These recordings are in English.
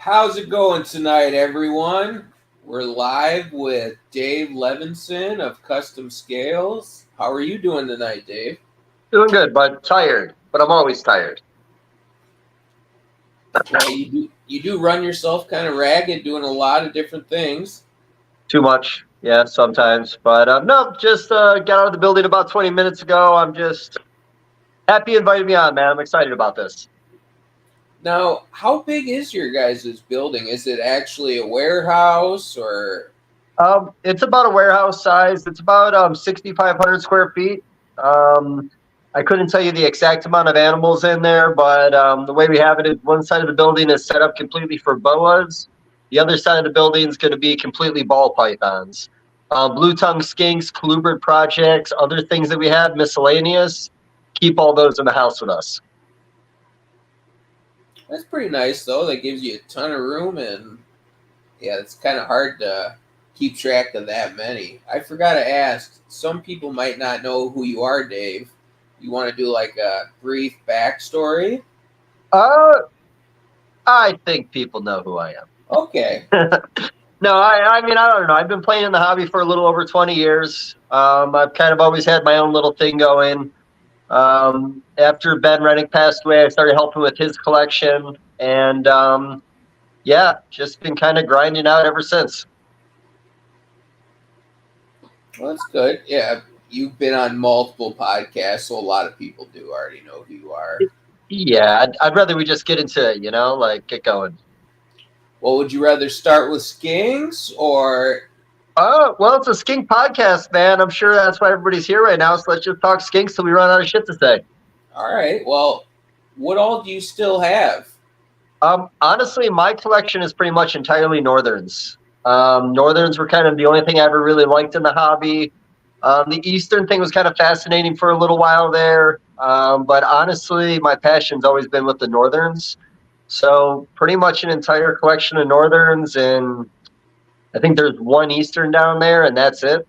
How's it going tonight, everyone? We're live with Dave Levinson of Custom Scales. How are you doing tonight, Dave? Doing good, but tired. But I'm always tired. Yeah, you do run yourself kind of ragged, doing a lot of different things. Too much, yeah, sometimes. But no, just got out of the building about 20 minutes ago. I'm just happy you invited me on, man. I'm excited about this. Now, how big is your guys' building? Is it actually a warehouse or? It's about a warehouse size. It's about 6,500 square feet. I couldn't tell you the exact amount of animals in there, but the way we have it is one side of the building is set up completely for boas. The other side of the building is going to be completely ball pythons. Blue tongue skinks, colubrid projects, other things that we have, miscellaneous. Keep all those in the house with us. That's pretty nice, though. That gives you a ton of room, and yeah, it's kind of hard to keep track of that many. I forgot to ask. Some people might not know who you are, Dave. You want to do like a brief backstory? Uh, I think people know who I am. Okay. No, I mean, I don't know. I've been playing in the hobby for a little over 20 years. I've kind of always had my own little thing going. After Ben Rennick passed away, I started helping with his collection. And yeah, just been kind of grinding out ever since. Well, that's good. Yeah, you've been on multiple podcasts, so a lot of people do already know who you are. Yeah, I'd rather we just get into it, like get going. Well, would you rather start with Skinks or? Well, it's a skink podcast, man. I'm sure that's why everybody's here right now. So let's just talk skinks till we run out of shit to say. All right. Well, what all do you still have? Honestly, my collection is pretty much entirely Northerns. Northerns were kind of the only thing I ever really liked in the hobby. The Eastern thing was kind of fascinating for a little while there. But honestly, my passion's always been with the Northerns. So pretty much an entire collection of Northerns, and I think there's one Eastern down there, and that's it.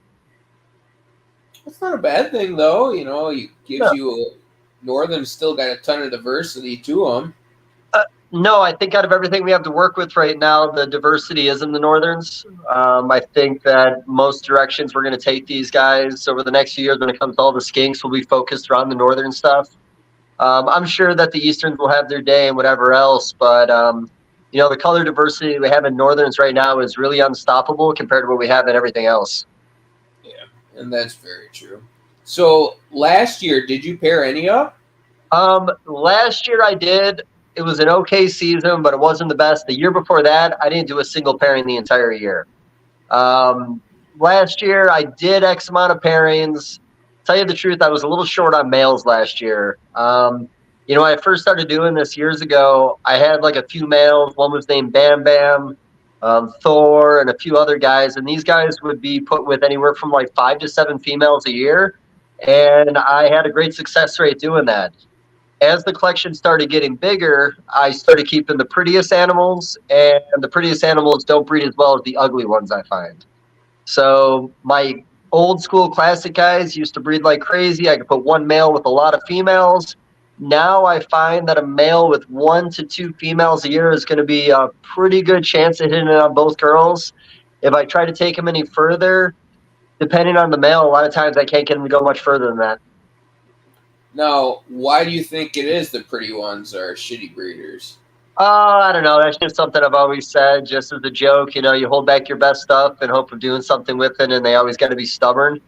That's not a bad thing, though. It gives No. you Northern still got a ton of diversity to them. No, I think out of everything we have to work with right now, the diversity is in the Northerns. I think that most directions we're going to take these guys over the next few years when it comes to all the skinks will be focused around the Northern stuff. I'm sure that the Easterns will have their day and whatever else, but the color diversity we have in Northerns right now is really unstoppable compared to what we have in everything else. Yeah, and that's very true. So last year, did you pair any up? Last year I did. It was an okay season, but it wasn't the best. The year before that, I didn't do a single pairing the entire year. Last year, I did X amount of pairings. Tell you the truth, I was a little short on males last year. When I first started doing this years ago, I had like a few males. One was named Bam Bam, Thor, and a few other guys. And these guys would be put with anywhere from like 5 to 7 females a year. And I had a great success rate doing that. As the collection started getting bigger, I started keeping the prettiest animals, and the prettiest animals don't breed as well as the ugly ones, I find. So my old school classic guys used to breed like crazy. I could put one male with a lot of females. Now I find that a male with 1 to 2 females a year is going to be a pretty good chance of hitting it on both girls. If I try to take them any further, depending on the male, a lot of times I can't get them to go much further than that. Now, why do you think it is the pretty ones are shitty breeders? I don't know. That's just something I've always said, just as a joke. You hold back your best stuff in hope of doing something with it, and they always got to be stubborn.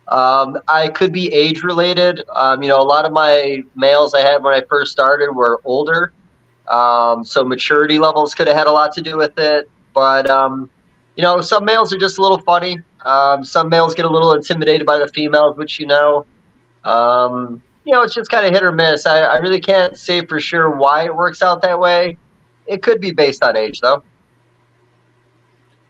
I could be age related. A lot of my males I had when I first started were older, so maturity levels could have had a lot to do with it. But some males are just a little funny. Some males get a little intimidated by the females, which it's just kind of hit or miss. I really can't say for sure why it works out that way. It could be based on age, though.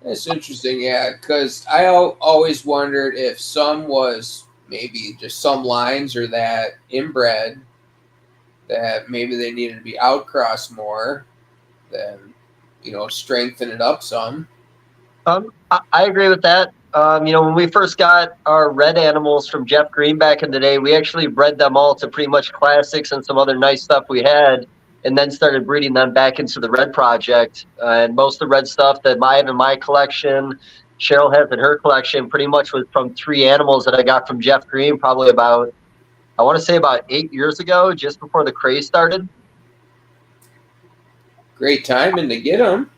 That's interesting, yeah, because I always wondered if some was maybe just some lines or that inbred that maybe they needed to be outcrossed more than, strengthen it up some. I agree with that. When we first got our red animals from Jeff Green back in the day, we actually bred them all to pretty much classics and some other nice stuff we had. and then started breeding them back into the red project. And most of the red stuff that I have in my collection, Cheryl has in her collection, pretty much was from 3 animals that I got from Jeff Green, probably about, I want to say about 8 years ago, just before the craze started. Great timing to get them.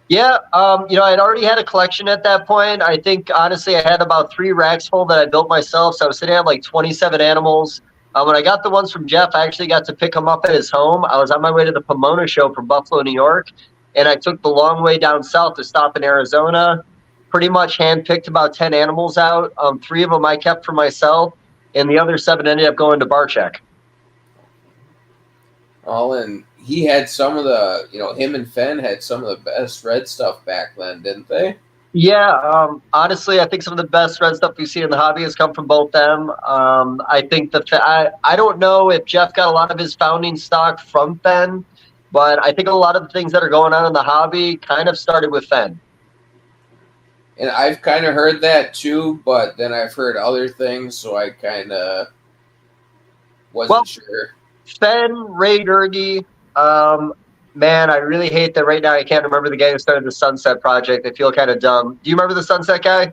Yeah, I'd already had a collection at that point. I think honestly, I had about 3 racks full that I built myself. So I was sitting at like 27 animals. When I got the ones from Jeff, I actually got to pick them up at his home. I was on my way to the Pomona show from Buffalo, New York, and I took the long way down south to stop in Arizona. Pretty much handpicked about 10 animals out. 3 of them I kept for myself, and the other 7 ended up going to Barcheck. And he had some of the, him and Fenn had some of the best red stuff back then, didn't they? Yeah, honestly, I think some of the best red stuff we see in the hobby has come from both them. I think I don't know if Jeff got a lot of his founding stock from Fenn, but I think a lot of the things that are going on in the hobby kind of started with Fenn. And I've kind of heard that too, but then I've heard other things, so I kind of wasn't sure. Fenn, Ray Durkee, man, I really hate that right now I can't remember the guy who started the Sunset Project. I feel kind of dumb. Do you remember the Sunset guy?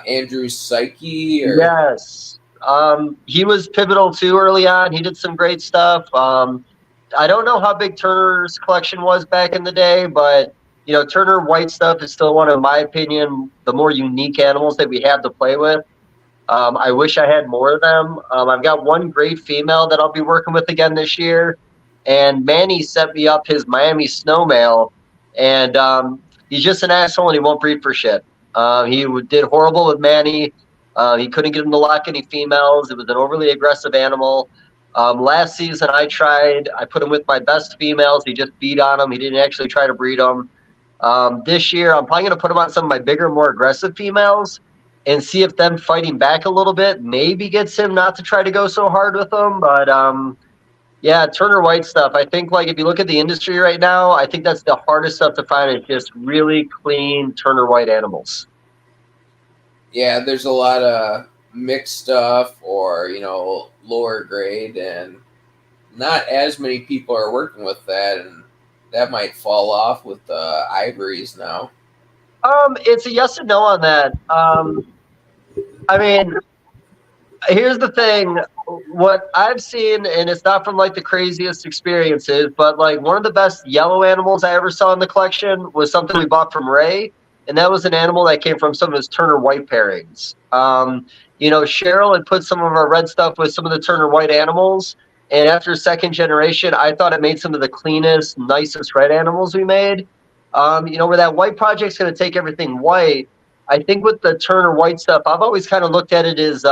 Andrew Psyche? Yes. He was pivotal too early on. He did some great stuff. I don't know how big Turner's collection was back in the day, but Turner white stuff is still one of, my opinion, the more unique animals that we have to play with. I wish I had more of them. I've got one great female that I'll be working with again this year. And Manny sent me up his Miami snow male, and he's just an asshole and he won't breed for shit. He did horrible with Manny. He couldn't get him to lock any females. It was an overly aggressive animal. Last season I put him with my best females. He just beat on them. He didn't actually try to breed them. This year I'm probably going to put him on some of my bigger, more aggressive females and see if them fighting back a little bit maybe gets him not to try to go so hard with them. But yeah, Turner white stuff. I think like if you look at the industry right now, I think that's the hardest stuff to find is just really clean Turner white animals. Yeah, there's a lot of mixed stuff or, lower grade, and not as many people are working with that, and that might fall off with the ivories now. It's a yes and no on that. I mean, here's the thing. What I've seen, and it's not from like the craziest experiences, but like one of the best yellow animals I ever saw in the collection was something we bought from Ray, and that was an animal that came from some of his Turner white pairings. Cheryl had put some of our red stuff with some of the Turner white animals, and after second generation, I thought it made some of the cleanest, nicest red animals we made. Where that white project's going to take everything white. I think with the Turner white stuff, I've always kind of looked at it as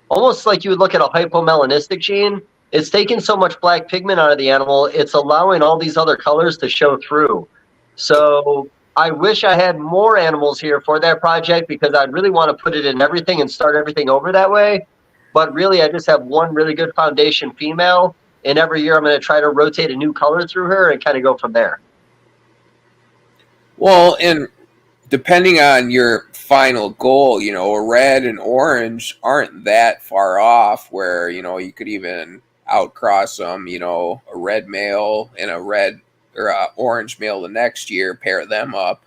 almost like you would look at a hypomelanistic gene. It's taking so much black pigment out of the animal, it's allowing all these other colors to show through. So I wish I had more animals here for that project because I'd really want to put it in everything and start everything over that way. But really, I just have one really good foundation female, and every year I'm going to try to rotate a new color through her and kind of go from there. Well, and depending on your final goal, a red and orange aren't that far off where, you could even outcross them, a red male and a red or a orange male the next year, pair them up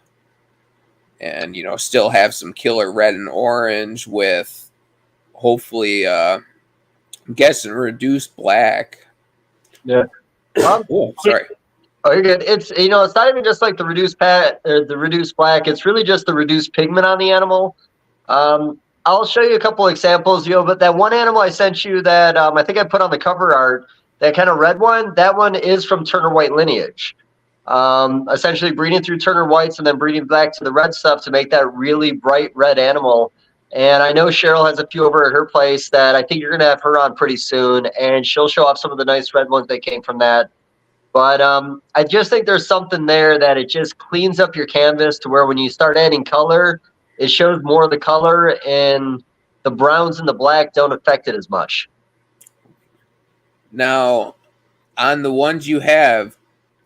and, still have some killer red and orange with hopefully, I'm guessing reduced black. Yeah. Oh, sorry. Oh, you're good. It's it's not even just like the reduced black. It's really just the reduced pigment on the animal. I'll show you a couple examples, but that one animal I sent you that I think I put on the cover art, that kind of red one, that one is from Turner white lineage. Essentially breeding through Turner whites and then breeding back to the red stuff to make that really bright red animal. And I know Cheryl has a few over at her place that I think you're going to have her on pretty soon, and she'll show off some of the nice red ones that came from that. But I just think there's something there that it just cleans up your canvas to where when you start adding color, it shows more of the color, and the browns and the black don't affect it as much. Now, on the ones you have,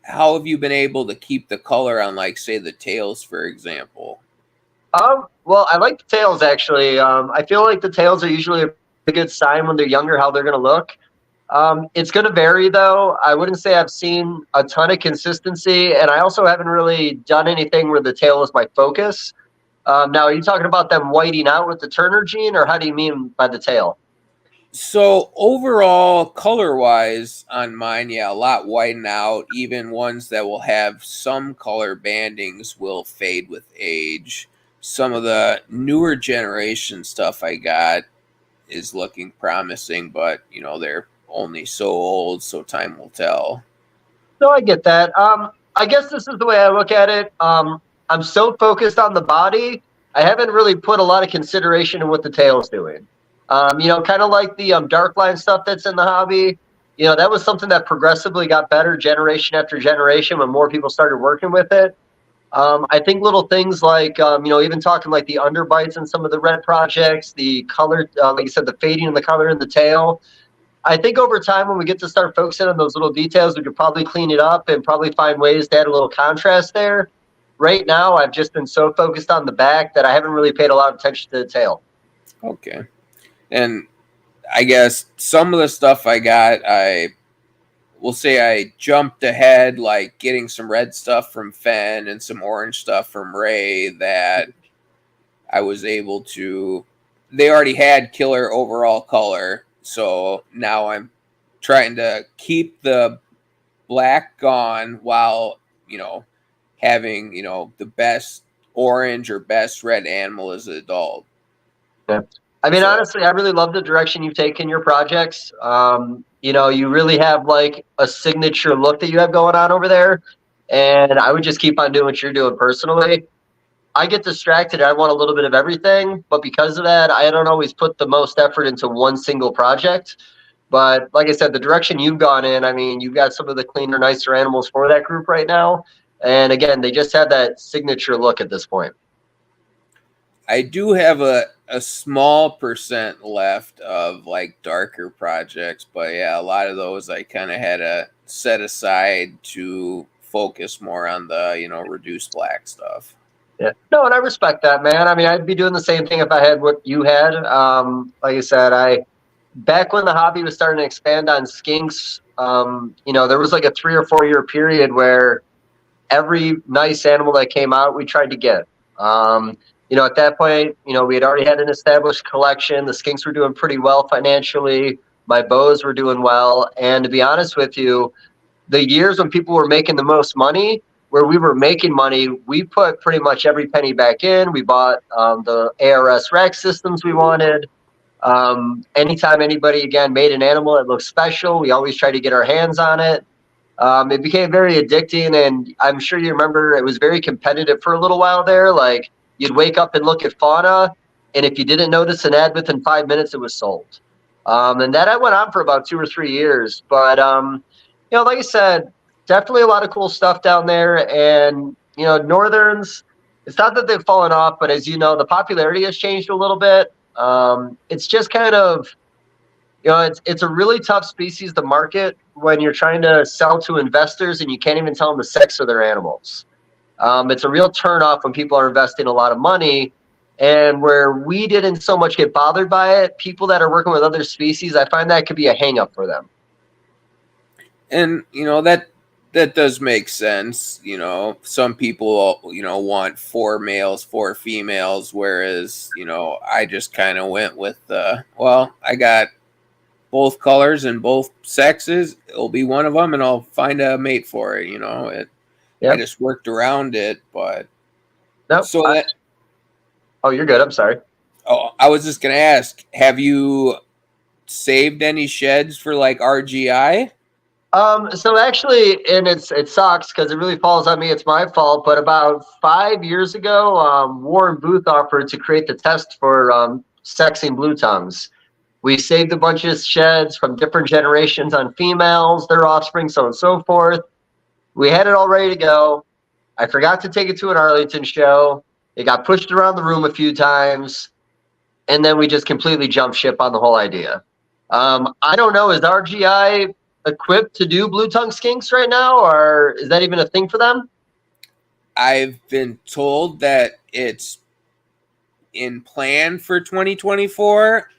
how have you been able to keep the color on, like, say, the tails, for example? Well, I like the tails, actually. I feel like the tails are usually a good sign when they're younger how they're going to look. It's going to vary, though. I wouldn't say I've seen a ton of consistency, and I also haven't really done anything where the tail is my focus. Now, are you talking about them whiting out with the Turner gene, or how do you mean by the tail? So overall, color wise on mine, yeah, a lot whiten out. Even ones that will have some color bandings will fade with age. Some of the newer generation stuff I got is looking promising, but they're only so old, so time will tell. No, I get that. I guess this is the way I look at it. I'm so focused on the body, I haven't really put a lot of consideration in what the tail's doing. Kind of like the dark line stuff that's in the hobby. That was something that progressively got better generation after generation when more people started working with it. I think little things like, even talking like the underbites in some of the red projects, the color, like you said, the fading in the color in the tail. I think over time, when we get to start focusing on those little details, we could probably clean it up and probably find ways to add a little contrast there. Right now, I've just been so focused on the back that I haven't really paid a lot of attention to the tail. Okay. And I guess some of the stuff I got, I will say I jumped ahead, like getting some red stuff from Fen and some orange stuff from Ray that I was able to. They already had killer overall color, so now I'm trying to keep the black gone while having the best orange or best red animal as an adult. Yeah. I mean, So honestly, I really love the direction you've taken your projects. You really have like a signature look that you have going on over there. And I would just keep on doing what you're doing personally. I get distracted. I want a little bit of everything, but because of that, I don't always put the most effort into one single project. But like I said, the direction you've gone in, I mean, you've got some of the cleaner, nicer animals for that group right now. And again, they just have that signature look at this point. I do have a small percent left of like darker projects, but yeah, a lot of those I kind of had to set aside to focus more on the reduced black stuff. Yeah. No, and I respect that, man. I mean, I'd be doing the same thing if I had what you had. Like I said, I back when the hobby was starting to expand on skinks, there was like a 3 or 4 year period where every nice animal that came out, we tried to get. At that point, we had already had an established collection. The skinks were doing pretty well financially. My boas were doing well. And to be honest with you, the years when people were making the most money, where we were making money, we put pretty much every penny back in. We bought the ARS rack systems we wanted. Anytime anybody, again, made an animal that looked special, we always tried to get our hands on it. It became very addicting, and I'm sure you remember it was very competitive for a little while there. Like, you'd wake up and look at fauna, and if you didn't notice an ad within 5 minutes, it was sold. And that went on for about 2 or 3 years. But like I said, definitely a lot of cool stuff down there. And Northerns, it's not that they've fallen off, but as you know, the popularity has changed a little bit. It's just kind of it's a really tough species to market when you're trying to sell to investors and you can't even tell them the sex of their animals. It's a real turnoff when people are investing a lot of money. And where we didn't so much get bothered by it, people that are working with other species, I find that could be a hang up for them. And that does make sense. Some people want 4 males, 4 females, whereas I just kind of went with I got both colors and both sexes. It'll be one of them, and I'll find a mate for it. I Yep. just worked around it, but Nope. so that. Oh, you're good. I'm sorry. Oh, I was just gonna ask, have you saved any sheds for like RGI? So actually, and it sucks because it really falls on me. It's my fault. But about 5 years ago, Warren Booth offered to create the test for sexing blue tongues. We saved a bunch of sheds from different generations on females, their offspring, so on and so forth. We had it all ready to go. I forgot to take it to an Arlington show. It got pushed around the room a few times, and then we just completely jumped ship on the whole idea. I don't know. Is RGI equipped to do blue tongue skinks right now, or is that even a thing for them? I've been told that it's in plan for 2024.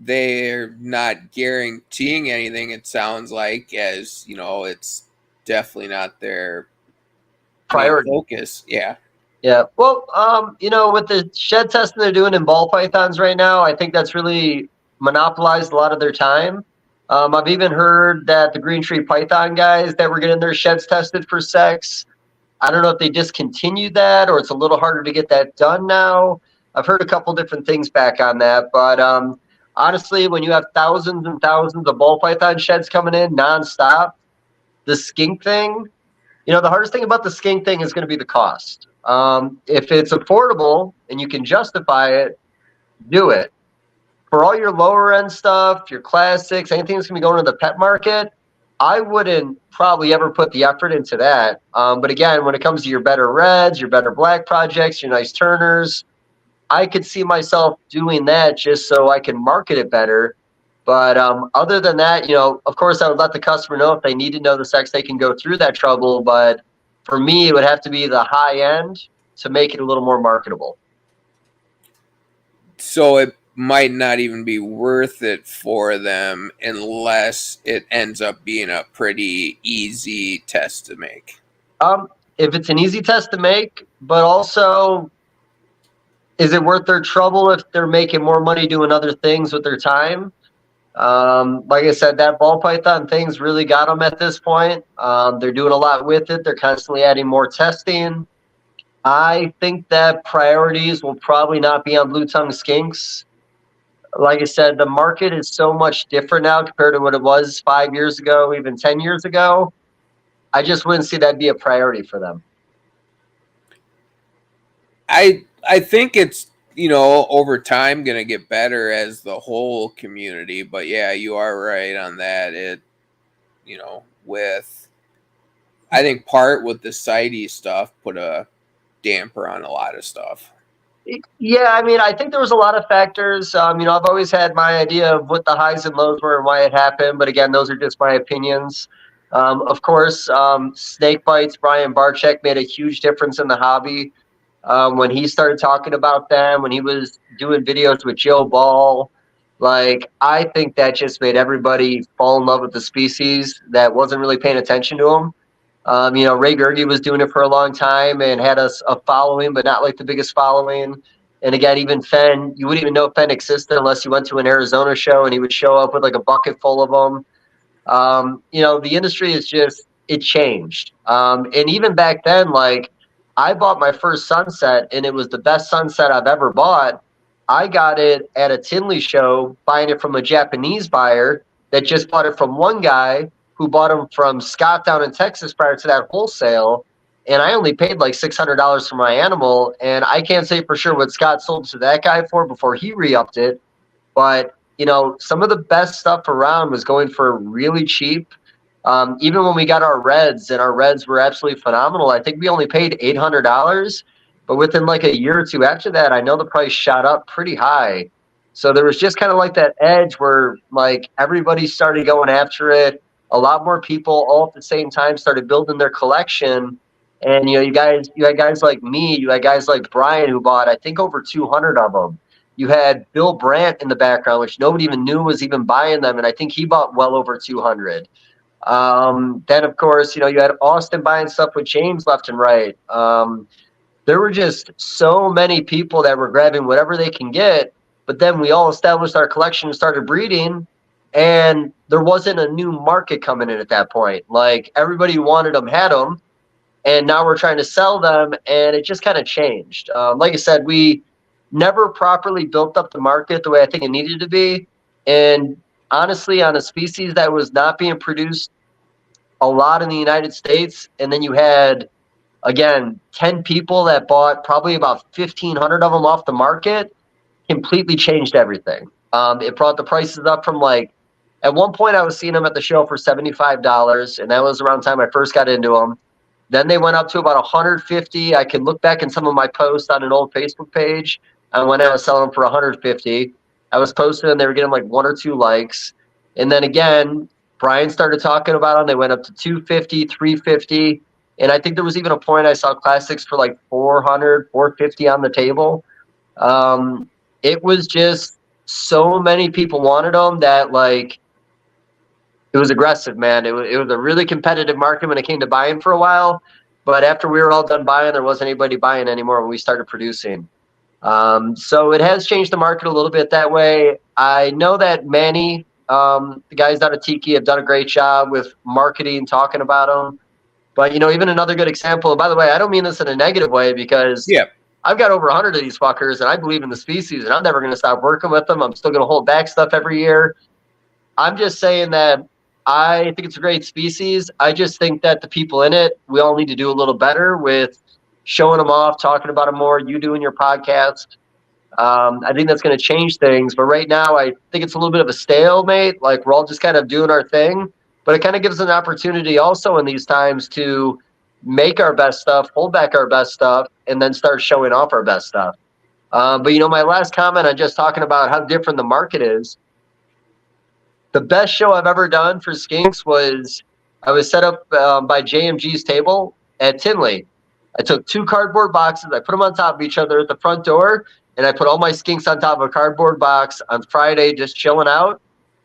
they're not guaranteeing anything. It sounds like, as you know, it's definitely not their main Priority. focus. Yeah. Yeah. Well, with the shed testing they're doing in ball pythons right now, I think that's really monopolized a lot of their time. I've even heard that the green tree python guys that were getting their sheds tested for sex, I don't know if they discontinued that or it's a little harder to get that done now. I've heard a couple different things back on that, but honestly, when you have thousands and thousands of ball python sheds coming in nonstop, the skink thing, the hardest thing about the skink thing is going to be the cost. If it's affordable and you can justify it, do it. For all your lower end stuff, your classics, anything that's going to be going to the pet market, I wouldn't probably ever put the effort into that. But again, when it comes to your better reds, your better black projects, your nice turners, I could see myself doing that just so I can market it better. But other than that, of course, I would let the customer know if they need to know the sex, they can go through that trouble. But for me, it would have to be the high end to make it a little more marketable. So it might not even be worth it for them unless it ends up being a pretty easy test to make. If it's an easy test to make, but also, is it worth their trouble if they're making more money doing other things with their time? Like I said, that ball python thing's really got them at this point. They're doing a lot with it. They're constantly adding more testing. I think that priorities will probably not be on blue tongue skinks. Like I said, the market is so much different now compared to what it was 5 years ago, even 10 years ago. I just wouldn't see that be a priority for them. I think it's, over time going to get better as the whole community, but yeah, you are right on that. It, with, I think part with the CITES stuff put a damper on a lot of stuff. Yeah, I mean, I think there was a lot of factors. I've always had my idea of what the highs and lows were and why it happened, but again, those are just my opinions. Of course, snake bites, Brian Barczyk made a huge difference in the hobby. When he started talking about them, when he was doing videos with Joe Ball, like, I think that just made everybody fall in love with the species that wasn't really paying attention to them. Ray Gerge was doing it for a long time and had a following, but not like the biggest following. And again, even Fenn, you wouldn't even know Fenn existed unless you went to an Arizona show and he would show up with like a bucket full of them. The industry is just, it changed. And even back then, like, I bought my first sunset and it was the best sunset I've ever bought. I got it at a Tinley show, buying it from a Japanese buyer that just bought it from one guy who bought them from Scott down in Texas prior to that wholesale. And I only paid like $600 for my animal. And I can't say for sure what Scott sold to that guy for before he re-upped it. But, some of the best stuff around was going for really cheap. Even when we got our reds, and our reds were absolutely phenomenal, I think we only paid $800. But within like a year or two after that, I know the price shot up pretty high. So there was just kind of like that edge where like everybody started going after it. A lot more people all at the same time started building their collection. And, you had guys like me, you had guys like Brian who bought, I think, over 200 of them. You had Bill Brandt in the background, which nobody even knew was even buying them. And I think he bought well over 200. Then, of course, you had Austin buying stuff with James left and right. There were just so many people that were grabbing whatever they can get. But then we all established our collection and started breeding. And there wasn't a new market coming in at that point. Like, everybody who wanted them had them. And now we're trying to sell them. And it just kind of changed. Like I said, we never properly built up the market the way I think it needed to be. And honestly, on a species that was not being produced a lot in the United States, and then you had, again, 10 people that bought probably about 1,500 of them off the market, completely changed everything. It brought the prices up from like, at one point I was seeing them at the show for $75, and that was around the time I first got into them. Then they went up to about 150. I can look back in some of my posts on an old Facebook page. And when I was selling them for 150, I was posting and they were getting like 1 or 2 likes. And then again, Brian started talking about them. They went up to 250, 350. And I think there was even a point I saw classics for like 400, 450 on the table. It was just, so many people wanted them that like it was aggressive, man. It was a really competitive market when it came to buying for a while. But after we were all done buying, there wasn't anybody buying anymore when we started producing. So it has changed the market a little bit that way. I know that Manny, the guys down at Tiki, have done a great job with marketing, talking about them. But, even another good example, by the way, I don't mean this in a negative way because Yeah. I've got over 100 of these fuckers and I believe in the species and I'm never going to stop working with them. I'm still going to hold back stuff every year. I'm just saying that I think it's a great species. I just think that the people in it, we all need to do a little better with showing them off, talking about them more, you doing your podcast. I think that's going to change things. But right now, I think it's a little bit of a stalemate. Like we're all just kind of doing our thing. But it kind of gives an opportunity also in these times to make our best stuff, hold back our best stuff, and then start showing off our best stuff. But my last comment on just talking about how different the market is. The best show I've ever done for Skinks was I was set up by JMG's table at Tinley. I took 2 cardboard boxes, I put them on top of each other at the front door, and I put all my skinks on top of a cardboard box on Friday, just chilling out.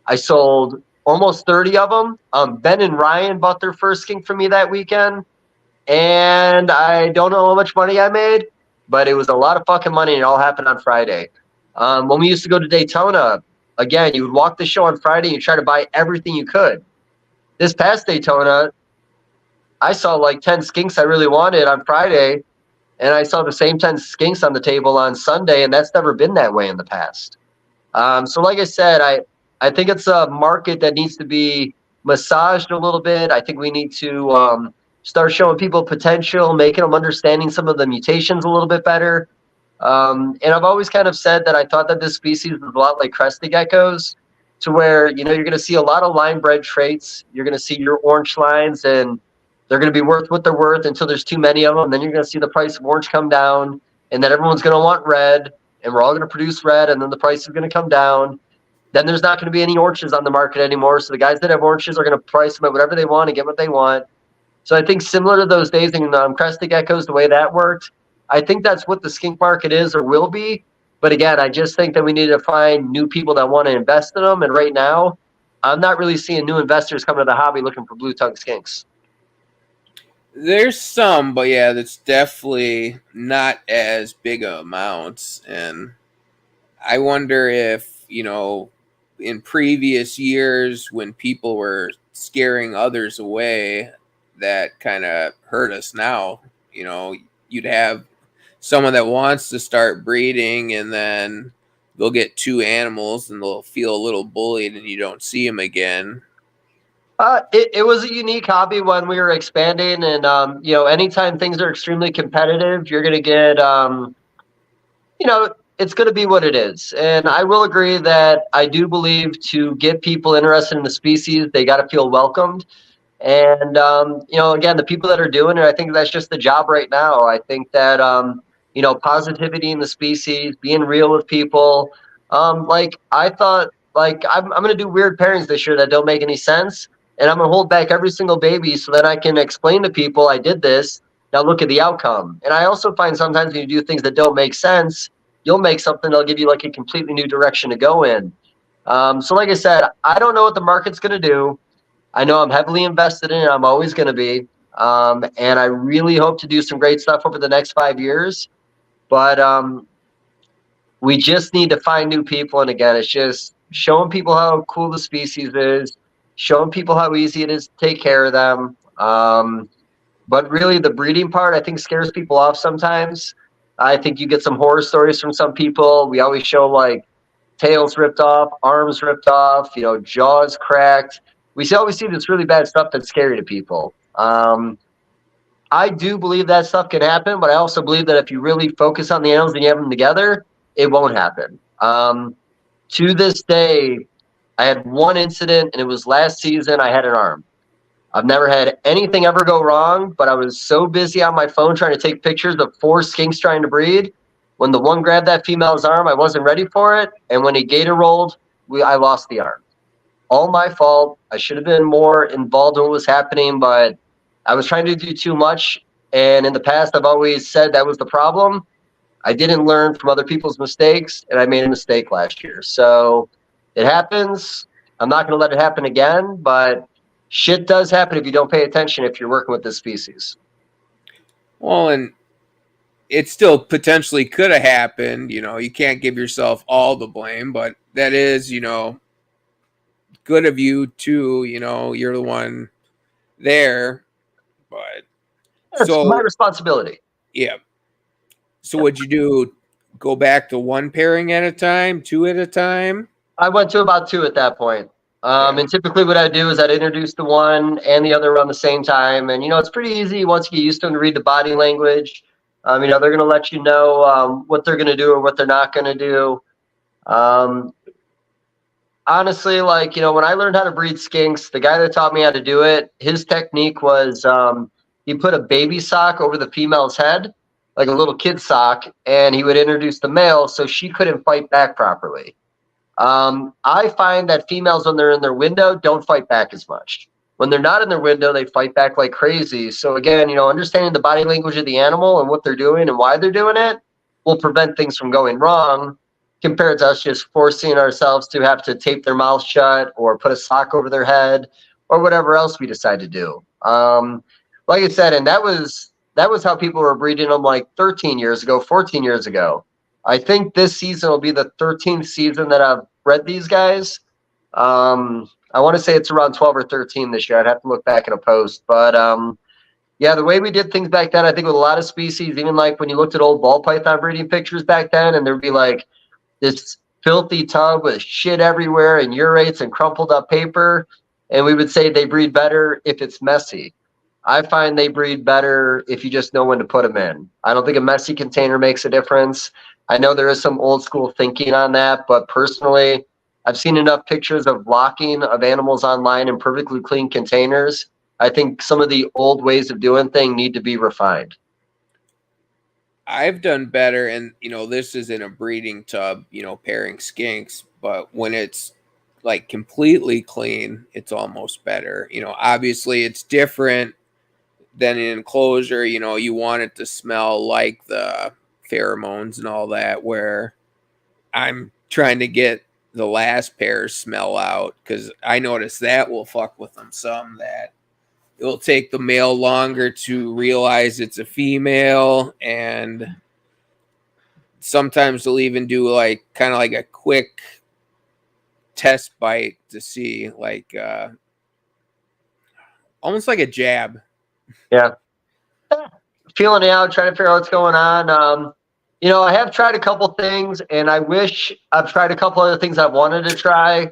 I sold almost 30 of them. Ben and Ryan bought their first skink from me that weekend, and I don't know how much money I made, but it was a lot of fucking money, and it all happened on Friday. When we used to go to Daytona, again, you would walk the show on Friday and you try to buy everything you could. This past Daytona, I saw like 10 skinks I really wanted on Friday, and I saw the same 10 skinks on the table on Sunday, and that's never been that way in the past. So like I said, I think it's a market that needs to be massaged a little bit. I think we need to start showing people potential, making them understanding some of the mutations a little bit better. And I've always kind of said that I thought that this species was a lot like crested geckos, to where, you're going to see a lot of line bred traits. You're going to see your orange lines, and they're going to be worth what they're worth until there's too many of them. Then you're going to see the price of orange come down, and then everyone's going to want red, and we're all going to produce red, and then the price is going to come down. Then there's not going to be any oranges on the market anymore. So the guys that have oranges are going to price them at whatever they want and get what they want. So I think similar to those days in crested geckos, the way that worked, I think that's what the skink market is or will be. But again, I just think that we need to find new people that want to invest in them. And right now, I'm not really seeing new investors coming to the hobby looking for blue tongue skinks. There's some, but yeah, that's definitely not as big amounts. And I wonder if, in previous years when people were scaring others away, that kind of hurt us now. You'd have someone that wants to start breeding, and then they'll get 2 animals and they'll feel a little bullied, and you don't see them again. It was a unique hobby when we were expanding, and anytime things are extremely competitive, you're going to get, it's going to be what it is. And I will agree that I do believe to get people interested in the species, they got to feel welcomed. And again, the people that are doing it, I think that's just the job right now. I think that positivity in the species, being real with people. I thought, I'm going to do weird pairings this year that don't make any sense. And I'm going to hold back every single baby so that I can explain to people I did this. Now look at the outcome. And I also find sometimes when you do things that don't make sense, you'll make something that'll give you like a completely new direction to go in. So like I said, I don't know what the market's going to do. I know I'm heavily invested in it. I'm always going to be. And I really hope to do some great stuff over the next 5 years. But we just need to find new people. And again, it's just showing people how cool the species is, showing people how easy it is to take care of them. But really the breeding part, I think, scares people off sometimes. I think you get some horror stories from some people. We always show like tails ripped off, arms ripped off, jaws cracked. We always see this really bad stuff that's scary to people. I do believe that stuff can happen, but I also believe that if you really focus on the animals and you have them together, it won't happen. To this day, I had one incident, and it was last season. I had an arm. I've never had anything ever go wrong, but I was so busy on my phone trying to take pictures of 4 skinks trying to breed. When the one grabbed that female's arm, I wasn't ready for it, and when he gator rolled, I lost the arm. All my fault. I should have been more involved in what was happening, but I was trying to do too much. And in the past, I've always said that was the problem. I didn't learn from other people's mistakes, and I made a mistake last year. So it happens. I'm not going to let it happen again, but shit does happen if you don't pay attention if you're working with this species. Well, and it still potentially could have happened. You can't give yourself all the blame, but that is, good of you too. You're the one there. But It's my so, responsibility. yeah. So, would you do go back to one pairing at a time, two at a time? I went to about 2 at that point. Yeah. And typically what I do is I'd introduce the one and the other around the same time. And, it's pretty easy once you get used to them to read the body language. They're going to let you know what they're going to do or what they're not going to do. Um, Honestly, when I learned how to breed skinks, the guy that taught me how to do it, his technique was he put a baby sock over the female's head, like a little kid sock, and he would introduce the male so she couldn't fight back properly. I find that females, when they're in their window, don't fight back as much. When they're not in their window, they fight back like crazy. So again, understanding the body language of the animal and what they're doing and why they're doing it will prevent things from going wrong compared to us just forcing ourselves to have to tape their mouth shut or put a sock over their head or whatever else we decide to do. Like I said, and that was how people were breeding them like 13 years ago, 14 years ago. I think this season will be the 13th season that I've bred these guys. I want to say it's around 12 or 13 this year. I'd have to look back in a post. But yeah, the way we did things back then, I think with a lot of species, even like when you looked at old ball python breeding pictures back then, and there'd be like this filthy tub with shit everywhere and urates and crumpled up paper. And we would say they breed better if it's messy. I find they breed better if you just know when to put them in. I don't think a messy container makes a difference. I know there is some old school thinking on that, but personally, I've seen enough pictures of locking of animals online in perfectly clean containers. I think some of the old ways of doing things need to be refined. I've done better, and this is in a breeding tub, pairing skinks, but when it's like completely clean, it's almost better. Obviously it's different than an enclosure. You want it to smell like the pheromones and all that, where I'm trying to get the last pair smell out, because I notice that will fuck with them some, that it'll take the male longer to realize it's a female, and sometimes they'll even do like kind of like a quick test bite to see, like almost like a jab. Yeah. Feeling it out, trying to figure out what's going on. I have tried a couple things, and I wish I've tried a couple other things I've wanted to try.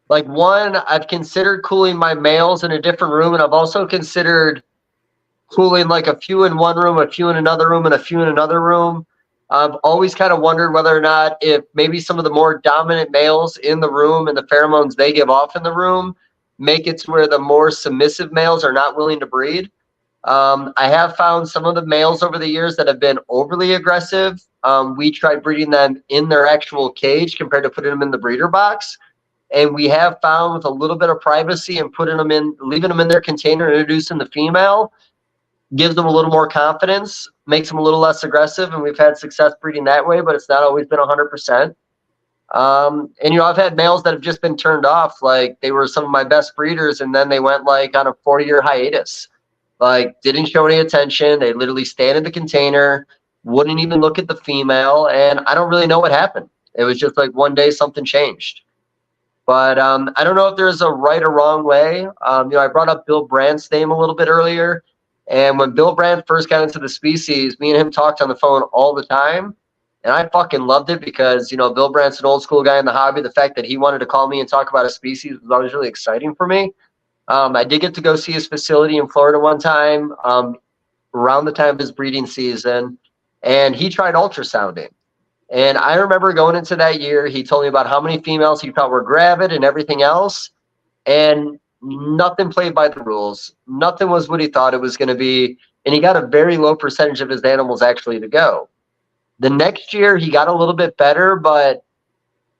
Like one, I've considered cooling my males in a different room, and I've also considered cooling like a few in one room, a few in another room, and a few in another room. I've always kind of wondered whether or not if maybe some of the more dominant males in the room and the pheromones they give off in the room make it to where the more submissive males are not willing to breed. I have found some of the males over the years that have been overly aggressive. We tried breeding them in their actual cage compared to putting them in the breeder box. And we have found with a little bit of privacy and leaving them in their container and introducing the female, gives them a little more confidence, makes them a little less aggressive. And we've had success breeding that way, but it's not always been 100%. And I've had males that have just been turned off. Like they were some of my best breeders, and then they went like on a 4-year hiatus. Like didn't show any attention. They literally stand in the container, wouldn't even look at the female, and I don't really know what happened. It was just like one day something changed. But I don't know if there's a right or wrong way. I brought up Bill Brandt's name a little bit earlier, and when Bill Brandt first got into the species, me and him talked on the phone all the time, and I fucking loved it because Bill Brandt's an old school guy in the hobby. The fact that he wanted to call me and talk about a species was always really exciting for me. I did get to go see his facility in Florida one time around the time of his breeding season, and he tried ultrasounding. And I remember going into that year, he told me about how many females he thought were gravid and everything else, and nothing played by the rules. Nothing was what he thought it was going to be, and he got a very low percentage of his animals actually to go. The next year, he got a little bit better, but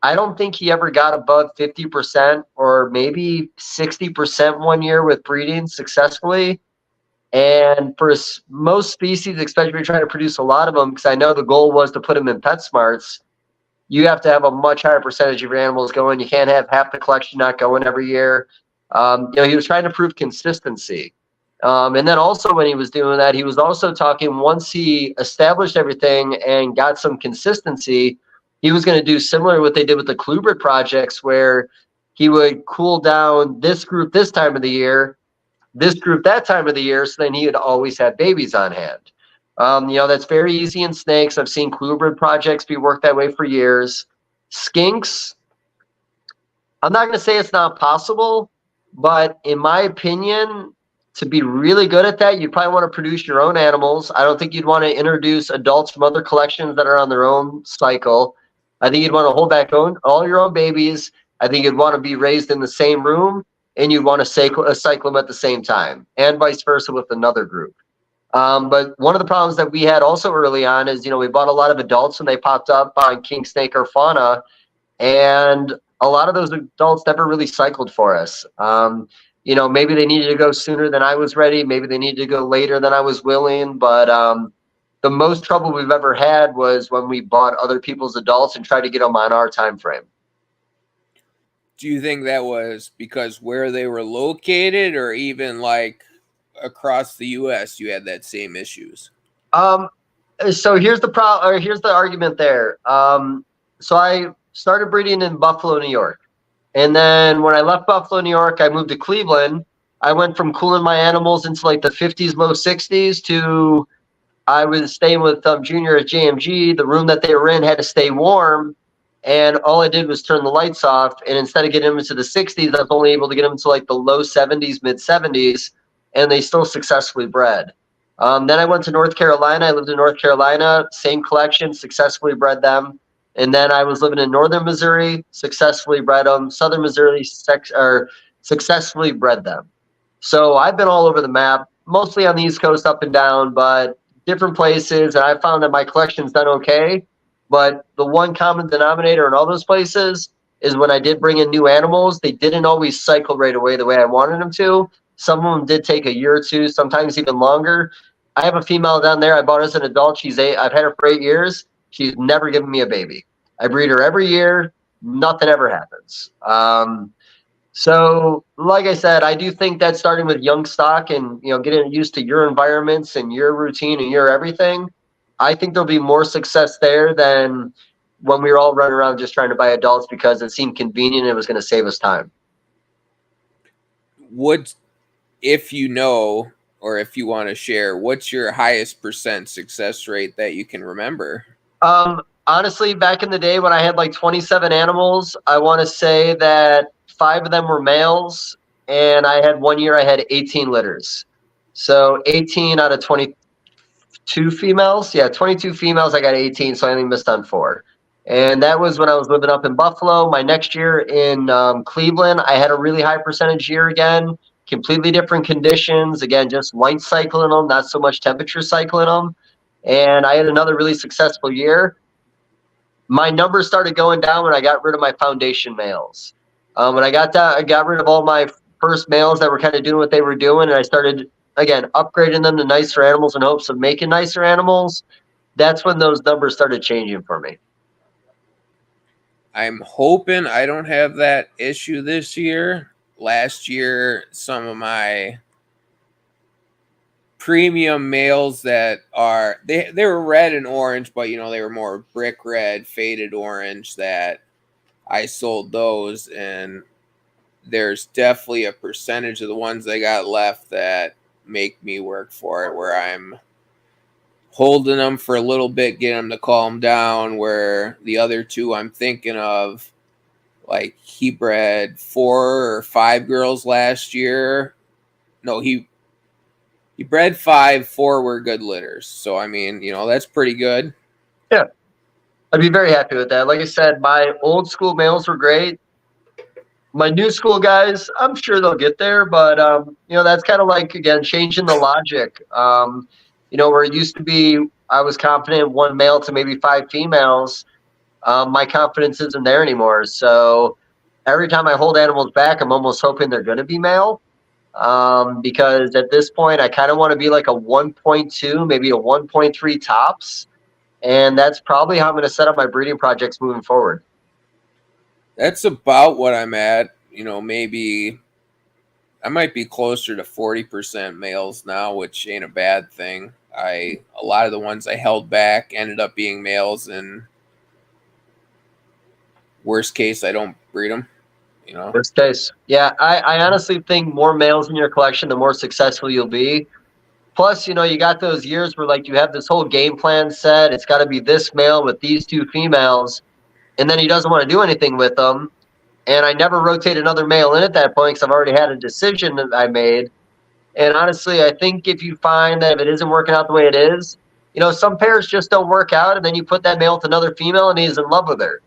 I don't think he ever got above 50% or maybe 60% one year with breeding successfully. And for most species, especially if you're trying to produce a lot of them, because I know the goal was to put them in PetSmarts, you have to have a much higher percentage of your animals going. You can't have half the collection not going every year. He was trying to prove consistency. And then also when he was doing that, he was also talking, once he established everything and got some consistency, he was going to do similar to what they did with the Kluber projects, where he would cool down this group this time of the year, this group that time of the year, so then he would always have babies on hand. That's very easy in snakes. I've seen Kluber projects be worked that way for years. Skinks, I'm not going to say it's not possible, but in my opinion, to be really good at that, you'd probably want to produce your own animals. I don't think you'd want to introduce adults from other collections that are on their own cycle. I think you'd want to hold back all your own babies. I think you'd want to be raised in the same room, and you'd want to cycle them at the same time, and vice versa with another group. But one of the problems that we had also early on is, we bought a lot of adults when they popped up on King Snake or Fauna, and a lot of those adults never really cycled for us. Maybe they needed to go sooner than I was ready. Maybe they needed to go later than I was willing. But the most trouble we've ever had was when we bought other people's adults and tried to get them on our time frame. Do you think that was because where they were located, or even like across the U.S. you had that same issues? So here's the argument there. So I started breeding in Buffalo, New York. And then when I left Buffalo, New York, I moved to Cleveland. I went from cooling my animals into like the 50s, low 60s to I was staying with Junior at JMG. The room that they were in had to stay warm. And all I did was turn the lights off. And instead of getting them into the 60s, I was only able to get them to like the low 70s, mid 70s. And they still successfully bred. Then I went to North Carolina. I lived in North Carolina, same collection, successfully bred them. And then I was living in northern Missouri, successfully bred them. Southern Missouri successfully bred them. So I've been all over the map, mostly on the East Coast, up and down, but different places. And I found that my collection's done okay. But the one common denominator in all those places is when I did bring in new animals, they didn't always cycle right away the way I wanted them to. Some of them did take a year or two, sometimes even longer. I have a female down there. I bought her as an adult. I've had her for 8 years. She's never given me a baby. I breed her every year. Nothing ever happens. So like I said, I do think that starting with young stock and, getting used to your environments and your routine and your everything, I think there'll be more success there than when we were all running around just trying to buy adults because it seemed convenient and it was going to save us time. If you know, or if you want to share, what's your highest % success rate that you can remember? Honestly, back in the day when I had like 27 animals, I want to say that 5 of them were males, and I had 1 year I had 18 litters. So 18 out of 22 females. Yeah, 22 females, I got 18, so I only missed on 4. And that was when I was living up in Buffalo. My next year in Cleveland, I had a really high percentage year again, completely different conditions. Again, just light cycling them, not so much temperature cycling them. And I had another really successful year. My numbers started going down when I got rid of my foundation males. When I got rid of all my first males that were kind of doing what they were doing, and I started, again, upgrading them to nicer animals in hopes of making nicer animals. That's when those numbers started changing for me. I'm hoping I don't have that issue this year. Last year, some of my premium males that are they were red and orange, but they were more brick red, faded orange, that I sold those, and there's definitely a percentage of the ones I got left that make me work for it, where I'm holding them for a little bit, getting them to calm down, where the other 2 I'm thinking of, like, he bred 4 or 5 girls last year. No, he bred 5, 4 were good litters. So, I mean, that's pretty good. Yeah. I'd be very happy with that. Like I said, my old school males were great. My new school guys, I'm sure they'll get there, but that's kind of like, again, changing the logic. Where it used to be, I was confident 1 male to maybe 5 females. My confidence isn't there anymore. So every time I hold animals back, I'm almost hoping they're going to be male. because at this point I kind of want to be like a 1.2, maybe a 1.3 tops. And that's probably how I'm going to set up my breeding projects moving forward. That's about what I'm at. Maybe I might be closer to 40% males now, which ain't a bad thing. A lot of the ones I held back ended up being males, and worst case, I don't breed them. Worst case. Yeah, I honestly think more males in your collection, the more successful you'll be. Plus, you got those years where like you have this whole game plan set. It's got to be this male with these two females, and then he doesn't want to do anything with them. And I never rotate another male in at that point because I've already had a decision that I made. And honestly, I think if you find that if it isn't working out the way it is, some pairs just don't work out, and then you put that male with another female, and he's in love with her.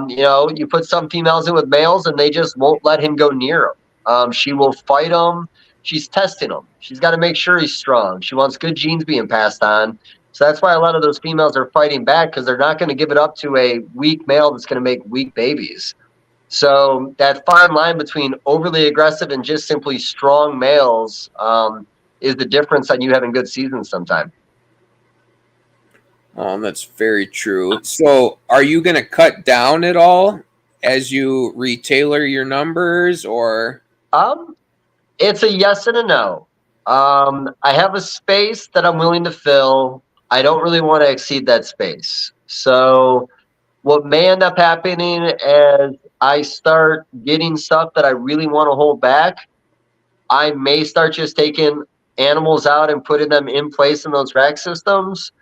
You put some females in with males, and they just won't let him go near them. She will fight him. She's testing him. She's got to make sure he's strong. She wants good genes being passed on. So that's why a lot of those females are fighting back because they're not going to give it up to a weak male that's going to make weak babies. So that fine line between overly aggressive and just simply strong males is the difference on you having good seasons sometime. That's very true. So, are you going to cut down at all as you retailer your numbers, or? It's a yes and a no. I have a space that I'm willing to fill. I don't really want to exceed that space. So what may end up happening as I start getting stuff that I really want to hold back, I may start just taking animals out and putting them in place in those rack systems.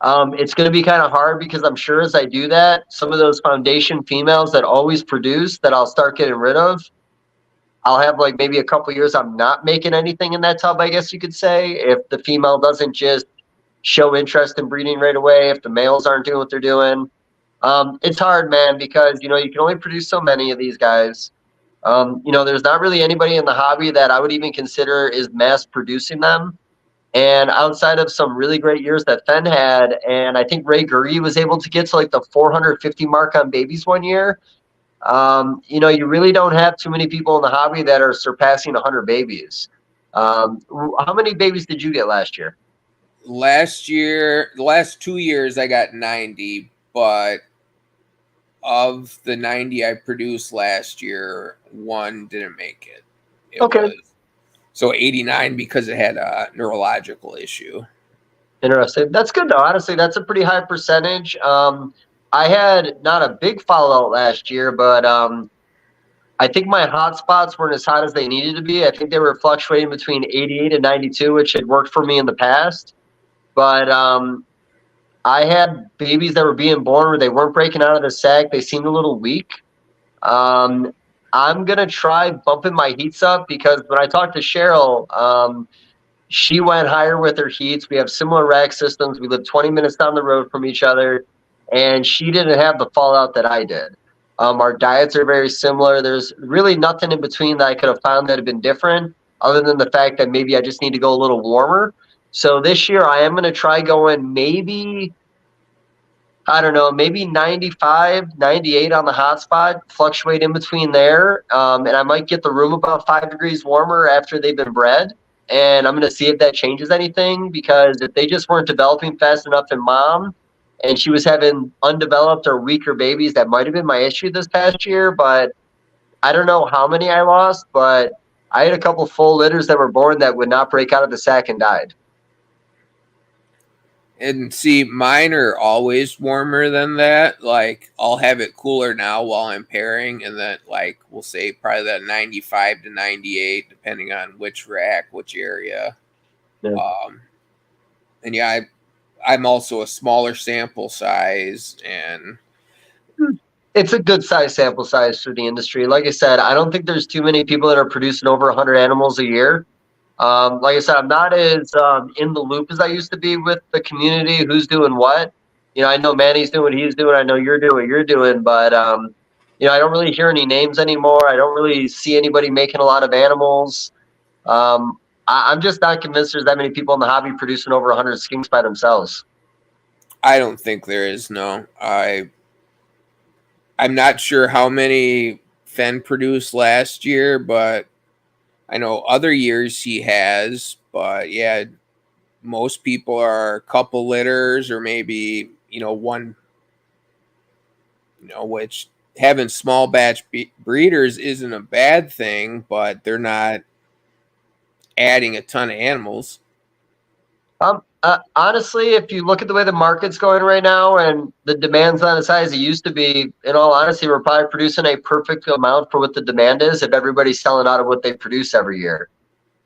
It's going to be kind of hard because I'm sure as I do that, some of those foundation females that always produce that I'll start getting rid of. I'll have like maybe a couple years I'm not making anything in that tub, I guess you could say, if the female doesn't just show interest in breeding right away, if the males aren't doing what they're doing. It's hard, man, because you can only produce so many of these guys. There's not really anybody in the hobby that I would even consider is mass producing them. And outside of some really great years that Fenn had, and I think Ray Gurry was able to get to like the 450 mark on babies one year. You really don't have too many people in the hobby that are surpassing 100 babies. How many babies did you get last year? Last year, the last 2 years, I got 90, but of the 90 I produced last year, one didn't make it. It Okay. was so 89 because it had a neurological issue. Interesting. That's good though. Honestly, that's a pretty high percentage. I had not a big fallout last year, but I think my hot spots weren't as hot as they needed to be. I think they were fluctuating between 88 and 92, which had worked for me in the past. But I had babies that were being born where they weren't breaking out of the sac. They seemed a little weak. I'm going to try bumping my heats up because when I talked to Cheryl, she went higher with her heats. We have similar rack systems. We live 20 minutes down the road from each other, and she didn't have the fallout that I did. Our diets are very similar. There's really nothing in between that I could have found that had been different other than the fact that maybe I just need to go a little warmer. So this year I am going to try going maybe, I don't know, maybe 95, 98 on the hot spot, fluctuate in between there. And I might get the room about 5 degrees warmer after they've been bred. And I'm going to see if that changes anything because if they just weren't developing fast enough in mom and she was having undeveloped or weaker babies, that might have been my issue this past year. But I don't know how many I lost, but I had a couple full litters that were born that would not break out of the sac and died. And see, mine are always warmer than that. Like, I'll have it cooler now while I'm pairing, and then, like, we'll say probably that 95 to 98, depending on which rack, which area. Yeah. And yeah, I'm also a smaller sample size, and it's a good size sample size for the industry. Like I said, I don't think there's too many people that are producing over 100 animals a year. Like I said, I'm not as in the loop as I used to be with the community, who's doing what. I know Manny's doing what he's doing. I know you're doing what you're doing, but I don't really hear any names anymore. I don't really see anybody making a lot of animals. I'm just not convinced there's that many people in the hobby producing over 100 skinks by themselves. I don't think there is, no. I'm not sure how many Fenn produced last year, but I know other years he has, but yeah, most people are a couple litters or maybe, one, which having small batch breeders isn't a bad thing, but they're not adding a ton of animals. Honestly, if you look at the way the market's going right now and the demand's not as high as it used to be, in all honesty, we're probably producing a perfect amount for what the demand is if everybody's selling out of what they produce every year.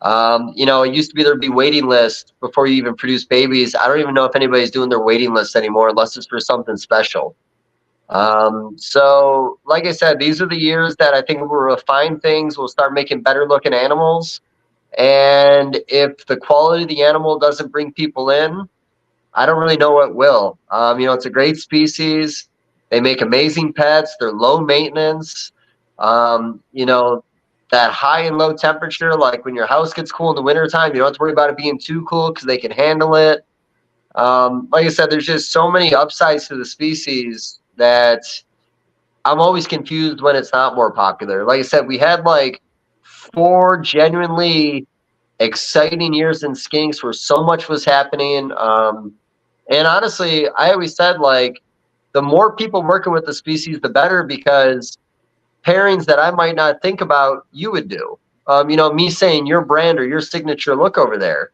It used to be there'd be waiting lists before you even produce babies. I don't even know if anybody's doing their waiting lists anymore unless it's for something special. So, like I said, these are the years that I think we'll refine things. We'll start making better looking animals. And if the quality of the animal doesn't bring people in, I don't really know what will. It's a great species. They make amazing pets. They're low maintenance. That high and low temperature, like when your house gets cool in the wintertime, you don't have to worry about it being too cool because they can handle it. Like I said, there's just so many upsides to the species that I'm always confused when it's not more popular. Like I said, we had like 4 genuinely exciting years in skinks where so much was happening. And honestly, I always said like the more people working with the species, the better because pairings that I might not think about, you would do. Me saying your brand or your signature look over there.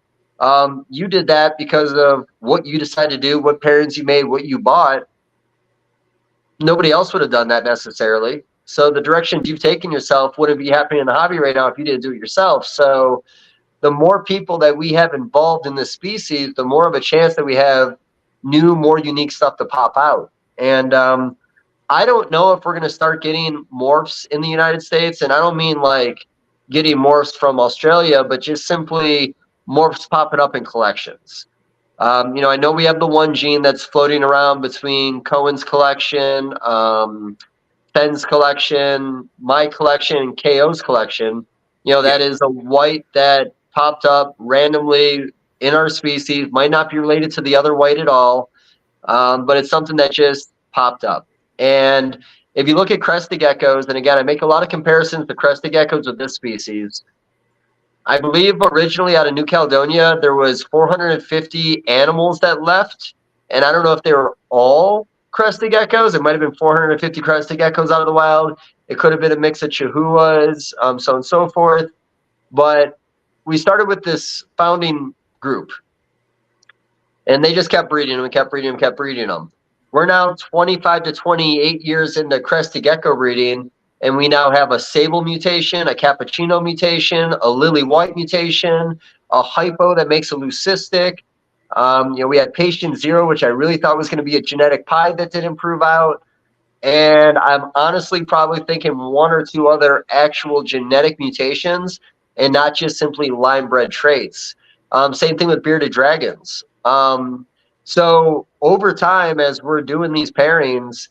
You did that because of what you decided to do, what pairings you made, what you bought. Nobody else would have done that necessarily. So the directions you've taken yourself wouldn't be happening in the hobby right now if you didn't do it yourself. So the more people that we have involved in this species, the more of a chance that we have new, more unique stuff to pop out. And I don't know if we're going to start getting morphs in the United States. And I don't mean like getting morphs from Australia, but just simply morphs popping up in collections. I know we have the one gene that's floating around between Cohen's collection, Fenn's collection, my collection, and KO's collection. That is a white that popped up randomly in our species, might not be related to the other white at all, but it's something that just popped up. And if you look at crested geckos, and again, I make a lot of comparisons to crested geckos with this species. I believe originally out of New Caledonia, there was 450 animals that left, and I don't know if they were all crested geckos. It might have been 450 crested geckos out of the wild. It could have been a mix of chihuahuas, so on and so forth. But we started with this founding group, and they just kept breeding them and kept breeding them, kept breeding them. We're now 25 to 28 years into crested gecko breeding, and we now have a sable mutation, a cappuccino mutation, a lily white mutation, a hypo that makes a leucistic. We had patient 0, which I really thought was going to be a genetic pie that didn't prove out. And I'm honestly probably thinking 1 or 2 other actual genetic mutations and not just simply line bred traits. Same thing with bearded dragons. So over time, as we're doing these pairings,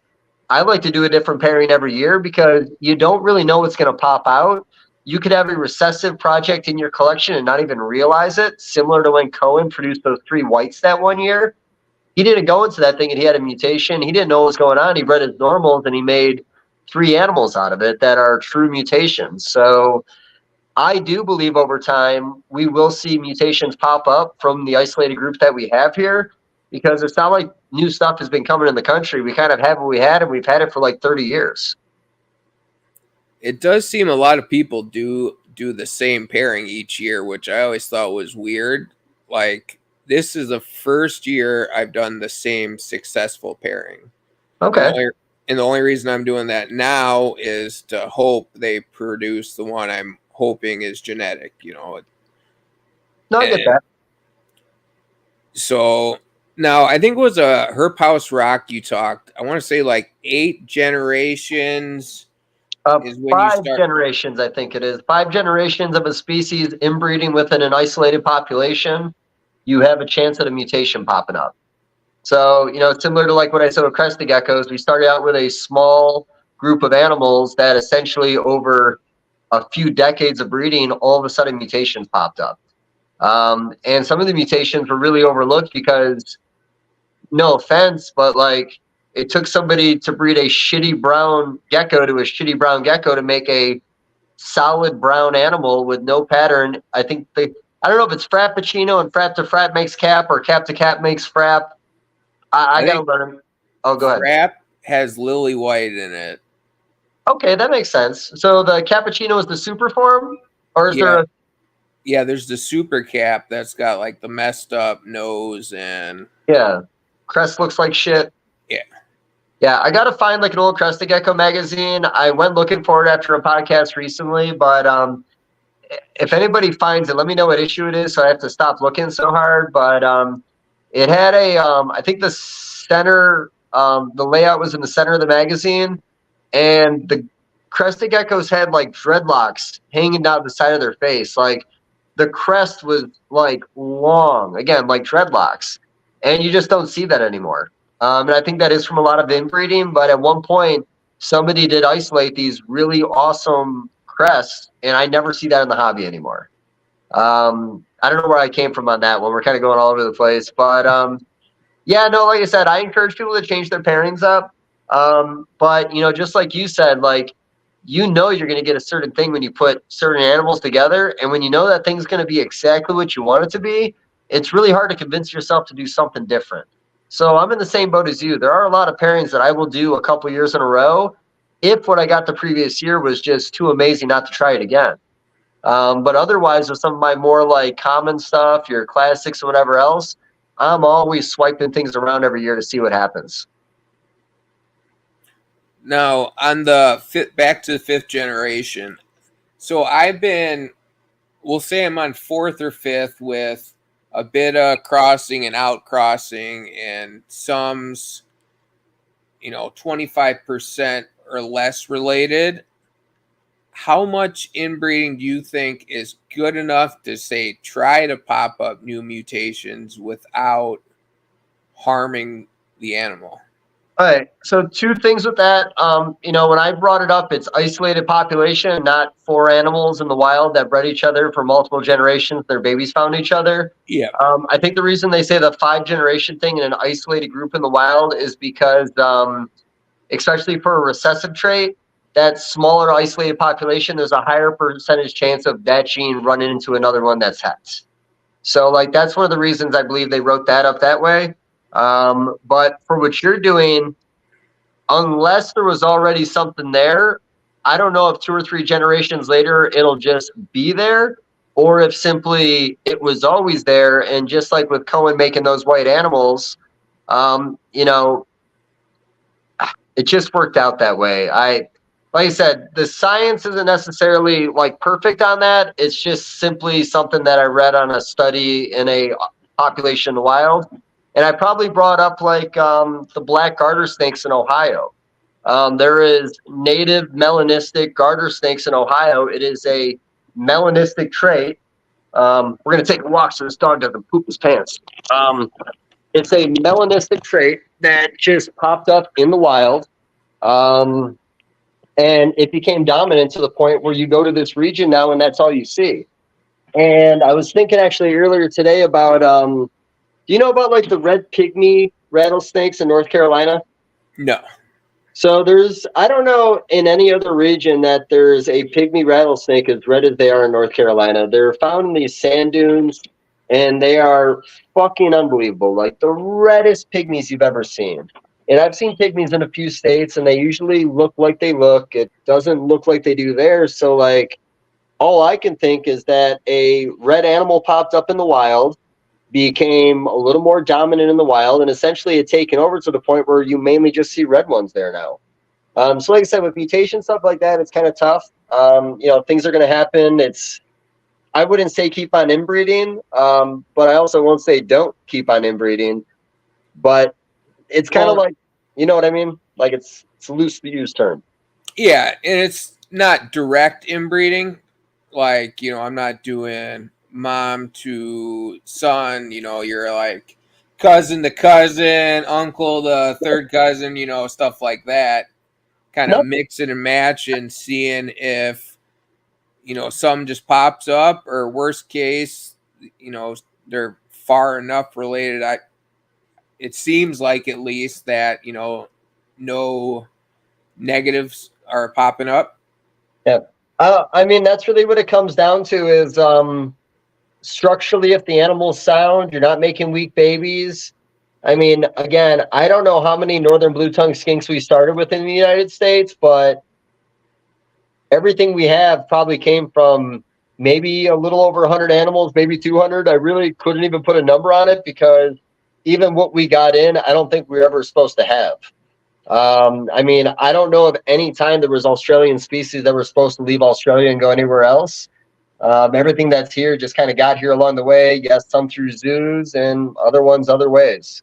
I like to do a different pairing every year because you don't really know what's going to pop out. You could have a recessive project in your collection and not even realize it, similar to when Cohen produced those 3 whites that one year. He didn't go into that thing and he had a mutation. He didn't know what was going on. He bred his normals and he made 3 animals out of it that are true mutations. So I do believe over time we will see mutations pop up from the isolated groups that we have here because it's not like new stuff has been coming in the country. We kind of have what we had and we've had it for like 30 years. It does seem a lot of people do the same pairing each year, which I always thought was weird. Like, this is the first year I've done the same successful pairing. Okay. And the only reason I'm doing that now is to hope they produce the one I'm hoping is genetic, No, I get that. So now I think it was a Herp House Rock you talked. I want to say like 8 generations is when you 5 start. generations, I think it is. 5 generations of a species inbreeding within an isolated population, you have a chance at a mutation popping up. So, similar to like what I said with crested geckos, we started out with a small group of animals that essentially over a few decades of breeding, all of a sudden mutations popped up. And some of the mutations were really overlooked because, no offense, but like it took somebody to breed a shitty brown gecko to a shitty brown gecko to make a solid brown animal with no pattern. I think I don't know if it's Frappuccino and Frap to Frap makes Cap or Cap to Cap makes Frap. I got to think learn. Oh, go ahead. Frap has lily white in it. Okay, that makes sense. So the cappuccino is the super form, or is there Yeah. a Yeah, there's the super cap that's got like the messed up nose and yeah? Crest looks like shit. yeah. Yeah, I gotta find like an old Crested Gecko magazine. I went looking for it after a podcast recently, but if anybody finds it, let me know what issue it is, so I have to stop looking so hard. But it had a I think the center the layout was in the center of the magazine, and the Crested Geckos had like dreadlocks hanging down the side of their face. Like the crest was like long, again, like dreadlocks. And you just don't see that anymore. And I think that is from a lot of inbreeding. But at one point, somebody did isolate these really awesome crests, and I never see that in the hobby anymore. I don't know where I came from on that one. We're kind of going all over the place. But yeah, no, like I said, I encourage people to change their pairings up. But just like you said, like you're going to get a certain thing when you put certain animals together, and when you know that thing's going to be exactly what you want it to be, it's really hard to convince yourself to do something different. So I'm in the same boat as you. There are a lot of pairings that I will do a couple years in a row if what I got the previous year was just too amazing not to try it again. But otherwise, with some of my more like common stuff, your classics or whatever else, I'm always swiping things around every year to see what happens. Now on the back to the fifth generation. So we'll say I'm on fourth or fifth with a bit of crossing and out crossing and some's 25% or less related. How much inbreeding do you think is good enough to say try to pop up new mutations without harming the animal? All right. So two things with that. When I brought it up, it's isolated population, not four animals in the wild that bred each other for multiple generations. Their babies found each other. Yeah. I think the reason they say the 5-generation thing in an isolated group in the wild is because, especially for a recessive trait, that smaller isolated population, there's a higher percentage chance of that gene running into another one that's het. So, like, that's one of the reasons I believe they wrote that up that way. But for what you're doing, unless there was already something there, I don't know if 2 or 3 generations later it'll just be there, or if simply it was always there. And just like with Cohen making those white animals, um, you know, it just worked out that way. Like I said, the science isn't necessarily like perfect on that. It's just simply something that I read on a study in a population in the wild. And I probably brought up like the black garter snakes in Ohio. There is native melanistic garter snakes in Ohio. It is a melanistic trait. We're going to take a walk so this dog doesn't poop his pants. It's a melanistic trait that just popped up in the wild. And it became dominant to the point where you go to this region now and that's all you see. And I was thinking actually earlier today about, do you know about like the red pygmy rattlesnakes in North Carolina? No. So I don't know in any other region that there's a pygmy rattlesnake as red as they are in North Carolina. They're found in these sand dunes, and they are fucking unbelievable. Like the reddest pygmies you've ever seen. And I've seen pygmies in a few states, and they usually look like they look. It doesn't look like they do there. So, like, all I can think is that a red animal popped up in the wild, became a little more dominant in the wild, and essentially had taken over to the point where you mainly just see red ones there now. So like I said, with mutation stuff like that, it's kind of tough. Things are going to happen. I wouldn't say keep on inbreeding, but I also won't say don't keep on inbreeding. But it's kind of like, you know what I mean? Like it's a loosely used term. Yeah, and it's not direct inbreeding. Like, I'm not doing mom to son, you're like cousin to cousin, uncle to third cousin, stuff like that. Kind of Nope. mix it and match and seeing if, some just pops up or worst case, they're far enough related. It seems like at least that, no negatives are popping up. Yep. I mean, that's really what it comes down to is structurally, if the animal's sound, you're not making weak babies. I mean, again, I don't know how many northern blue tongue skinks we started with in the United States, but everything we have probably came from maybe a little over 100 animals, maybe 200. I really couldn't even put a number on it because even what we got in, I don't think we were ever supposed to have. I mean, I don't know of any time there was Australian species that were supposed to leave Australia and go anywhere else. Everything that's here just kind of got here along the way. Yes, some through zoos and other ones other ways.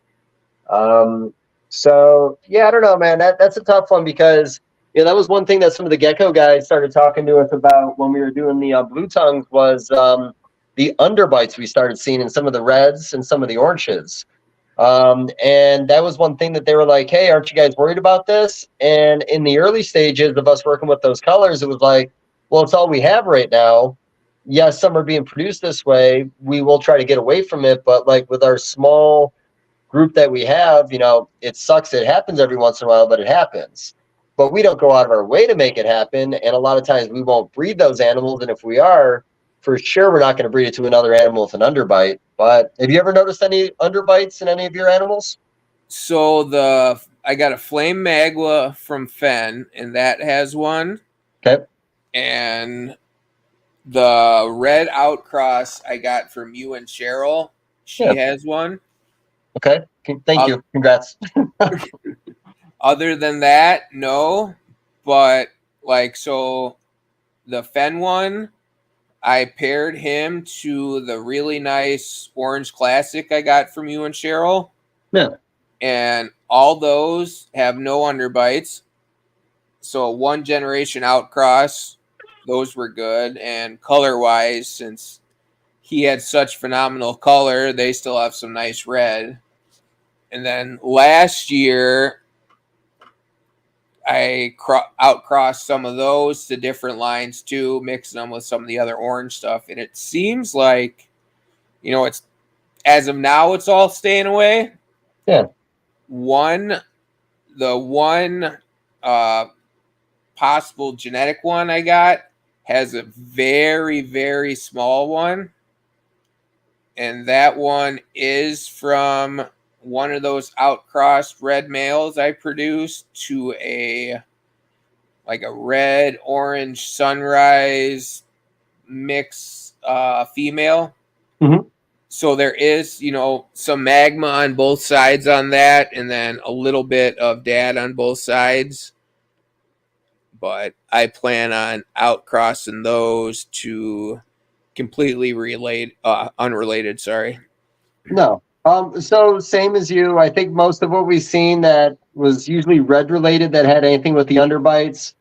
Um, so yeah, I don't know, man. That's a tough one because that was one thing that some of the gecko guys started talking to us about when we were doing the blue tongues was the underbites we started seeing in some of the reds and some of the oranges. And that was one thing that they were like, "Hey, aren't you guys worried about this?" And in the early stages of us working with those colors, it was like, "Well, it's all we have right now. Yes, some are being produced this way. We will try to get away from it, but like with our small group that we have, it sucks. It happens every once in a while, but it happens. But we don't go out of our way to make it happen. And a lot of times we won't breed those animals. And if we are, for sure, we're not going to breed it to another animal with an underbite. But have you ever noticed any underbites in any of your animals? So I got a flame magua from Fen, and that has one. Okay. And the red outcross I got from you and Cheryl, she Yeah. has one. Okay. Thank you. Congrats. Other than that, no. But so the Fen one, I paired him to the really nice orange classic I got from you and Cheryl. Yeah. And all those have no underbites. So one generation outcross, those were good. And color wise, since he had such phenomenal color, they still have some nice red. And then last year, I outcrossed some of those to different lines too, mixing them with some of the other orange stuff. And it seems like, it's as of now, it's all staying away. Yeah. The one possible genetic one I got has a very, very small one. And that one is from one of those outcrossed red males I produced to a red orange sunrise mix female. Mm-hmm. So there is, some magma on both sides on that, and then a little bit of dad on both sides. But I plan on outcrossing those to completely unrelated. Sorry. No. So same as you. I think most of what we've seen that was usually red related that had anything with the underbites.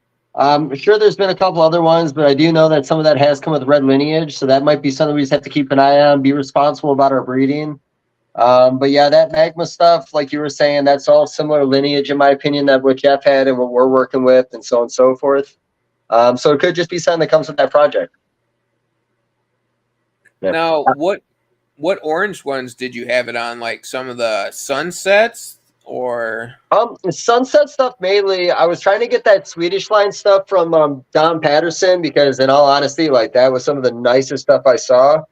Sure, there's been a couple other ones, but I do know that some of that has come with red lineage, so that might be something we just have to keep an eye on, be responsible about our breeding. But yeah, that magma stuff, like you were saying, that's all similar lineage, in my opinion, that what Jeff had and what we're working with, and so on and so forth. So it could just be something that comes with that project. Yeah. Now, what orange ones did you have it on? Like some of the sunsets or? Sunset stuff mainly. I was trying to get that Swedish line stuff from Don Patterson because, in all honesty, like that was some of the nicest stuff I saw.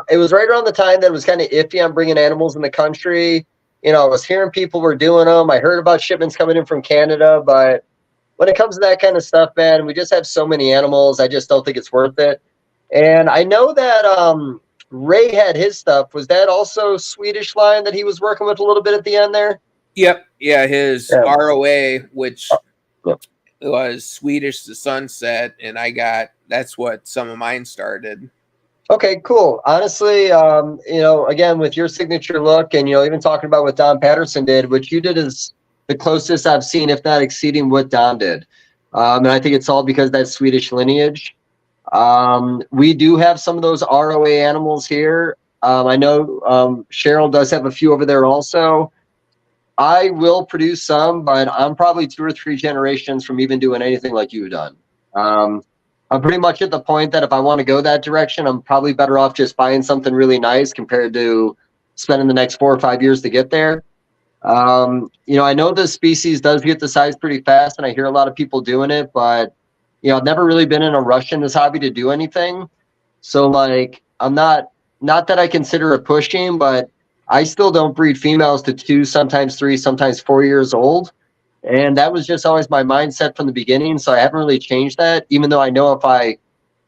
It was right around the time that it was kind of iffy on bringing animals in the country. I was hearing people were doing them. I heard about shipments coming in from Canada, but when it comes to that kind of stuff, man, we just have so many animals. I just don't think it's worth it. And I know that Ray had his stuff. Was that also Swedish line that he was working with a little bit at the end there? Yep. Yeah, his ROA, which was Swedish to Sunset, and that's what some of mine started. Okay, cool. Honestly, again, with your signature look and, even talking about what Don Patterson did, what you did is the closest I've seen, if not exceeding what Don did. And I think it's all because of that Swedish lineage. We do have some of those ROA animals here. I know Cheryl does have a few over there also. I will produce some, but I'm probably 2 or 3 generations from even doing anything like you've done. I'm pretty much at the point that if I want to go that direction, I'm probably better off just buying something really nice compared to spending the next 4 or 5 years to get there. I know the species does get the size pretty fast, and I hear a lot of people doing it, but I've never really been in a rush in this hobby to do anything. So like, I'm not that I consider it pushing, but I still don't breed females to 2, sometimes 3, sometimes 4 years old. And that was just always my mindset from the beginning. So I haven't really changed that, even though I know if I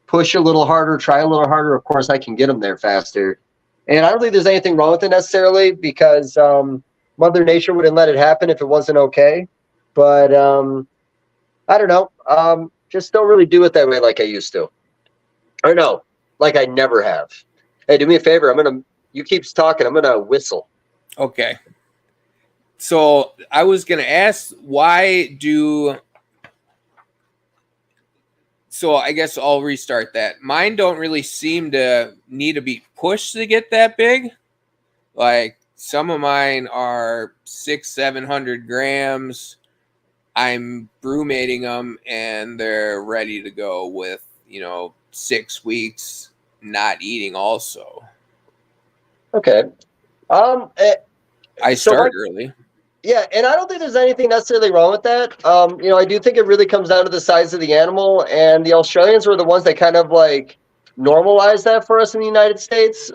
push a little harder, try a little harder, of course I can get them there faster. And I don't think there's anything wrong with it necessarily, because Mother Nature wouldn't let it happen if it wasn't okay. But I don't know. Just don't really do it that way like I used to. Or no, like I never have. Hey, do me a favor. You keep talking. I'm gonna whistle. Okay. So I was gonna ask, so I guess I'll restart that. Mine don't really seem to need to be pushed to get that big. Like some of mine are 600-700 grams. I'm brumating them and they're ready to go with 6 weeks not eating. Also, Okay. I start early. Yeah, and I don't think there's anything necessarily wrong with that. I do think it really comes down to the size of the animal, and the Australians were the ones that kind of like normalized that for us in the United States.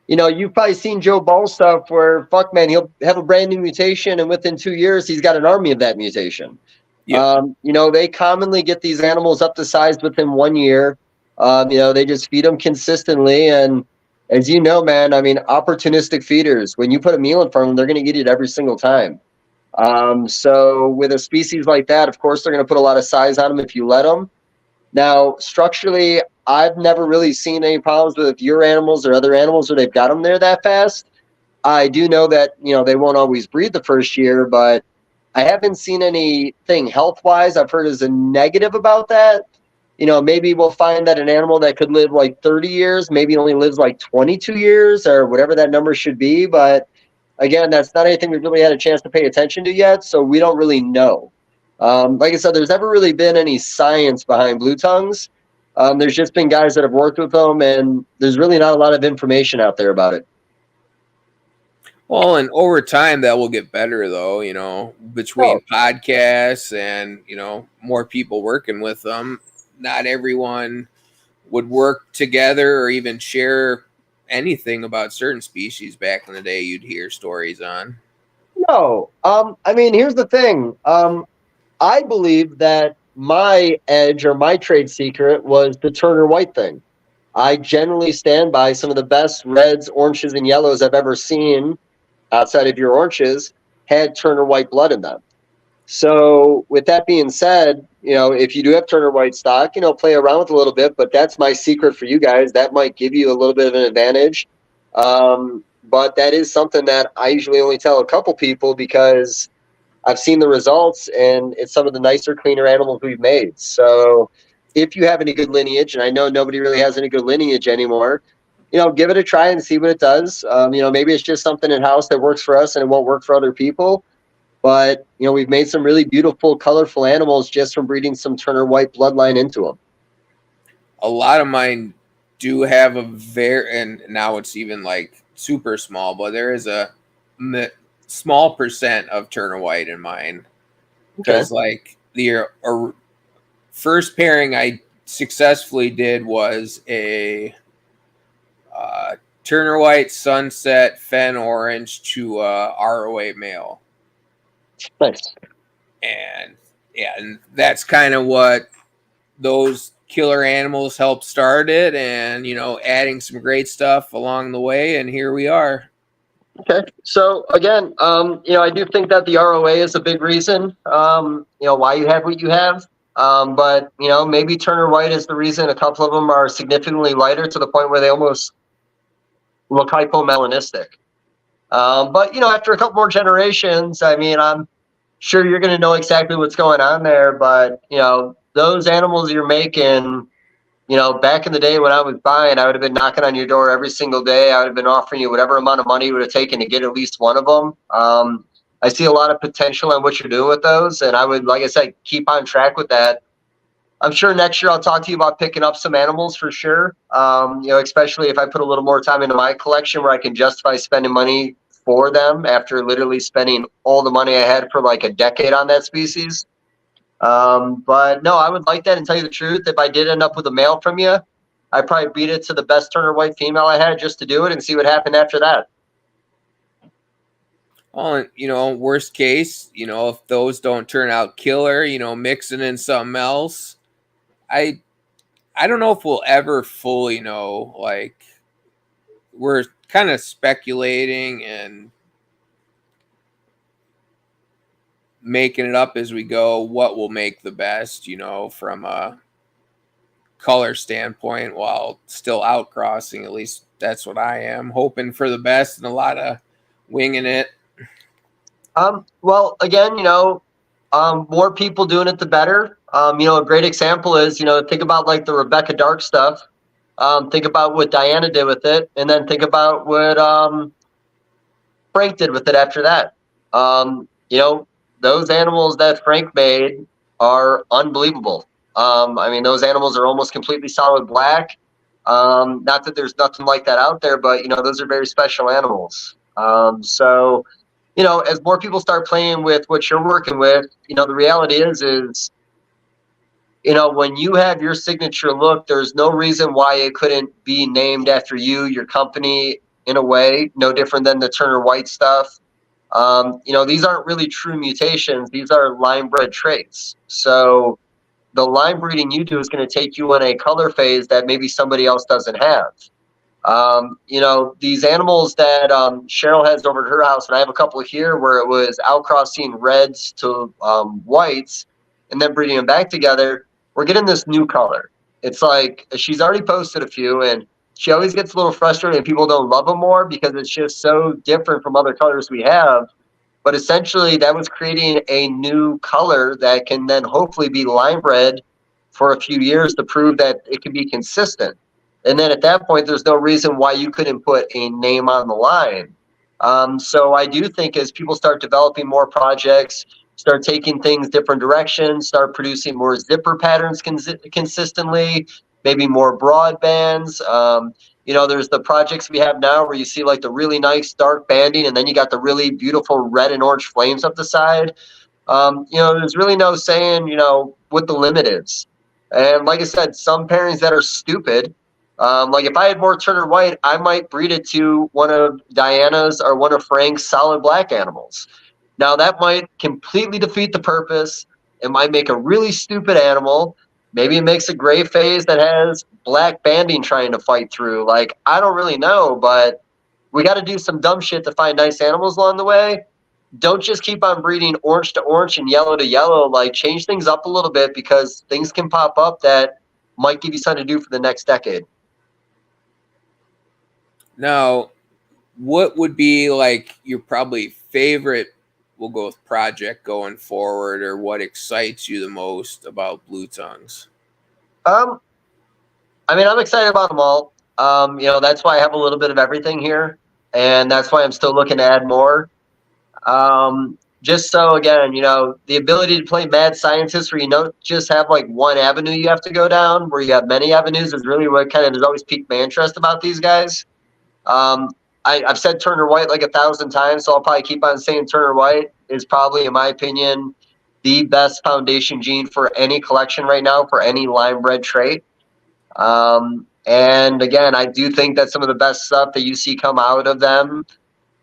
You've probably seen Joe Ball stuff where, fuck man, he'll have a brand new mutation, and within 2 years, he's got an army of that mutation. Yeah. They commonly get these animals up to size within 1 year. They just feed them consistently, and as you know, man, I mean, opportunistic feeders, when you put a meal in front of them, they're going to eat it every single time. So with a species like that, of course, they're going to put a lot of size on them if you let them. Now, structurally, I've never really seen any problems with your animals or other animals where they've got them there that fast. I do know that, they won't always breed the first year, but I haven't seen anything health-wise I've heard as a negative about that. Maybe we'll find that an animal that could live like 30 years, maybe only lives like 22 years or whatever that number should be. But again, that's not anything we've really had a chance to pay attention to yet. So we don't really know. Like I said, there's never really been any science behind blue tongues. There's just been guys that have worked with them, and there's really not a lot of information out there about it. Well, and over time that will get better though, between podcasts and, more people working with them. Not everyone would work together or even share anything about certain species back in the day you'd hear stories on. No. Here's the thing. I believe that my edge or my trade secret was the Turner White thing. I generally stand by some of the best reds, oranges, and yellows I've ever seen outside of your oranges had Turner White blood in them. So with that being said, if you do have Turner White stock, play around with a little bit, but that's my secret for you guys. That might give you a little bit of an advantage. But that is something that I usually only tell a couple people because I've seen the results and it's some of the nicer, cleaner animals we've made. So if you have any good lineage, and I know nobody really has any good lineage anymore, give it a try and see what it does. Maybe it's just something in-house that works for us and it won't work for other people. But, we've made some really beautiful, colorful animals just from breeding some Turner White bloodline into them. A lot of mine do have and now it's even like super small, but there is a small percent of Turner White in mine. Because like the first pairing I successfully did was a Turner White Sunset Fen Orange to ROA male. Nice. And that's kind of what those killer animals helped start it, and adding some great stuff along the way, and here we are. Okay, so again, I do think that the ROA is a big reason, why you have what you have. But maybe Turner White is the reason a couple of them are significantly lighter to the point where they almost look hypomelanistic. But after a couple more generations, I'm sure you're going to know exactly what's going on there. But those animals you're making, back in the day when I was buying, I would have been knocking on your door every single day. I would have been offering you whatever amount of money it would have taken to get at least one of them. I see a lot of potential in what you're doing with those, and I would, like I said, keep on track with that. I'm sure next year I'll talk to you about picking up some animals for sure. Especially if I put a little more time into my collection where I can justify spending money for them after literally spending all the money I had for like a decade on that species. But no, I would like that. And tell you the truth, if I did end up with a male from you, I'd probably beat it to the best Turner White female I had just to do it and see what happened after that. Well, worst case, if those don't turn out killer, mixing in something else, I I don't know if we'll ever fully know. Like, we're kind of speculating and making it up as we go what will make the best, from a color standpoint while still outcrossing. At least that's what I am. Hoping for the best and a lot of winging it. Well, again, more people doing it, the better. A great example is, think about like the Rebecca Dark stuff. Think about what Diana did with it, and then think about what Frank did with it after that. Those animals that Frank made are unbelievable. I mean, those animals are almost completely solid black. Not that there's nothing like that out there, but those are very special animals. So as more people start playing with what you're working with, the reality is when you have your signature look, there's no reason why it couldn't be named after you, your company, in a way, no different than the Turner White stuff. These aren't really true mutations; these are line bred traits. So the line breeding you do is going to take you in a color phase that maybe somebody else doesn't have. These animals that Cheryl has over at her house, and I have a couple here where it was outcrossing reds to whites and then breeding them back together. We're getting this new color. It's like she's already posted a few, and she always gets a little frustrated and people don't love them more because it's just so different from other colors we have. But essentially, that was creating a new color that can then hopefully be line bred for a few years to prove that it can be consistent. And then at that point, there's no reason why you couldn't put a name on the line. So I do think as people start developing more projects, start taking things different directions, start producing more zipper patterns consistently, maybe more broadbands. There's the projects we have now where you see like the really nice dark banding, and then you got the really beautiful red and orange flames up the side. There's really no saying, what the limit is. And like I said, some pairings that are stupid. Like if I had more Turner White, I might breed it to one of Diana's or one of Frank's solid black animals. Now that might completely defeat the purpose. It might make a really stupid animal. Maybe it makes a gray phase that has black banding trying to fight through. Like, I don't really know, but we got to do some dumb shit to find nice animals along the way. Don't just keep on breeding orange to orange and yellow to yellow. Like, change things up a little bit because things can pop up that might give you something to do for the next decade. Now, what would be like your probably favorite, we'll go with project going forward, or what excites you the most about Blue Tongues? Um, I'm excited about them all. That's why I have a little bit of everything here, and that's why I'm still looking to add more. Just so again, the ability to play mad scientist where you don't just have like one avenue you have to go down, where you have many avenues is really what kind of has always piqued my interest about these guys. Um, I've said Turner White like 1,000 times, so I'll probably keep on saying Turner White is probably, in my opinion, the best foundation gene for any collection right now for any line bred trait. And again, I do think that some of the best stuff that you see come out of them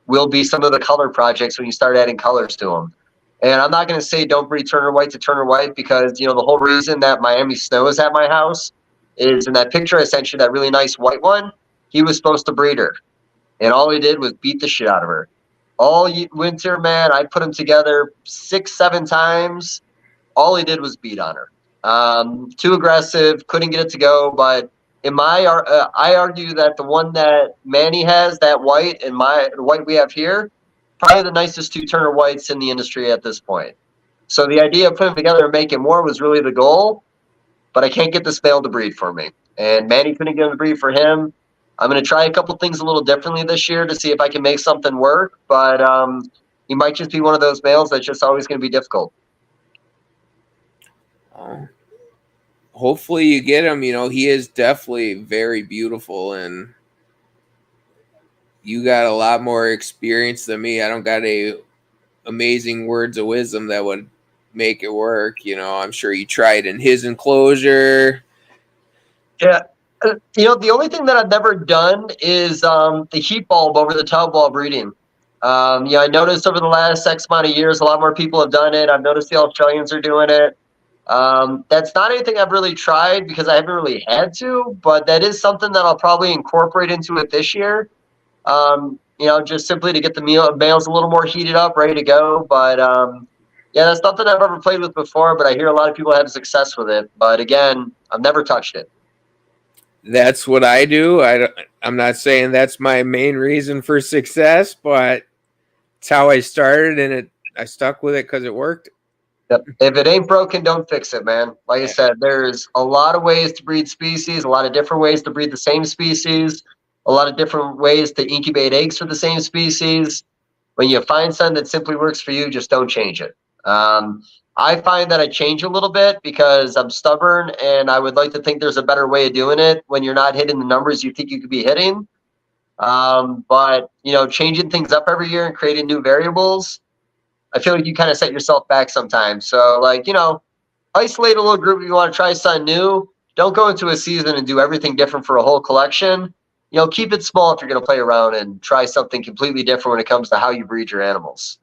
will be some of the color projects when you start adding colors to them. And I'm not going to say don't breed Turner White to Turner White because, the whole reason that Miami Snow is at my house is in that picture I sent you, that really nice white one, he was supposed to breed her. And all he did was beat the shit out of her. All winter, man, I put them together 6, 7 times. All he did was beat on her. Too aggressive, couldn't get it to go. But I argue that the one that Manny has, that white, and the white we have here, probably the nicest 2 Turner Whites in the industry at this point. So the idea of putting them together and making more was really the goal. But I can't get this male to breed for me, and Manny couldn't get him to breed for him. I'm going to try a couple things a little differently this year to see if I can make something work. But he might just be one of those males that's just always going to be difficult. Oh, hopefully you get him. He is definitely very beautiful, and you got a lot more experience than me. I don't got a amazing words of wisdom that would make it work. You know, I'm sure you tried in his enclosure. Yeah. The only thing that I've never done is the heat bulb over the tub while breeding. I noticed over the last X amount of years, a lot more people have done it. I've noticed the Australians are doing it. That's not anything I've really tried because I haven't really had to, but that is something that I'll probably incorporate into it this year. Just simply to get the males a little more heated up, ready to go. But yeah, that's nothing I've ever played with before, but I hear a lot of people have success with it. But again, I've never touched it. That's what I do. I'm not saying that's my main reason for success, but it's how I started, and I stuck with it because it worked. Yep. If it ain't broken, don't fix it, man. Like I said, there's a lot of ways to breed species, a lot of different ways to breed the same species, a lot of different ways to incubate eggs for the same species. When you find something that simply works for you, just don't change it. I find that I change a little bit because I'm stubborn and I would like to think there's a better way of doing it when you're not hitting the numbers you think you could be hitting. But changing things up every year and creating new variables, I feel like you kind of set yourself back sometimes. So, isolate a little group if you want to try something new. Don't go into a season and do everything different for a whole collection. Keep it small if you're going to play around and try something completely different when it comes to how you breed your animals.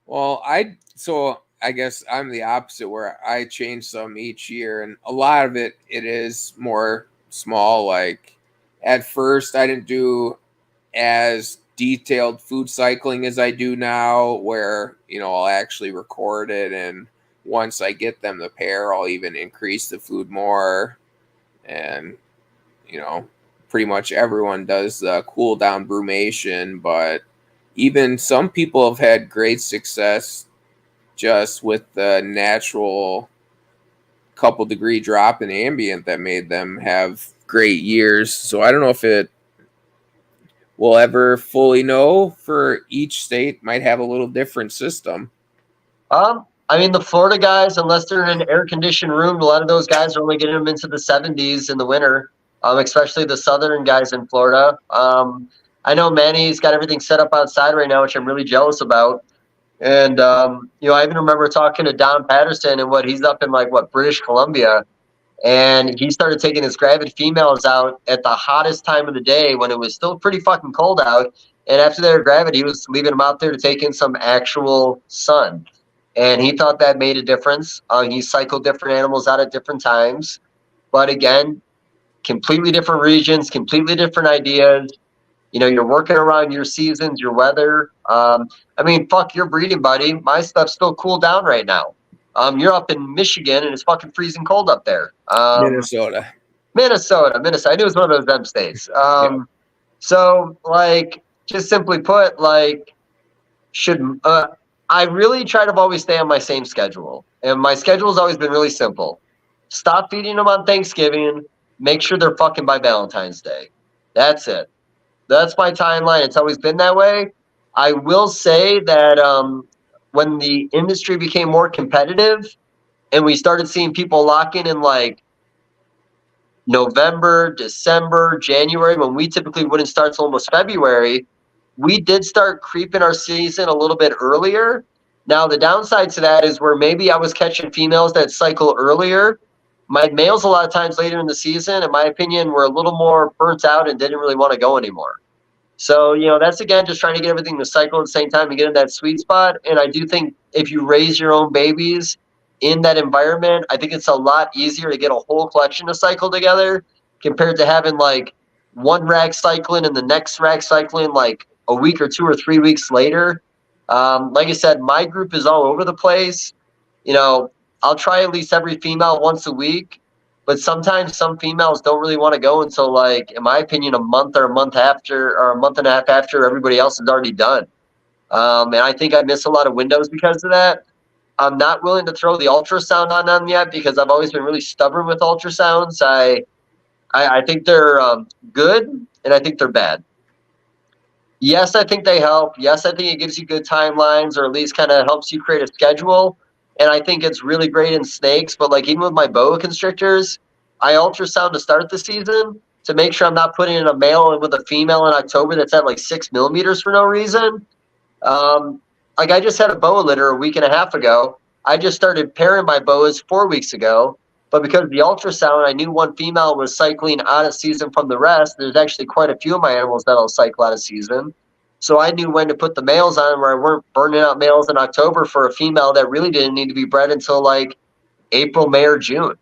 Well, I guess I'm the opposite where I change some each year, and a lot of it is more small. Like at first, I didn't do as detailed food cycling as I do now, where I'll actually record it, and once I get them the pair, I'll even increase the food more, and pretty much everyone does the cool down brumation, but even some people have had great success just with the natural couple degree drop in ambient that made them have great years. So I don't know if it will ever fully know, for each state might have a little different system. The Florida guys, unless they're in an air conditioned room, a lot of those guys are only getting them into the 70s in the winter, especially the southern guys in Florida. I know Manny's got everything set up outside right now, which I'm really jealous about. And, I even remember talking to Don Patterson and he's up in British Columbia. And he started taking his gravid females out at the hottest time of the day when it was still pretty fucking cold out. And after their gravid, he was leaving them out there to take in some actual sun. And he thought that made a difference. He cycled different animals out at different times. But again, completely different regions, completely different ideas. You're working around your seasons, your weather. Fuck your breeding, buddy. My stuff's still cooled down right now. You're up in Michigan and it's fucking freezing cold up there. Minnesota. I knew it was one of those them states. So just simply put, I really try to always stay on my same schedule. And my schedule's always been really simple. Stop feeding them on Thanksgiving. Make sure they're fucking by Valentine's Day. That's it. That's my timeline. It's always been that way. I will say that when the industry became more competitive and we started seeing people lock in November, December, January, when we typically wouldn't start till almost February, we did start creeping our season a little bit earlier. Now, the downside to that is where maybe I was catching females that cycle earlier. My males, a lot of times later in the season, in my opinion, were a little more burnt out and didn't really want to go anymore. So, that's, again, just trying to get everything to cycle at the same time and get in that sweet spot. And I do think if you raise your own babies in that environment, I think it's a lot easier to get a whole collection to cycle together compared to having one rack cycling and the next rack cycling a week or 2 or 3 weeks later. Like I said, my group is all over the place. I'll try at least every female once a week, but sometimes some females don't really want to go until in my opinion, a month or a month after, or a month and a half after everybody else is already done. And I think I miss a lot of windows because of that. I'm not willing to throw the ultrasound on them yet because I've always been really stubborn with ultrasounds. I think they're good and I think they're bad. Yes, I think they help. Yes, I think it gives you good timelines or at least kind of helps you create a schedule. And I think it's really great in snakes. But even with my boa constrictors, I ultrasound to start the season to make sure I'm not putting in a male with a female in October that's at 6 millimeters for no reason. I just had a boa litter a week and a half ago. I just started pairing my boas 4 weeks ago. But because of the ultrasound, I knew one female was cycling out of season from the rest. There's actually quite a few of my animals that'll cycle out of season. So I knew when to put the males on where I weren't burning out males in October for a female that really didn't need to be bred until like April, May, or June.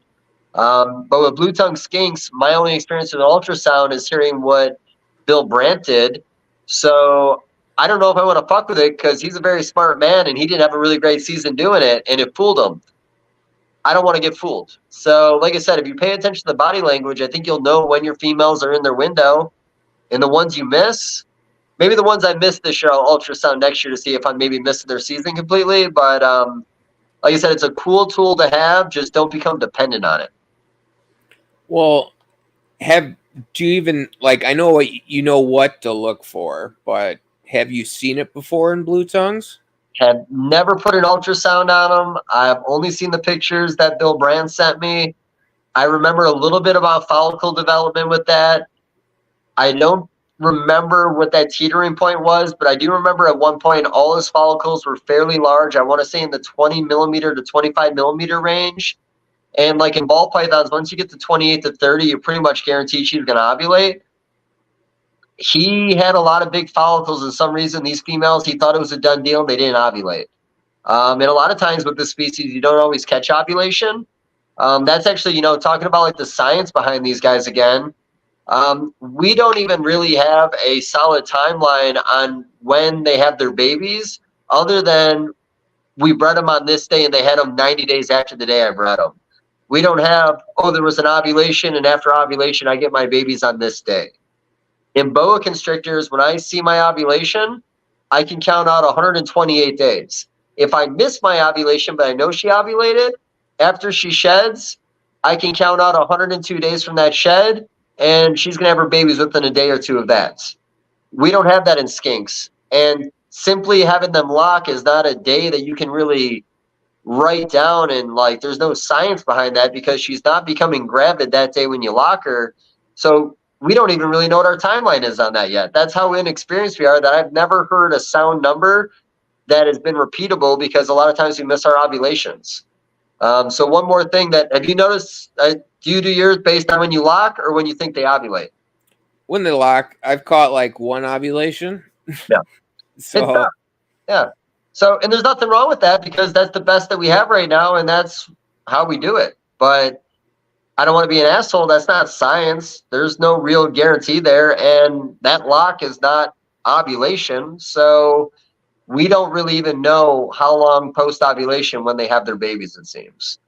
But with blue tongue skinks, my only experience with ultrasound is hearing what Bill Brandt did. So I don't know if I want to fuck with it because he's a very smart man and he didn't have a really great season doing it and it fooled him. I don't want to get fooled. So, like I said, if you pay attention to the body language, I think you'll know when your females are in their window. And the ones you miss, maybe the ones I missed this year, I'll ultrasound next year to see if I'm maybe missing their season completely. But like I said, it's a cool tool to have. Just don't become dependent on it. Well, do you even like? I know you know what to look for, but have you seen it before in blue tongues? Have never put an ultrasound on them. I've only seen the pictures that Bill Brand sent me. I remember a little bit about follicle development with that. I don't remember what that teetering point was, but I do remember at one point all his follicles were fairly large. I want to say in the 20 millimeter to 25 millimeter range. And like in ball pythons, once you get to 28 to 30, you pretty much guarantee she's going to ovulate. He had a lot of big follicles, and some reason these females, he thought it was a done deal and they didn't ovulate. And a lot of times with this species, you don't always catch ovulation. That's actually, talking about like the science behind these guys again. We don't even really have a solid timeline on when they have their babies, other than we bred them on this day and they had them 90 days after the day I bred them. We don't have, there was an ovulation and after ovulation, I get my babies on this day. In boa constrictors, when I see my ovulation, I can count out 128 days. If I miss my ovulation, but I know she ovulated, after she sheds, I can count out 102 days from that shed, and she's going to have her babies within a day or two of that. We don't have that in skinks. And simply having them lock is not a day that you can really write down, and like there's no science behind that because she's not becoming gravid that day when you lock her. So we don't even really know what our timeline is on that yet. That's how inexperienced we are, that I've never heard a sound number that has been repeatable because a lot of times we miss our ovulations. So one more thing have you noticed, do you do yours based on when you lock or when you think they ovulate? When they lock, I've caught like one ovulation. Yeah. So yeah. So, and there's nothing wrong with that because that's the best that we have right now and that's how we do it. But I don't want to be an asshole. That's not science. There's no real guarantee there. And that lock is not ovulation. So we don't really even know how long post-ovulation when they have their babies, it seems.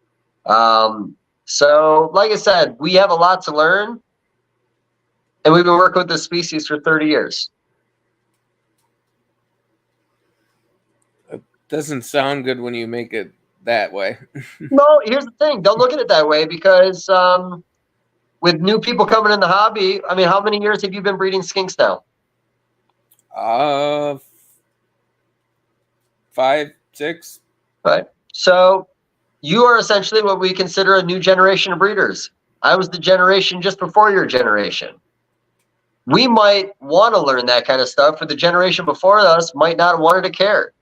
So like I said, we have a lot to learn. And we've been working with this species for 30 years. It doesn't sound good when you make it that way. No, here's the thing. Don't look at it that way because with new people coming in the hobby, I mean, how many years have you been breeding skinks now? 5, 6. Right. So you are essentially what we consider a new generation of breeders. I was the generation just before your generation. We might want to learn that kind of stuff, but the generation before us might not have wanted to care.